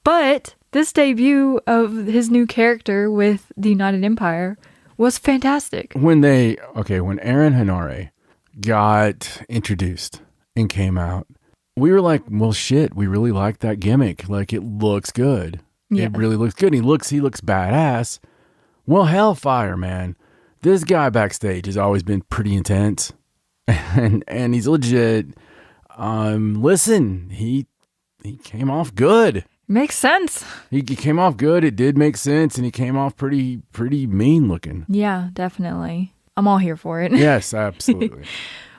But this debut of his new character with the United Empire was fantastic. When Aaron Henare got introduced and came out, we were like, well, shit, we really like that gimmick. Like, it looks good. Yeah. It really looks good. He looks badass. Well, hellfire, man. This guy backstage has always been pretty intense. And he's legit. Listen, he came off good. Makes sense. He came off good. It did make sense, and he came off pretty mean looking. Yeah, definitely. I'm all here for it. Yes, absolutely.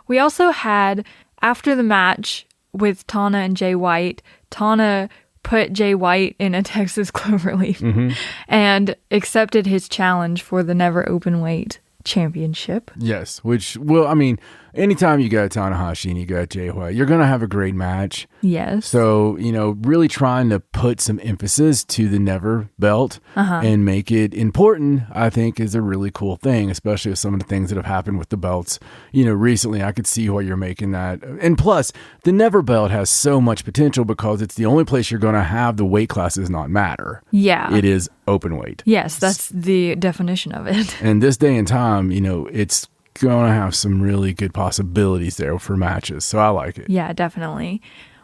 We also had, after the match with Tana and Jay White, Tana put Jay White in a Texas cloverleaf and accepted his challenge for the Never Openweight Championship. Yes, which, well, I mean, anytime you got Tanahashi and you got Jay White, you're going to have a great match. Yes. So, really trying to put some emphasis to the Never belt and make it important, I think, is a really cool thing, especially with some of the things that have happened with the belts. Recently, I could see why you're making that. And plus, the Never belt has so much potential because it's the only place you're going to have the weight classes not matter. Yeah. It is open weight. Yes, that's the definition of it. And this day and time, it's going to have some really good possibilities there for matches. So I like it. Yeah, definitely.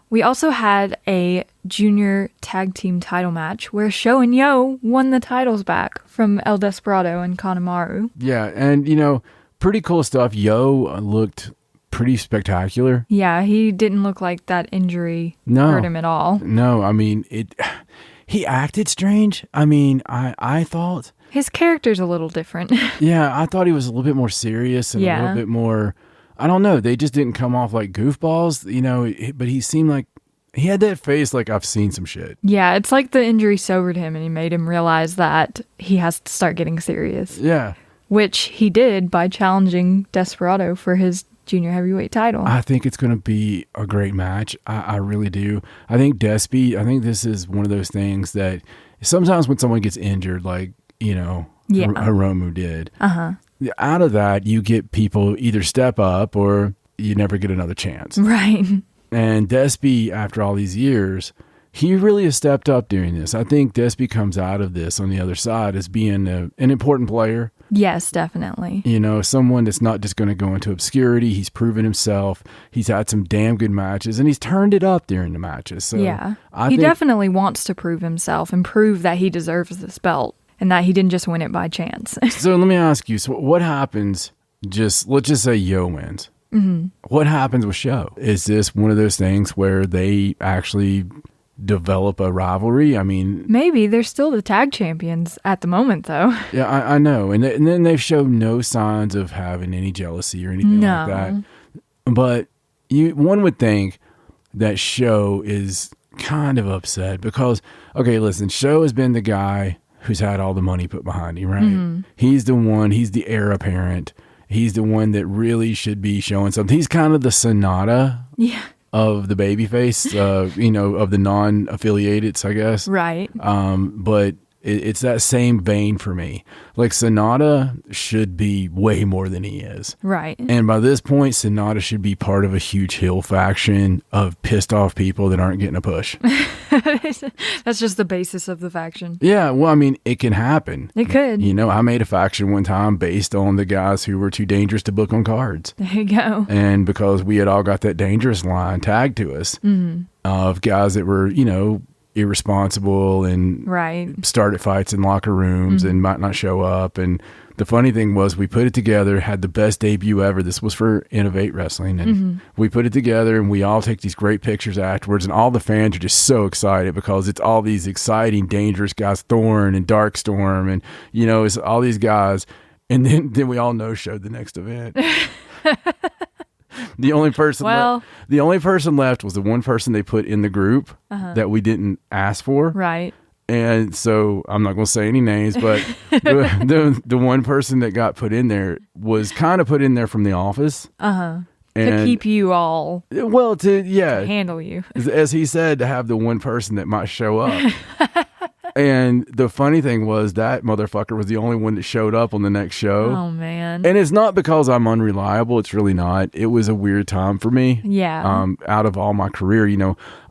We also had a junior tag team title match where Sho and Yo won the titles back from El Desperado and Kanemaru. Yeah, and pretty cool stuff. Yo looked pretty spectacular. Yeah, he didn't look like that injury hurt him at all. No, I mean, he acted strange. I mean, I thought... His character's a little different. Yeah, I thought he was a little bit more serious and a little bit more... I don't know. They just didn't come off like goofballs, but he seemed like... He had that face like, I've seen some shit. Yeah, it's like the injury sobered him and he made him realize that he has to start getting serious. Yeah. Which he did by challenging Desperado for his junior heavyweight title. I think it's going to be a great match. I really do. I think this is one of those things that sometimes when someone gets injured, like, Hiromu did, out of that, you get people either step up or you never get another chance. Right. And Despy, after all these years, he really has stepped up during this. I think Despy comes out of this on the other side as being an important player. Yes, definitely. Someone that's not just going to go into obscurity. He's proven himself. He's had some damn good matches, and he's turned it up during the matches. So yeah, he definitely wants to prove himself and prove that he deserves this belt and that he didn't just win it by chance. So let me ask you, so what happens, let's just say Yo wins. Mm-hmm. What happens with Sho? Is this one of those things where they actually develop a rivalry? I mean, maybe. They're still the tag champions at the moment, though. Yeah, I know. And then they've shown no signs of having any jealousy or anything like that. But one would think that Sho is kind of upset because, okay, listen, Sho has been the guy who's had all the money put behind him, right? Mm-hmm. He's the heir apparent. He's the one that really should be showing something. He's kind of the Sonata of the babyface, of the non-affiliated, I guess. Right. But it's that same vein for me. Like, Sonata should be way more than he is. Right. And by this point, Sonata should be part of a huge heel faction of pissed off people that aren't getting a push. That's just the basis of the faction. Yeah, well, I mean, it can happen. It could. I made a faction one time based on the guys who were too dangerous to book on cards. There you go. And because we had all got that dangerous line tagged to us of guys that were, irresponsible and started fights in locker rooms and might not show up. And the funny thing was, we put it together, had the best debut ever. This was for Innovate Wrestling. And we put it together and we all take these great pictures afterwards. And all the fans are just so excited because it's all these exciting, dangerous guys, Thorne and Darkstorm. And, it's all these guys. And then we all no-showed the next event. The only person left was the one person they put in the group that we didn't ask for. Right. And so I'm not going to say any names, but the one person that got put in there was kind of put in there from the office. To And, keep you all, well, to handle you. as he said, to have the one person that might show up. And the funny thing was that motherfucker was the only one that showed up on the next show. Oh, man. And it's not because I'm unreliable. It's really not. It was a weird time for me. Yeah. Out of all my career,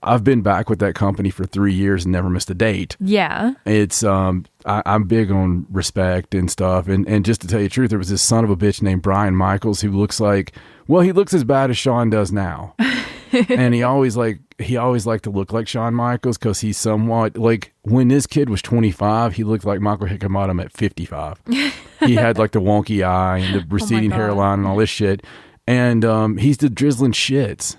I've been back with that company for 3 years and never missed a date. Yeah. It's I'm big on respect and stuff. And just to tell you the truth, there was this son of a bitch named Brian Michaels who looks as bad as Shawn does now. And he always liked to look like Shawn Michaels because he's somewhat like, when this kid was 25, he looked like Michael Hickenbottom at 55. He had like the wonky eye and the receding hairline and all this shit. And he's the drizzling shits.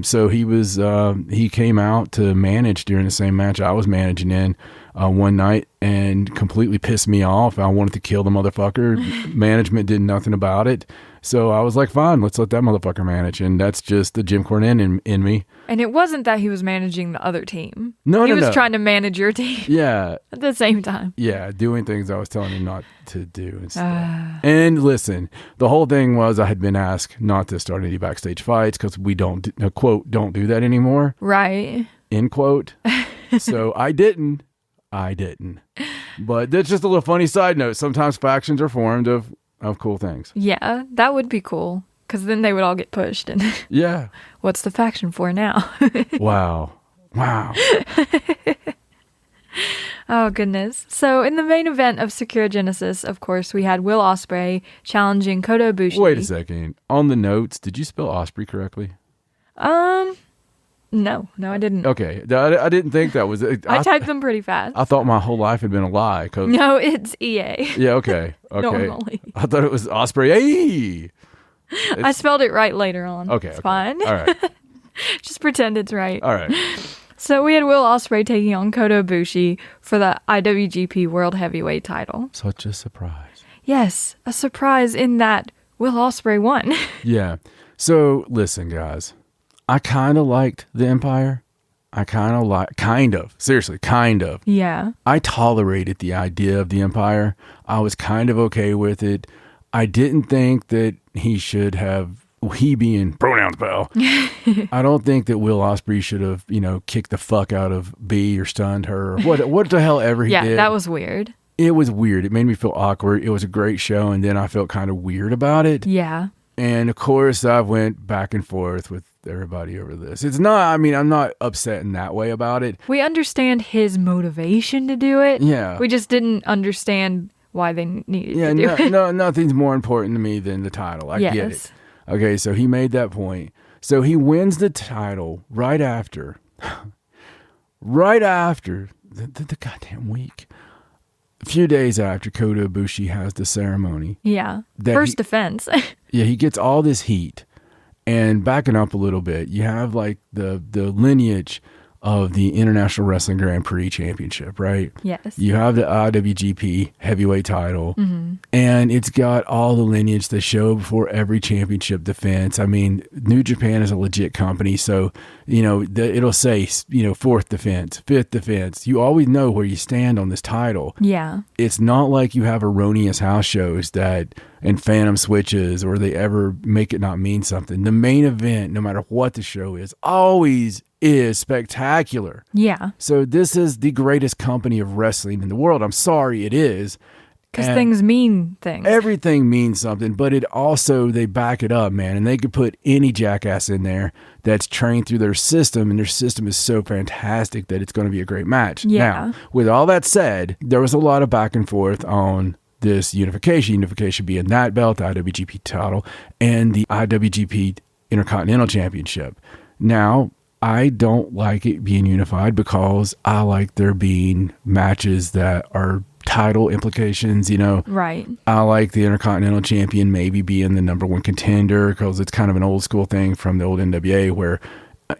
So he came out to manage during the same match I was managing in one night and completely pissed me off. I wanted to kill the motherfucker. Management did nothing about it. So I was like, fine, let's let that motherfucker manage. And that's just the Jim Cornette in me. And it wasn't that he was managing the other team. He was trying to manage your team. Yeah. At the same time. Yeah, doing things I was telling him not to do and stuff. And listen, the whole thing was I had been asked not to start any backstage fights because we don't, quote, don't do that anymore. Right. End quote. So I didn't. But that's just a little funny side note. Sometimes factions are formed of cool things. Yeah, that would be cool. Because then they would all get pushed. And Yeah. what's the faction for now? Wow. Oh, goodness. So in the main event of Sakura Genesis, of course, we had Will Ospreay challenging Kota Ibushi. Wait a second. On the notes, did you spell Osprey correctly? No, I didn't. Okay. I didn't think that was it. I typed them pretty fast. I thought my whole life had been a lie. No, it's EA. Yeah, okay. Normally. I thought it was Osprey. Hey! I spelled it right later on. Okay. It's fine. All right. Just pretend it's right. All right. So we had Will Ospreay taking on Kota Ibushi for the IWGP World Heavyweight title. Such a surprise. Yes, a surprise in that Will Ospreay won. Yeah. So, listen, guys. I kind of liked the Empire. Seriously, kind of. Yeah. I tolerated the idea of the Empire. I was kind of okay with it. I didn't think that he being pronouns pal. I don't think that Will Ospreay should have, kicked the fuck out of B or stunned her or what the hell ever he did. Yeah, that was weird. It was weird. It made me feel awkward. It was a great show, and then I felt kind of weird about it. Yeah. And of course, I went back and forth with everybody over this. It's not, I'm not upset in that way about it. We understand his motivation to do it. Yeah. We just didn't understand why they needed to do it. No, nothing's more important to me than the title. I get it. Okay, so he made that point. So he wins the title right after the goddamn week. A few days after Kota Ibushi has the ceremony. Yeah. First defense. Yeah, he gets all this heat. And backing up a little bit, you have like the lineage of the International Wrestling Grand Prix Championship, right? Yes. You have the IWGP heavyweight title, and it's got all the lineage they show before every championship defense. I mean, New Japan is a legit company, so, it'll say, fourth defense, fifth defense. You always know where you stand on this title. Yeah. It's not like you have erroneous house shows and phantom switches, or they ever make it not mean something. The main event, no matter what the show is, always is spectacular. Yeah. So this is the greatest company of wrestling in the world. I'm sorry, it is. Because things mean things. Everything means something, but it also, they back it up, man. And they could put any jackass in there that's trained through their system, and their system is so fantastic that it's going to be a great match. Yeah. Now, with all that said, there was a lot of back and forth on this unification being that belt, the IWGP title, and the IWGP Intercontinental Championship. Now, I don't like it being unified because I like there being matches that are title implications, Right. I like the Intercontinental Champion maybe being the number one contender because it's kind of an old school thing from the old NWA where,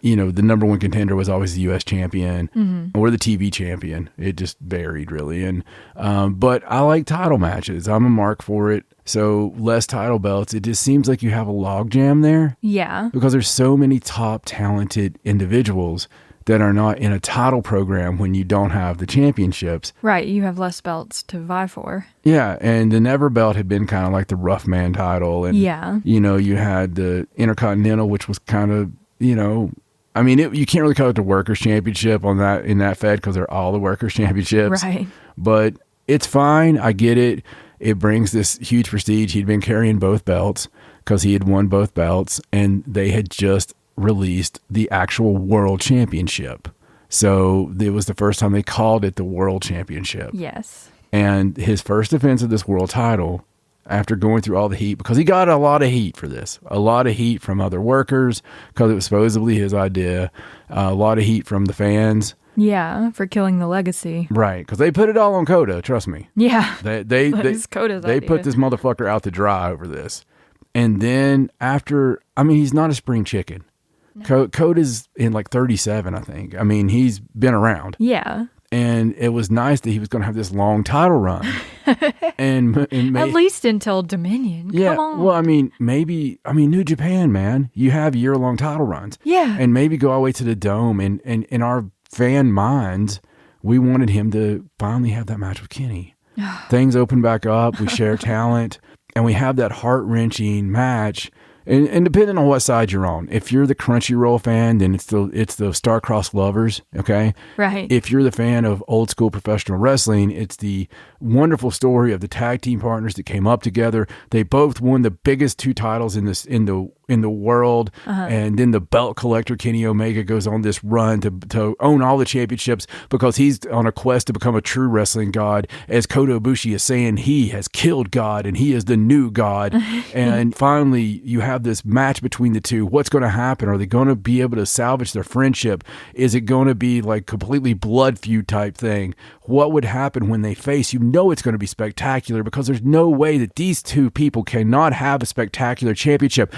the number one contender was always the U.S. champion or the TV champion. It just varied really. And but I like title matches. I'm a mark for it. So less title belts. It just seems like you have a logjam there. Yeah. Because there's so many top talented individuals that are not in a title program when you don't have the championships. Right, you have less belts to vie for. Yeah, and the Never belt had been kind of like the rough man title. And, you know, you had the Intercontinental, which was kind of, you know, I mean, you can't really call it the Workers' Championship in that Fed because they're all the Workers' Championships. Right. But it's fine. I get it. It brings this huge prestige. He'd been carrying both belts because he had won both belts, and they had just released the actual World Championship. So it was the first time they called it the World Championship. Yes. And his first defense of this world title, after going through all the heat, because he got a lot of heat for this, a lot of heat from other workers because it was supposedly his idea, a lot of heat from the fans. Yeah, for killing the legacy. Right, because they put it all on Coda, trust me. Yeah. They Coda's idea. put this motherfucker out to dry over this. And then after, I mean, he's not a spring chicken. No. Coda's in like 37, I think. I mean, he's been around. Yeah. And it was nice that he was going to have this long title run. and at least until Dominion. Yeah. Come on. Well, I mean, New Japan, man, you have year-long title runs. Yeah. And maybe go all the way to the Dome. And in our fan minds, we wanted him to finally have that match with Kenny. Things open back up. We share talent. And we have that heart-wrenching match. And depending on what side you're on, if you're the Crunchyroll fan, then it's the star-crossed lovers, okay? Right. If you're the fan of old school professional wrestling, it's the wonderful story of the tag team partners that came up together. They both won the biggest two titles in the world, and then the belt collector Kenny Omega goes on this run to own all the championships because he's on a quest to become a true wrestling god. As Kota Ibushi is saying, he has killed God and he is the new god. And finally, you have this match between the two. What's going to happen? Are they going to be able to salvage their friendship? Is it going to be like completely blood feud type thing? What would happen when they face? You know it's going to be spectacular because there's no way that these two people cannot have a spectacular championship.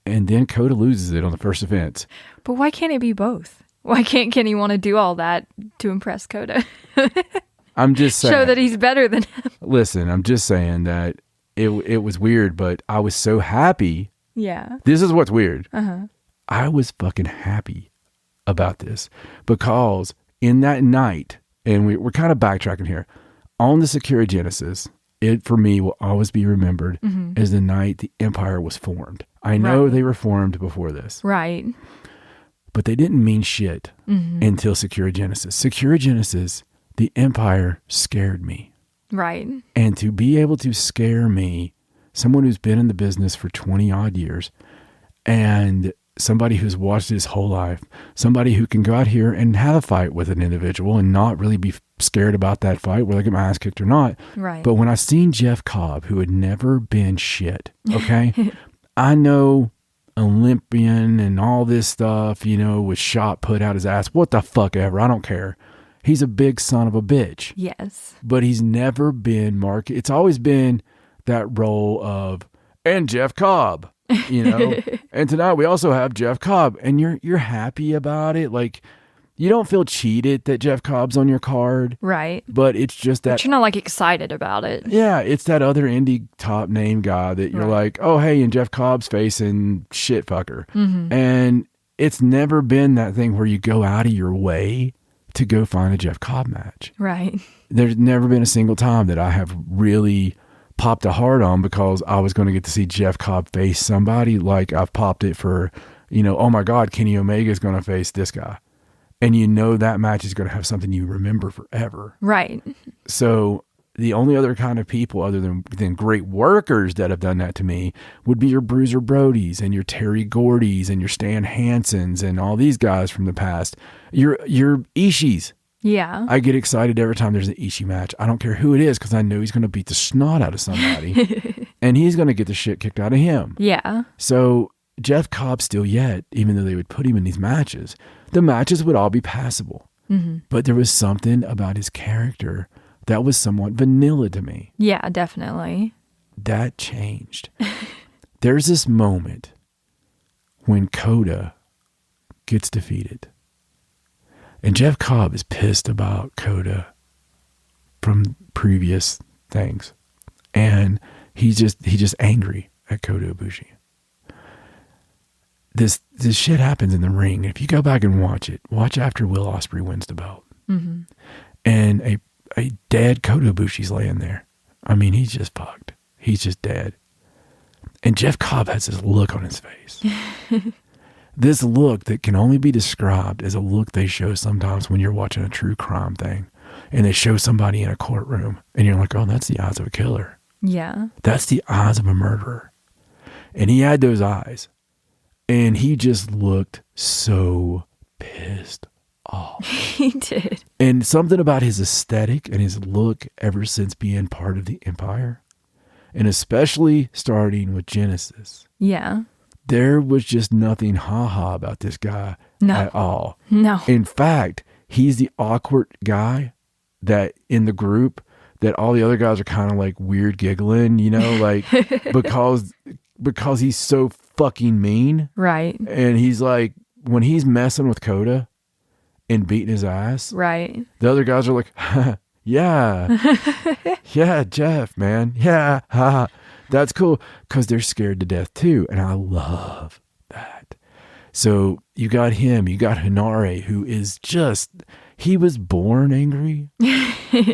And then Kota loses it on the first defense. But why can't it be both? Why can't Kenny want to do all that to impress Kota? I'm just saying. Show that he's better than him. Listen, I'm just saying that it was weird, but I was so happy. Yeah. This is what's weird. I was fucking happy about this because in that night, and we're kind of backtracking here, on the Sakura Genesis, it for me will always be remembered as the night the Empire was formed. I know they were formed before this. Right. But they didn't mean shit until Sakura Genesis. Sakura Genesis, the Empire scared me. Right. And to be able to scare me, someone who's been in the business for 20 odd years and somebody who's watched his whole life, somebody who can go out here and have a fight with an individual and not really be scared about that fight, whether I get my ass kicked or not. Right. But when I seen Jeff Cobb, who had never been shit, okay? I know Olympian and all this stuff, you know, with shot put out his ass, what the fuck ever, I don't care. He's a big son of a bitch. Yes. But he's never been market. It's always been that role of, and Jeff Cobb, you know. And tonight we also have Jeff Cobb, and you're happy about it. Like, you don't feel cheated that Jeff Cobb's on your card. Right. But it's just that. But you're not like excited about it. Yeah, it's that other indie top name guy that you're like, oh, hey, and Jeff Cobb's facing shit fucker. And it's never been that thing where you go out of your way to go find a Jeff Cobb match. Right. There's never been a single time that I have really popped a heart on because I was going to get to see Jeff Cobb face somebody. Like I've popped it for, you know, oh my God, Kenny Omega is going to face this guy. And you know that match is going to have something you remember forever. Right. So the only other kind of people other than great workers that have done that to me would be your Bruiser Brodies and your Terry Gordys and your Stan Hansons and all these guys from the past. Your Ishis. Yeah. I get excited every time there's an Ishii match. I don't care who it is because I know he's going to beat the snot out of somebody. And he's going to get the shit kicked out of him. Yeah. So Jeff Cobb still yet, even though they would put him in these matches, the matches would all be passable. But there was something about his character that was somewhat vanilla to me. Yeah, definitely. That changed. There's this moment when Kota gets defeated. And Jeff Cobb is pissed about Kota from previous things. And he's just angry at Kota Ibushi. this shit happens in the ring. If you go back and watch it, watch after Will Ospreay wins the belt. Mm-hmm. And a dead Kota Ibushi's laying there. I mean, he's just fucked. He's just dead. And Jeff Cobb has this look on his face. This look that can only be described as a look they show sometimes when you're watching a true crime thing. And they show somebody in a courtroom. And you're like, oh, that's the eyes of a killer. Yeah. That's the eyes of a murderer. And he had those eyes. And he just looked so pissed off. He did. And something about his aesthetic and his look ever since being part of the Empire, and especially starting with Genesis. Yeah. There was just nothing ha-ha about this guy at all. No. In fact, he's the awkward guy that in the group that all the other guys are kind of like weird giggling, you know, like because he's so fucking mean. Right. And he's like, when he's messing with Kota and beating his ass. Right. The other guys are like, yeah. Yeah, Jeff, man. Yeah. Ha. That's cool. Because they're scared to death too. And I love that. So you got him. You got Hinare, who is just, he was born angry.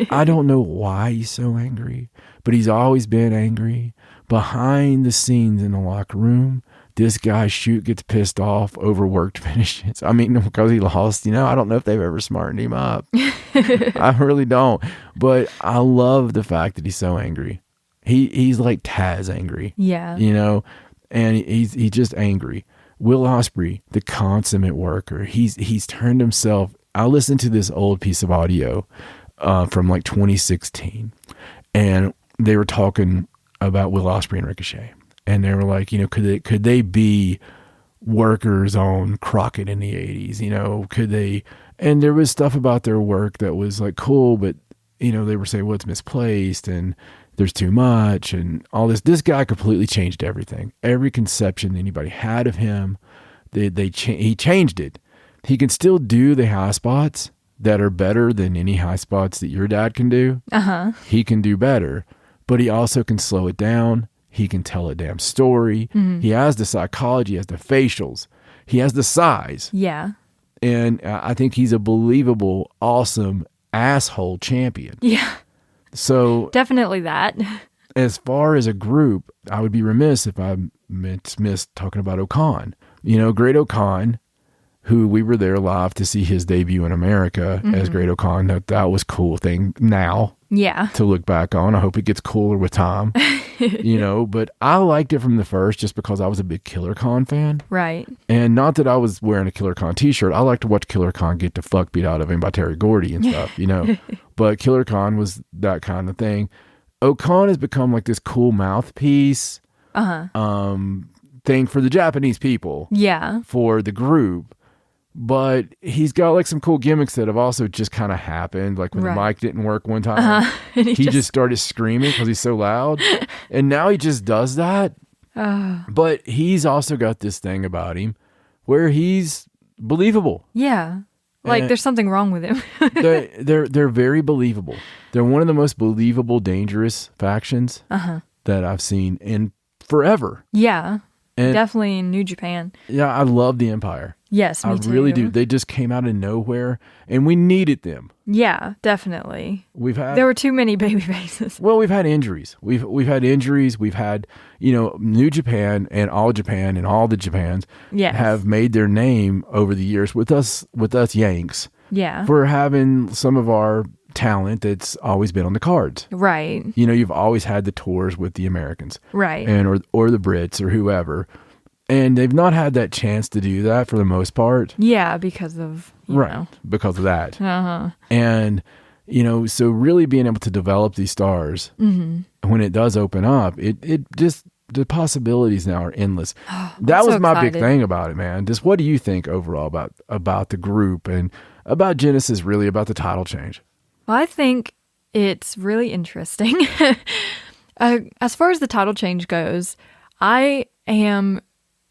I don't know why he's so angry, but he's always been angry. Behind the scenes in the locker room, this guy gets pissed off, overworked finishes. I mean, because he lost, you know, I don't know if they've ever smartened him up. I really don't. But I love the fact that he's so angry. He's like Taz angry. Yeah. You know, and he's just angry. Will Ospreay, the consummate worker, he's turned himself. I listened to this old piece of audio from like 2016, and they were talking about Will Ospreay and Ricochet, and they were like, you know, could they be workers on Crockett in the 80s? You know, could they? And there was stuff about their work that was like cool, but you know, they were saying, well, it's misplaced and there's too much and all this. This guy completely changed everything. Every conception anybody had of him, he changed it. He can still do the high spots that are better than any high spots that your dad can do. Uh-huh. He can do better, but he also can slow it down. He can tell a damn story. Mm-hmm. He has the psychology, he has the facials, he has the size. Yeah. And I think he's a believable, awesome asshole champion. Yeah. So definitely that. As far as a group, I would be remiss if I missed talking about Okan. You know, Great Okan, who we were there live to see his debut in America as Great Okan. That was a cool thing now. Yeah. To look back on. I hope it gets cooler with time. You know, but I liked it from the first just because I was a big Killer Khan fan. Right. And not that I was wearing a Killer Khan t-shirt. I like to watch Killer Khan get the fuck beat out of him by Terry Gordy and stuff, you know. But Killer Khan was that kind of thing. Okan has become like this cool mouthpiece thing for the Japanese people. Yeah. For the group. But he's got like some cool gimmicks that have also just kind of happened. Like when the mic didn't work one time, he just started screaming because he's so loud. And now he just does that. But he's also got this thing about him where he's believable. Yeah. Like there's something wrong with him. they're very believable. They're one of the most believable, dangerous factions that I've seen in forever. Yeah. And definitely in New Japan. Yeah, I love the Empire. Yes, me too. I really do. They just came out of nowhere, and we needed them. Yeah, definitely. There were too many baby faces. Well, we've had injuries. We've had injuries. We've had, you know, New Japan and all the Japans have made their name over the years with us Yanks. Yeah. For having some of our talent that's always been on the cards. Right. You know, you've always had the tours with the Americans. Right. And or the Brits or whoever. And they've not had that chance to do that for the most part. Yeah, because of, you know. Because of that. And, you know, so really being able to develop these stars, when it does open up, it just, the possibilities now are endless. That was my big thing about it, man. Just what do you think overall about the group and about Genesis, really, about the title change? Well, I think it's really interesting. As far as the title change goes, I am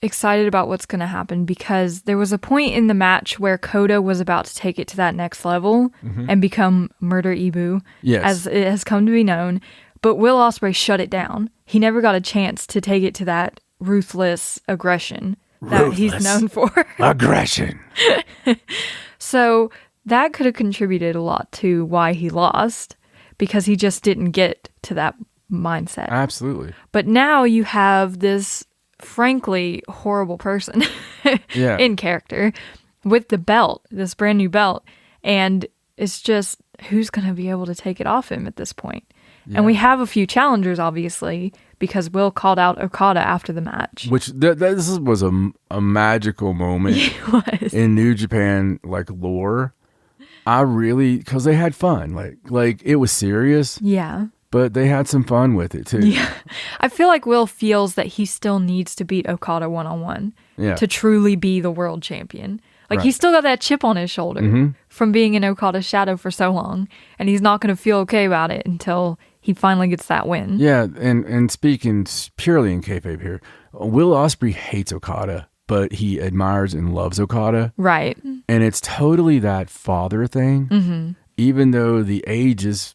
excited about what's going to happen because there was a point in the match where Kota was about to take it to that next level and become Murder Ibu, as it has come to be known. But Will Ospreay shut it down. He never got a chance to take it to that ruthless aggression that he's Ruthless. known for. Aggression. So that could have contributed a lot to why he lost, because he just didn't get to that mindset. Absolutely. But now you have this frankly horrible person Yeah. in character with the belt, this brand new belt. And it's just, who's going to be able to take it off him at this point? Yeah. And we have a few challengers, obviously, because Will called out Okada after the match. Which this was a magical moment It was. in New Japan lore. I really, because they had fun. Like it was serious, Yeah. but they had some fun with it too. Yeah. I feel like Will feels that he still needs to beat Okada one-on-one Yeah. to truly be the world champion. Like, he's still got that chip on his shoulder from being in Okada's shadow for so long, and he's not going to feel okay about it until he finally gets that win. Yeah, and speaking purely in kayfabe here, Will Ospreay hates Okada, but he admires and loves Okada. Right. And it's totally that father thing, even though the age is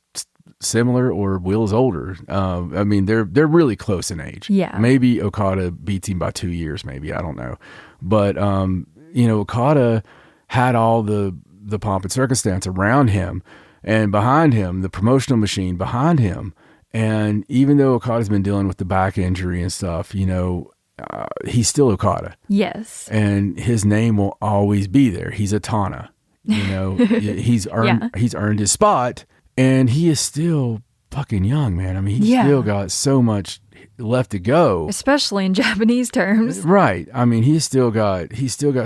similar or Will's older. I mean, they're really close in age. Yeah. Maybe Okada beats him by 2 years, maybe. I don't know. But, Okada had all the pomp and circumstance around him and behind him, the promotional machine behind him. And even though Okada's been dealing with the back injury and stuff, he's still Okada. Yes. And his name will always be there. He's a Tana. He's earned his spot, and he is still fucking young, man. I mean, he's still got so much left to go. Especially in Japanese terms. Right. I mean, he's still got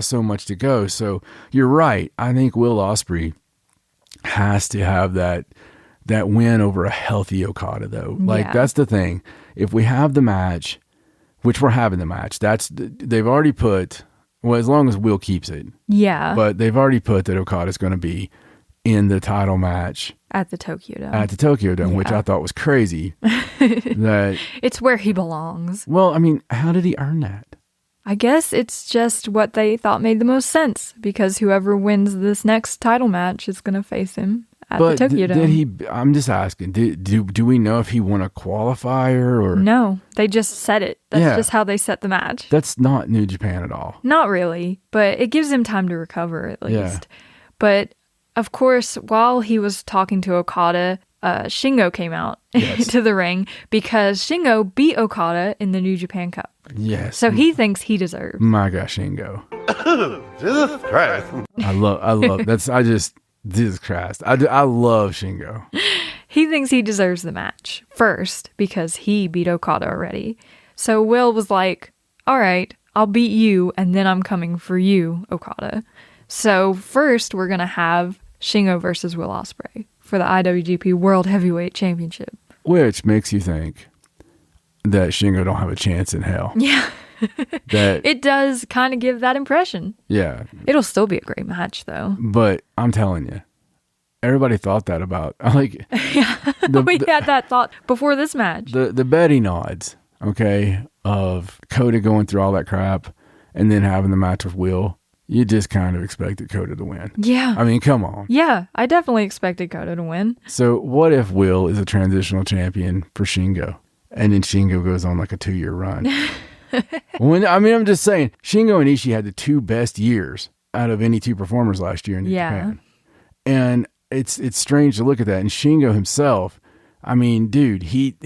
so much to go. So you're right. I think Will Ospreay has to have that win over a healthy Okada, though. That's the thing. If we have the match, which we're having the match, they've already put, well, as long as Will keeps it. Yeah. But they've already put that Okada's going to be in the title match at the Tokyo Dome. Which I thought was crazy. That it's where he belongs. Well, I mean, how did he earn that? I guess it's just what they thought made the most sense, because whoever wins this next title match is going to face him at the Tokyo Dome. Did he? I'm just asking. Do we know if he won a qualifier or no? They just said it. That's just how they set the match. That's not New Japan at all. Not really, but it gives him time to recover at least. Yeah. But of course, while he was talking to Okada, Shingo came out to the ring because Shingo beat Okada in the New Japan Cup. Yes. So he thinks he deserves. My gosh, Shingo. Jesus Christ. I love Jesus Christ. I love Shingo. He thinks he deserves the match first because he beat Okada already. So Will was like, all right, I'll beat you and then I'm coming for you, Okada. So first we're going to have Shingo versus Will Ospreay for the IWGP World Heavyweight Championship. Which makes you think that Shingo don't have a chance in hell. Yeah. That it does kind of give that impression. Yeah. It'll still be a great match, though. But I'm telling you, everybody thought that about, like... We had that thought before this match. The betting odds, okay, of Coda going through all that crap and then having the match with Will, you just kind of expected Coda to win. Yeah. I mean, come on. Yeah, I definitely expected Coda to win. So what if Will is a transitional champion for Shingo? And then Shingo goes on like a 2-year run. I'm just saying, Shingo and Ishii had the 2 best years out of any 2 performers last year in Japan. And it's strange to look at that. And Shingo himself, I mean, dude,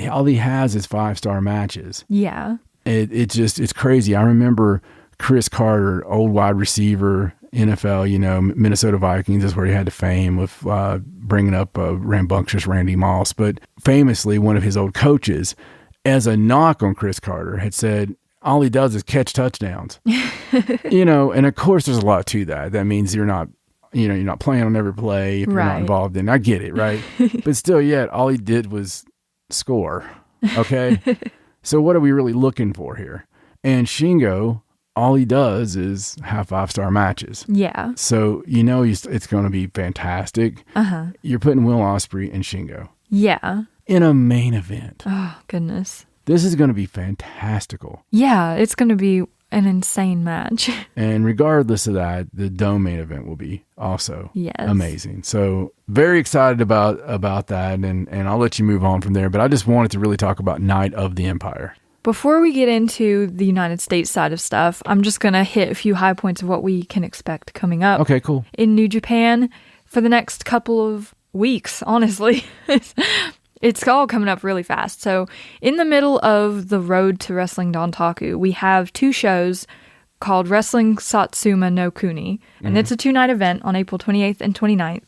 all he has is 5-star matches. Yeah. It's crazy. I remember Chris Carter, old wide receiver, NFL, Minnesota Vikings is where he had the fame with bringing up rambunctious Randy Moss. But famously, one of his old coaches, as a knock on Chris Carter, had said, all he does is catch touchdowns. And of course there's a lot to that. That means you're not playing on every play if you're not involved in. I get it, right? But still, all he did was score. Okay? So what are we really looking for here? And Shingo, all he does is have 5-star matches. Yeah. So it's going to be fantastic. Uh-huh. You're putting Will Ospreay and Shingo. Yeah. In a main event. Oh, goodness. This is going to be fantastical. Yeah, it's going to be an insane match. And regardless of that, the Dome main event will be also amazing. So very excited about that, and I'll let you move on from there. But I just wanted to really talk about Night of the Empire. Before we get into the United States side of stuff, I'm just going to hit a few high points of what we can expect coming up. Okay, cool. In New Japan for the next couple of weeks, honestly. It's all coming up really fast. So in the middle of the road to Wrestling Dontaku, we have 2 shows called Wrestling Satsuma no Kuni. And it's a 2-night event on April 28th and 29th.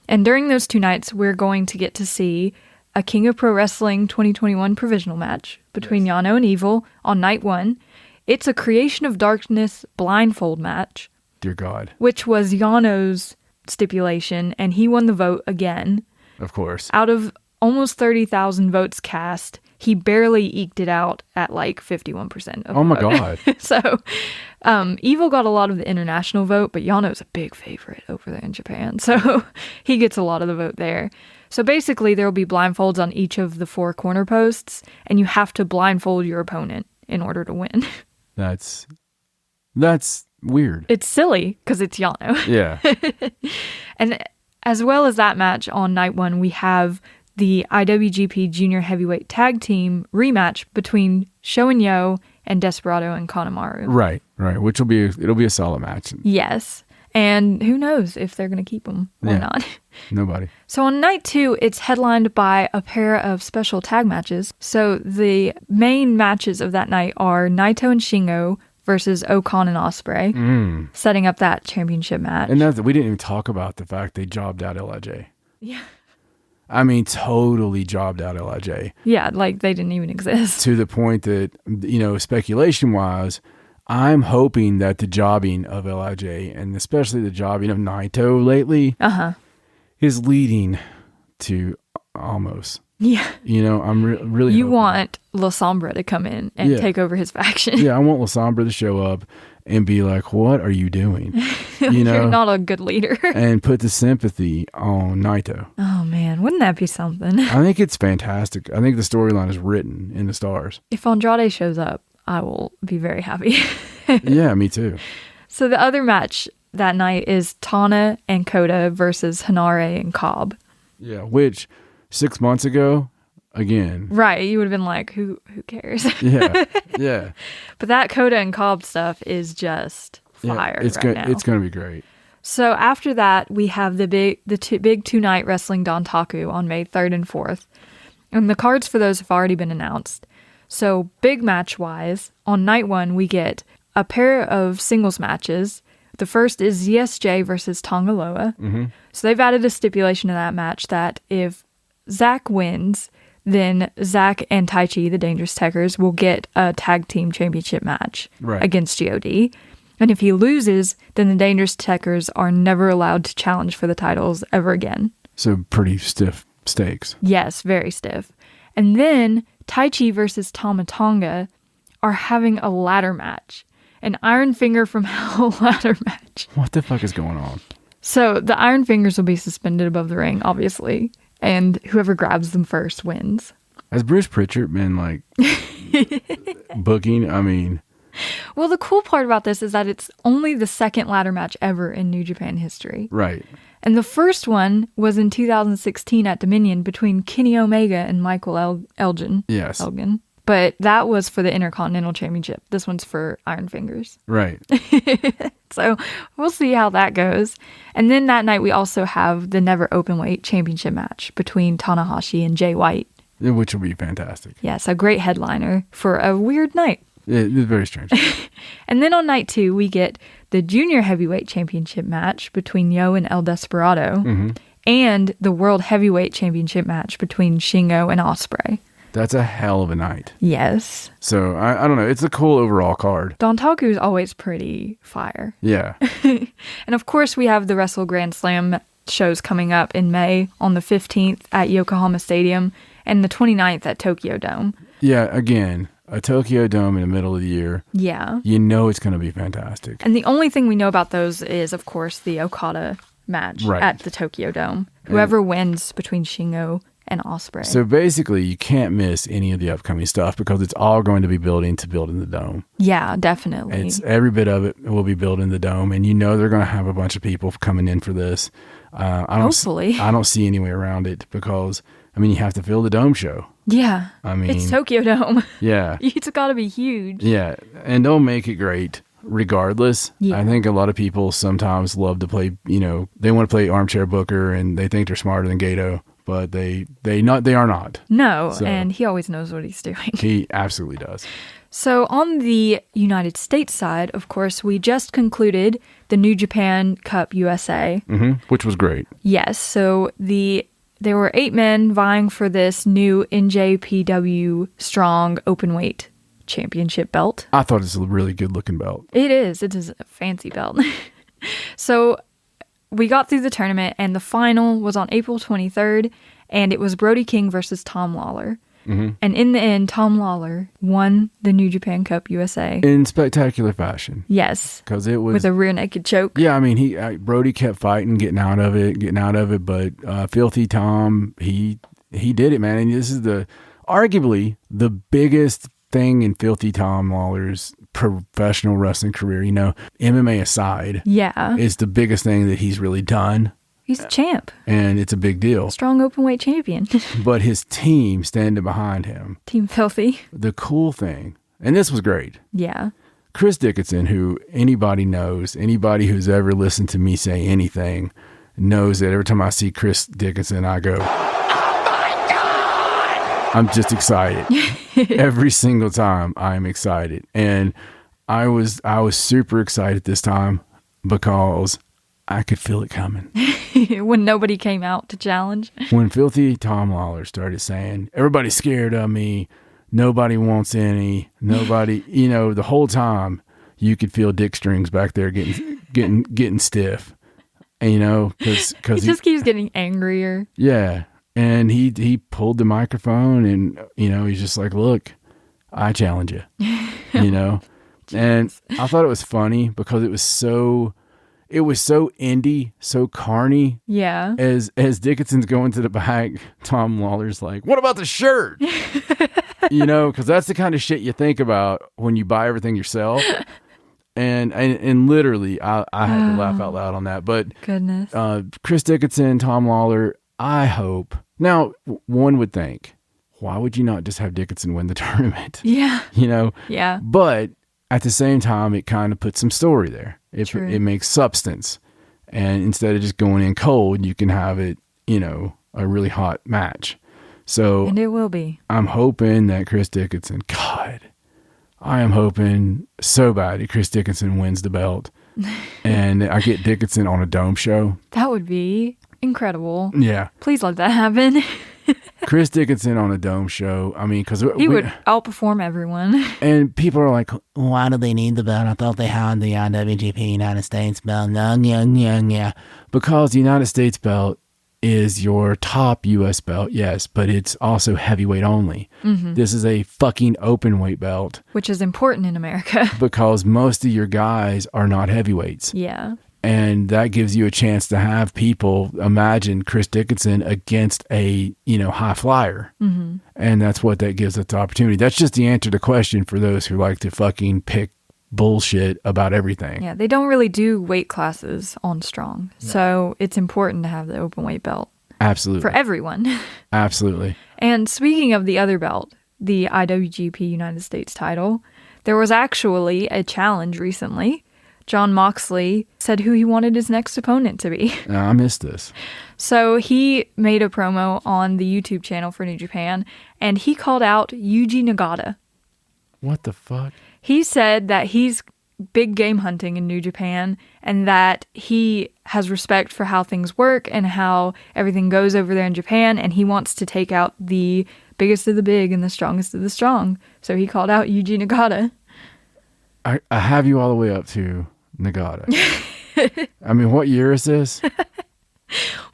And during those 2 nights, we're going to get to see a King of Pro Wrestling 2021 provisional match between Yano and Evil on night 1. It's a Creation of Darkness blindfold match. Dear God. Which was Yano's stipulation, and he won the vote again. Of course. Out of almost 30,000 votes cast, he barely eked it out at like 51% of Oh my the vote. God. So, Evil got a lot of the international vote, but Yano's a big favorite over there in Japan. So, he gets a lot of the vote there. So, basically, there will be blindfolds on each of the 4 corner posts, and you have to blindfold your opponent in order to win. That's weird. It's silly because it's Yano. Yeah. And as well as that match on night 1, we have the IWGP Junior Heavyweight Tag Team rematch between Sho and Yo and Desperado and Kanemaru. Right. Which it'll be a solid match. Yes. And who knows if they're going to keep them or not. Nobody. So on night 2, it's headlined by a pair of special tag matches. So the main matches of that night are Naito and Shingo versus Okan and Ospreay, setting up that championship match. And we didn't even talk about the fact they jobbed out LIJ. Yeah. I mean, totally jobbed out LIJ. Yeah, like they didn't even exist. To the point that, speculation-wise, I'm hoping that the jobbing of LIJ, and especially the jobbing of Naito lately, is leading to almost. Yeah. I'm really You hoping. want La Sombra to come in and take over his faction. Yeah, I want La Sombra to show up and be like, what are you doing? You're not a good leader. And put the sympathy on Naito. Oh, man. Wouldn't that be something? I think it's fantastic. I think the storyline is written in the stars. If Andrade shows up, I will be very happy. Yeah, me too. So the other match that night is Tana and Kota versus Hanare and Cobb. Yeah, which 6 months ago, again. Right, you would have been like, who cares? Yeah. But that Kota and Cobb stuff is just fire it's right now. It's going to be great. So after that, we have the big 2-night Wrestling Dontaku on May 3rd and 4th. And the cards for those have already been announced. So big match-wise, on night 1, we get a pair of singles matches. The first is ZSJ versus Tongaloa. So they've added a stipulation to that match that if Zach wins, then Zach and Taichi, the Dangerous Tekkers, will get a tag team championship match against GOD. And if he loses, then the Dangerous Tekkers are never allowed to challenge for the titles ever again. So pretty stiff stakes. Yes, very stiff. And then Taichi versus Tama Tonga are having a ladder match. An Iron Finger from Hell ladder match. What the fuck is going on? So the Iron Fingers will be suspended above the ring, obviously. And whoever grabs them first wins. Has Bruce Pritchard been like booking? I mean... Well, the cool part about this is that it's only the second ladder match ever in New Japan history. Right. And the first one was in 2016 at Dominion between Kenny Omega and Michael Elgin. Yes. Elgin. But that was for the Intercontinental Championship. This one's for Iron Fingers. Right. So we'll see how that goes. And then that night we also have the Never Openweight Championship match between Tanahashi and Jay White. Which will be fantastic. Yes, a great headliner for a weird night. It's very strange. And then on night 2, we get the Junior Heavyweight Championship match between Yo and El Desperado and the World Heavyweight Championship match between Shingo and Ospreay. That's a hell of a night. Yes. So, I don't know. It's a cool overall card. Dontaku is always pretty fire. Yeah. And of course, we have the Wrestle Grand Slam shows coming up in May on the 15th at Yokohama Stadium and the 29th at Tokyo Dome. Yeah, again, a Tokyo Dome in the middle of the year. Yeah. You know it's going to be fantastic. And the only thing we know about those is, of course, the Okada match at the Tokyo Dome. Whoever wins between Shingo and Ospreay. So basically, you can't miss any of the upcoming stuff because it's all going to be building the dome. Yeah, definitely. It's every bit of it will be building the dome, and you know they're going to have a bunch of people coming in for this. Hopefully. I don't see any way around it because I mean, you have to fill the dome show. Yeah. I mean, it's Tokyo Dome. Yeah. It's got to be huge. Yeah. And they'll make it great regardless. Yeah. I think a lot of people sometimes love to play, they want to play armchair booker and they think they're smarter than Gato, but they are not. No. So, and he always knows what he's doing. He absolutely does. So on the United States side, of course, we just concluded the New Japan Cup USA. Which was great. Yes. So there were 8 men vying for this new NJPW Strong Openweight Championship belt. I thought it was a really good looking belt. It is. It is a fancy belt. So we got through the tournament, and the final was on April 23rd, and it was Brody King versus Tom Lawler. And in the end, Tom Lawler won the New Japan Cup USA. In spectacular fashion. Yes. Because it was... with a rear naked choke. Yeah, I mean, Brody kept fighting, getting out of it, but Filthy Tom, he did it, man. And this is arguably the biggest thing in Filthy Tom Lawler's professional wrestling career, MMA aside. Yeah. It's the biggest thing that he's really done. He's a champ. And it's a big deal. Strong openweight champion. But his team standing behind him. Team Filthy. The cool thing, and this was great. Yeah. Chris Dickinson, who anybody knows, anybody who's ever listened to me say anything, knows that every time I see Chris Dickinson, I go, oh my God! I'm just excited. Every single time I'm excited. And I was super excited this time because I could feel it coming. When nobody came out to challenge. When Filthy Tom Lawler started saying, everybody's scared of me, nobody wants any, nobody, the whole time you could feel Dick Strings back there getting stiff. And, because he just keeps getting angrier. Yeah. And he pulled the microphone and, he's just like, look, I challenge you, And I thought it was funny because it was so indie, so carny. Yeah. As Dickinson's going to the back, Tom Lawler's like, what about the shirt? Because that's the kind of shit you think about when you buy everything yourself. And literally, I had to laugh out loud on that. But goodness, Chris Dickinson, Tom Lawler, I hope. Now, one would think, why would you not just have Dickinson win the tournament? Yeah. Yeah. But at the same time, it kind of puts some story there. It makes substance. And instead of just going in cold, you can have it, a really hot match. So, and it will be. I'm hoping that Chris Dickinson, God, I am hoping so bad that Chris Dickinson wins the belt and I get Dickinson on a dome show. That would be incredible. Yeah. Please let that happen. Chris Dickinson on a dome show. I mean, because he would outperform everyone. And people are like, why do they need the belt? I thought they had the IWGP United States belt. Yeah. Because the United States belt is your top U.S. belt, yes, but it's also heavyweight only. Mm-hmm. This is a fucking open weight belt. Which is important in America. Because most of your guys are not heavyweights. Yeah. And that gives you a chance to have people imagine Chris Dickinson against a, high flyer. Mm-hmm. And that's what that gives us the opportunity. That's just the answer to the question for those who like to fucking pick bullshit about everything. Yeah, they don't really do weight classes on Strong. No. So it's important to have the open weight belt. Absolutely. For everyone. Absolutely. And speaking of the other belt, the IWGP United States title, there was actually a challenge recently. Jon Moxley said who he wanted his next opponent to be. I missed this. So he made a promo on the YouTube channel for New Japan, and he called out Yuji Nagata. What the fuck? He said that he's big game hunting in New Japan, and that he has respect for how things work and how everything goes over there in Japan, and he wants to take out the biggest of the big and the strongest of the strong. So he called out Yuji Nagata. I have you all the way up to Nagata. I mean, what year is this?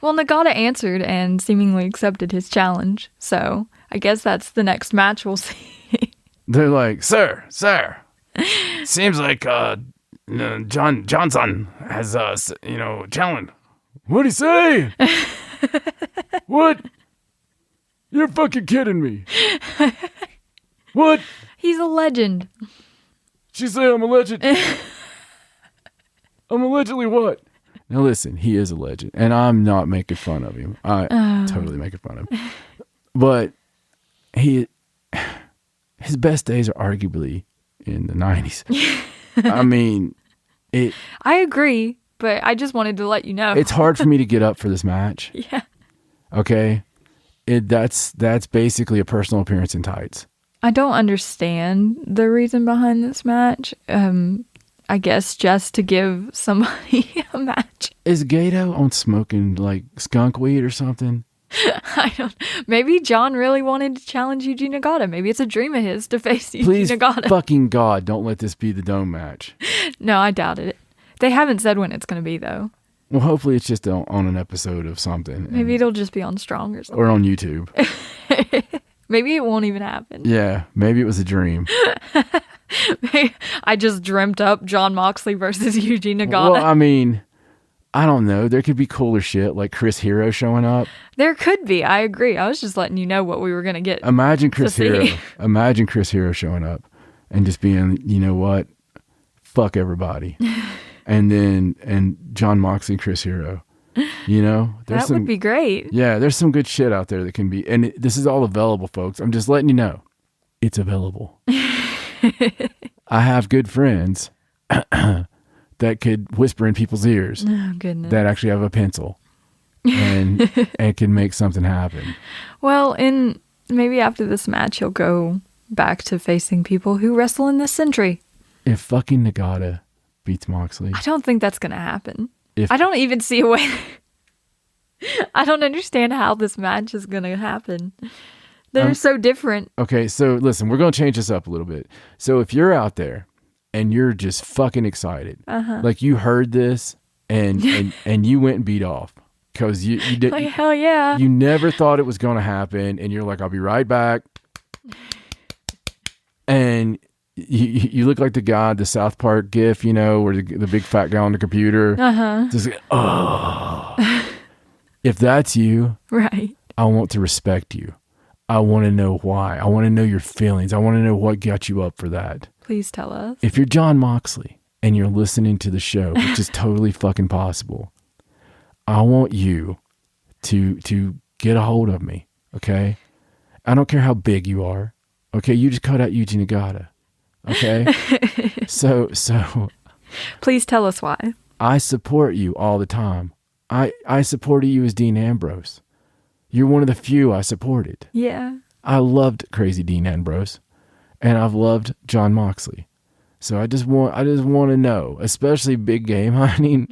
Well, Nagata answered and seemingly accepted his challenge. So I guess that's the next match we'll see. They're like, sir, seems like Johnson has, challenge. What'd he say? What? You're fucking kidding me. What? He's a legend. She said I'm a legend. I'm allegedly what? Now listen, he is a legend, and I'm not making fun of him. I totally making fun of him. But his best days are arguably in the 90s. I mean, I agree, but I just wanted to let you know. It's hard for me to get up for this match. Yeah. Okay? That's basically a personal appearance in tights. I don't understand the reason behind this match. I guess just to give somebody a match. Is Gato on smoking like skunk weed or something? I don't. Maybe John really wanted to challenge Yuji Nagata. Maybe it's a dream of his to face Yuji Please, Nagata. fucking God, don't let this be the dome match. No, I doubt it. They haven't said when it's going to be, though. Well, hopefully it's just on an episode of something. Maybe it'll just be on Strong or something. Or on YouTube. Maybe it won't even happen. Yeah, maybe it was a dream. I just dreamt up John Moxley versus Yuji Nagata. Well, I mean, I don't know. There could be cooler shit like Chris Hero showing up. There could be. I agree. I was just letting you know what we were going to get. Imagine Chris Hero. Imagine Chris Hero showing up and just being, you know what? Fuck everybody. and John Moxley, Chris Hero. You know, that would be great. Yeah, there's some good shit out there that can be, and this is all available, folks. I'm just letting you know, it's available. I have good friends that could whisper in people's ears. Oh goodness! That actually have a pencil and can make something happen. Well, maybe after this match, he'll go back to facing people who wrestle in this century. If fucking Nagata beats Moxley, I don't think that's going to happen. I don't even see a way. I don't understand how this match is going to happen. They're so different. Okay, so listen, we're going to change this up a little bit. So if you're out there and you're just fucking excited, like you heard this and you went and beat off because you did, like hell yeah, you never thought it was going to happen, and you're like, I'll be right back, and you look like the guy, the South Park gif, you know, where the big fat guy on the computer. Just like, oh. If that's you, right? I want to respect you. I want to know why. I want to know your feelings. I want to know what got you up for that. Please tell us. If you're John Moxley and you're listening to the show, which is totally fucking possible, I want you to get a hold of me, okay? I don't care how big you are, okay? You just cut out Yuji Nagata. Okay. So please tell us why. I support you all the time. I supported you as Dean Ambrose. You're one of the few I supported. Yeah. I loved Crazy Dean Ambrose, and I've loved John Moxley. So I just want to know, especially big game hunting.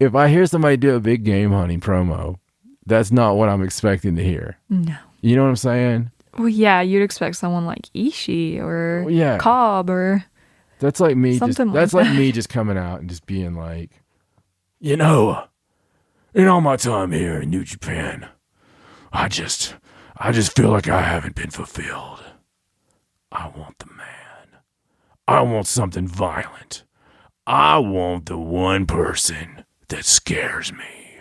If I hear somebody do a big game hunting promo, that's not what I'm expecting to hear. No. You know what I'm saying? Well, yeah, you'd expect someone like Ishii or Cobb or that's like me. That's like that. Me just coming out and just being like, you know, in all my time here in New Japan, I just feel like I haven't been fulfilled. I want the man. I want something violent. I want the one person that scares me.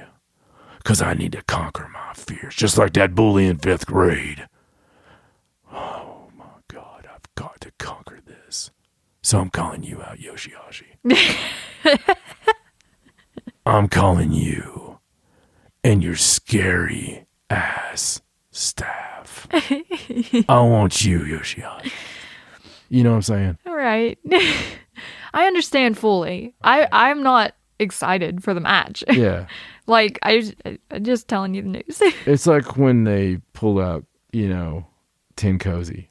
'Cause I need to conquer my fears, just like that bully in 5th grade. Oh my God, I've got to conquer this. So I'm calling you out, Yoshihashi. I'm calling you and your scary ass staff. I want you, Yoshihashi. You know what I'm saying? All right. I understand fully. I'm not excited for the match. Yeah. Like, I'm just telling you the news. It's like when they pull out, you know, Tin Cozy.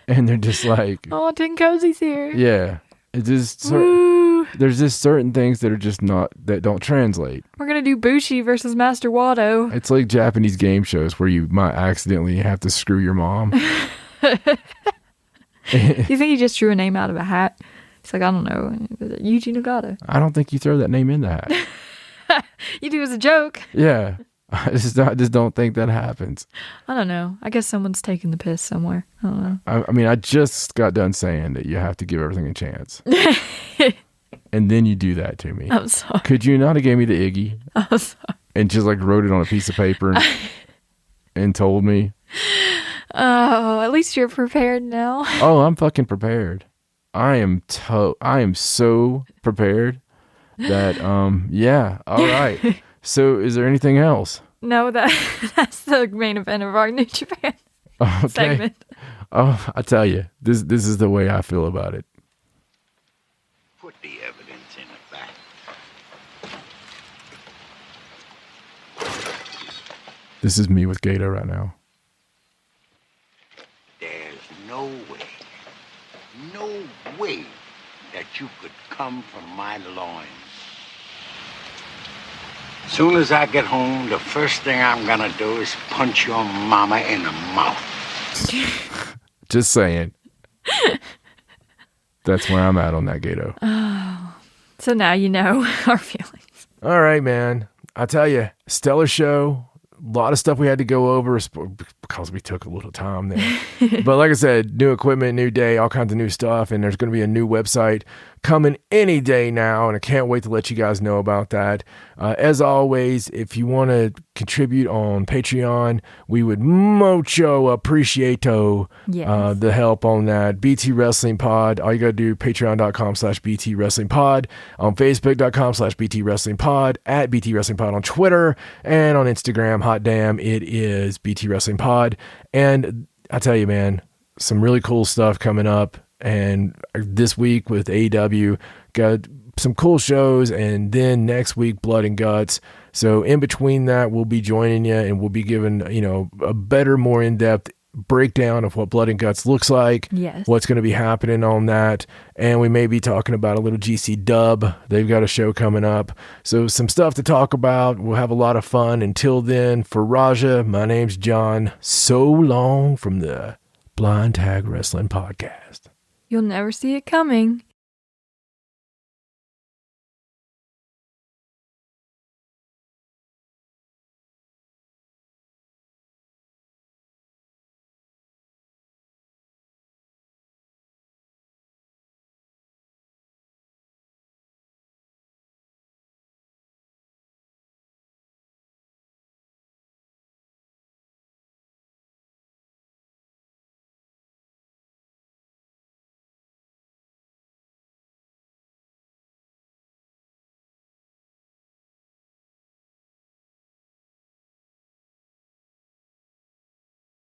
And they're just like... Oh, Tin Cozy's here. Yeah. It's just there's just certain things that are just not... That don't translate. We're going to do Bushi versus Master Wado. It's like Japanese game shows where you might accidentally have to screw your mom. You think he just drew a name out of a hat? He's like, I don't know. Yuji Nagata. I don't think you throw that name in the hat. You do as a joke. Yeah. I just don't think that happens. I don't know. I guess someone's taking the piss somewhere. I don't know. I mean, I just got done saying that you have to give everything a chance. And then you do that to me. I'm sorry. Could you not have gave me the Iggy? I'm sorry. And just like wrote it on a piece of paper and told me? Oh, at least you're prepared now. Oh, I'm fucking prepared. I am so prepared that, yeah. All right. So is there anything else? No, that's the main event of our New Japan segment. Oh, I tell you, this is the way I feel about it. Put the evidence in it back. This is me with Gator right now. There's no way that you could come from my loins. Soon as I get home, the first thing I'm gonna do is punch your mama in the mouth. Just saying. That's where I'm at on that, Gato. Oh, so now you know our feelings. All right, man. I tell you, stellar show. A lot of stuff we had to go over because we took a little time there. But like I said, new equipment, new day, all kinds of new stuff. And there's going to be a new website coming any day now. And I can't wait to let you guys know about that. As always, if you want to contribute on Patreon, we would mucho appreciato the help on that. BT Wrestling Pod. All you got to do, patreon.com/BT Wrestling Pod, on Facebook.com/BT Wrestling Pod, at BT Wrestling Pod on Twitter, and on Instagram. Hot damn, it is BT Wrestling Pod. And I tell you, man, some really cool stuff coming up. And this week with AEW, got some cool shows, and then next week Blood and Guts. So in between that, we'll be joining you, and we'll be giving a better, more in-depth breakdown of what Blood and Guts looks like. Yes. What's going to be happening on that, and we may be talking about a little GC Dub. They've got a show coming up, so some stuff to talk about. We'll have a lot of fun. Until then, for Raja, my name's John. So long from the Blind Tag Wrestling Podcast. You'll never see it coming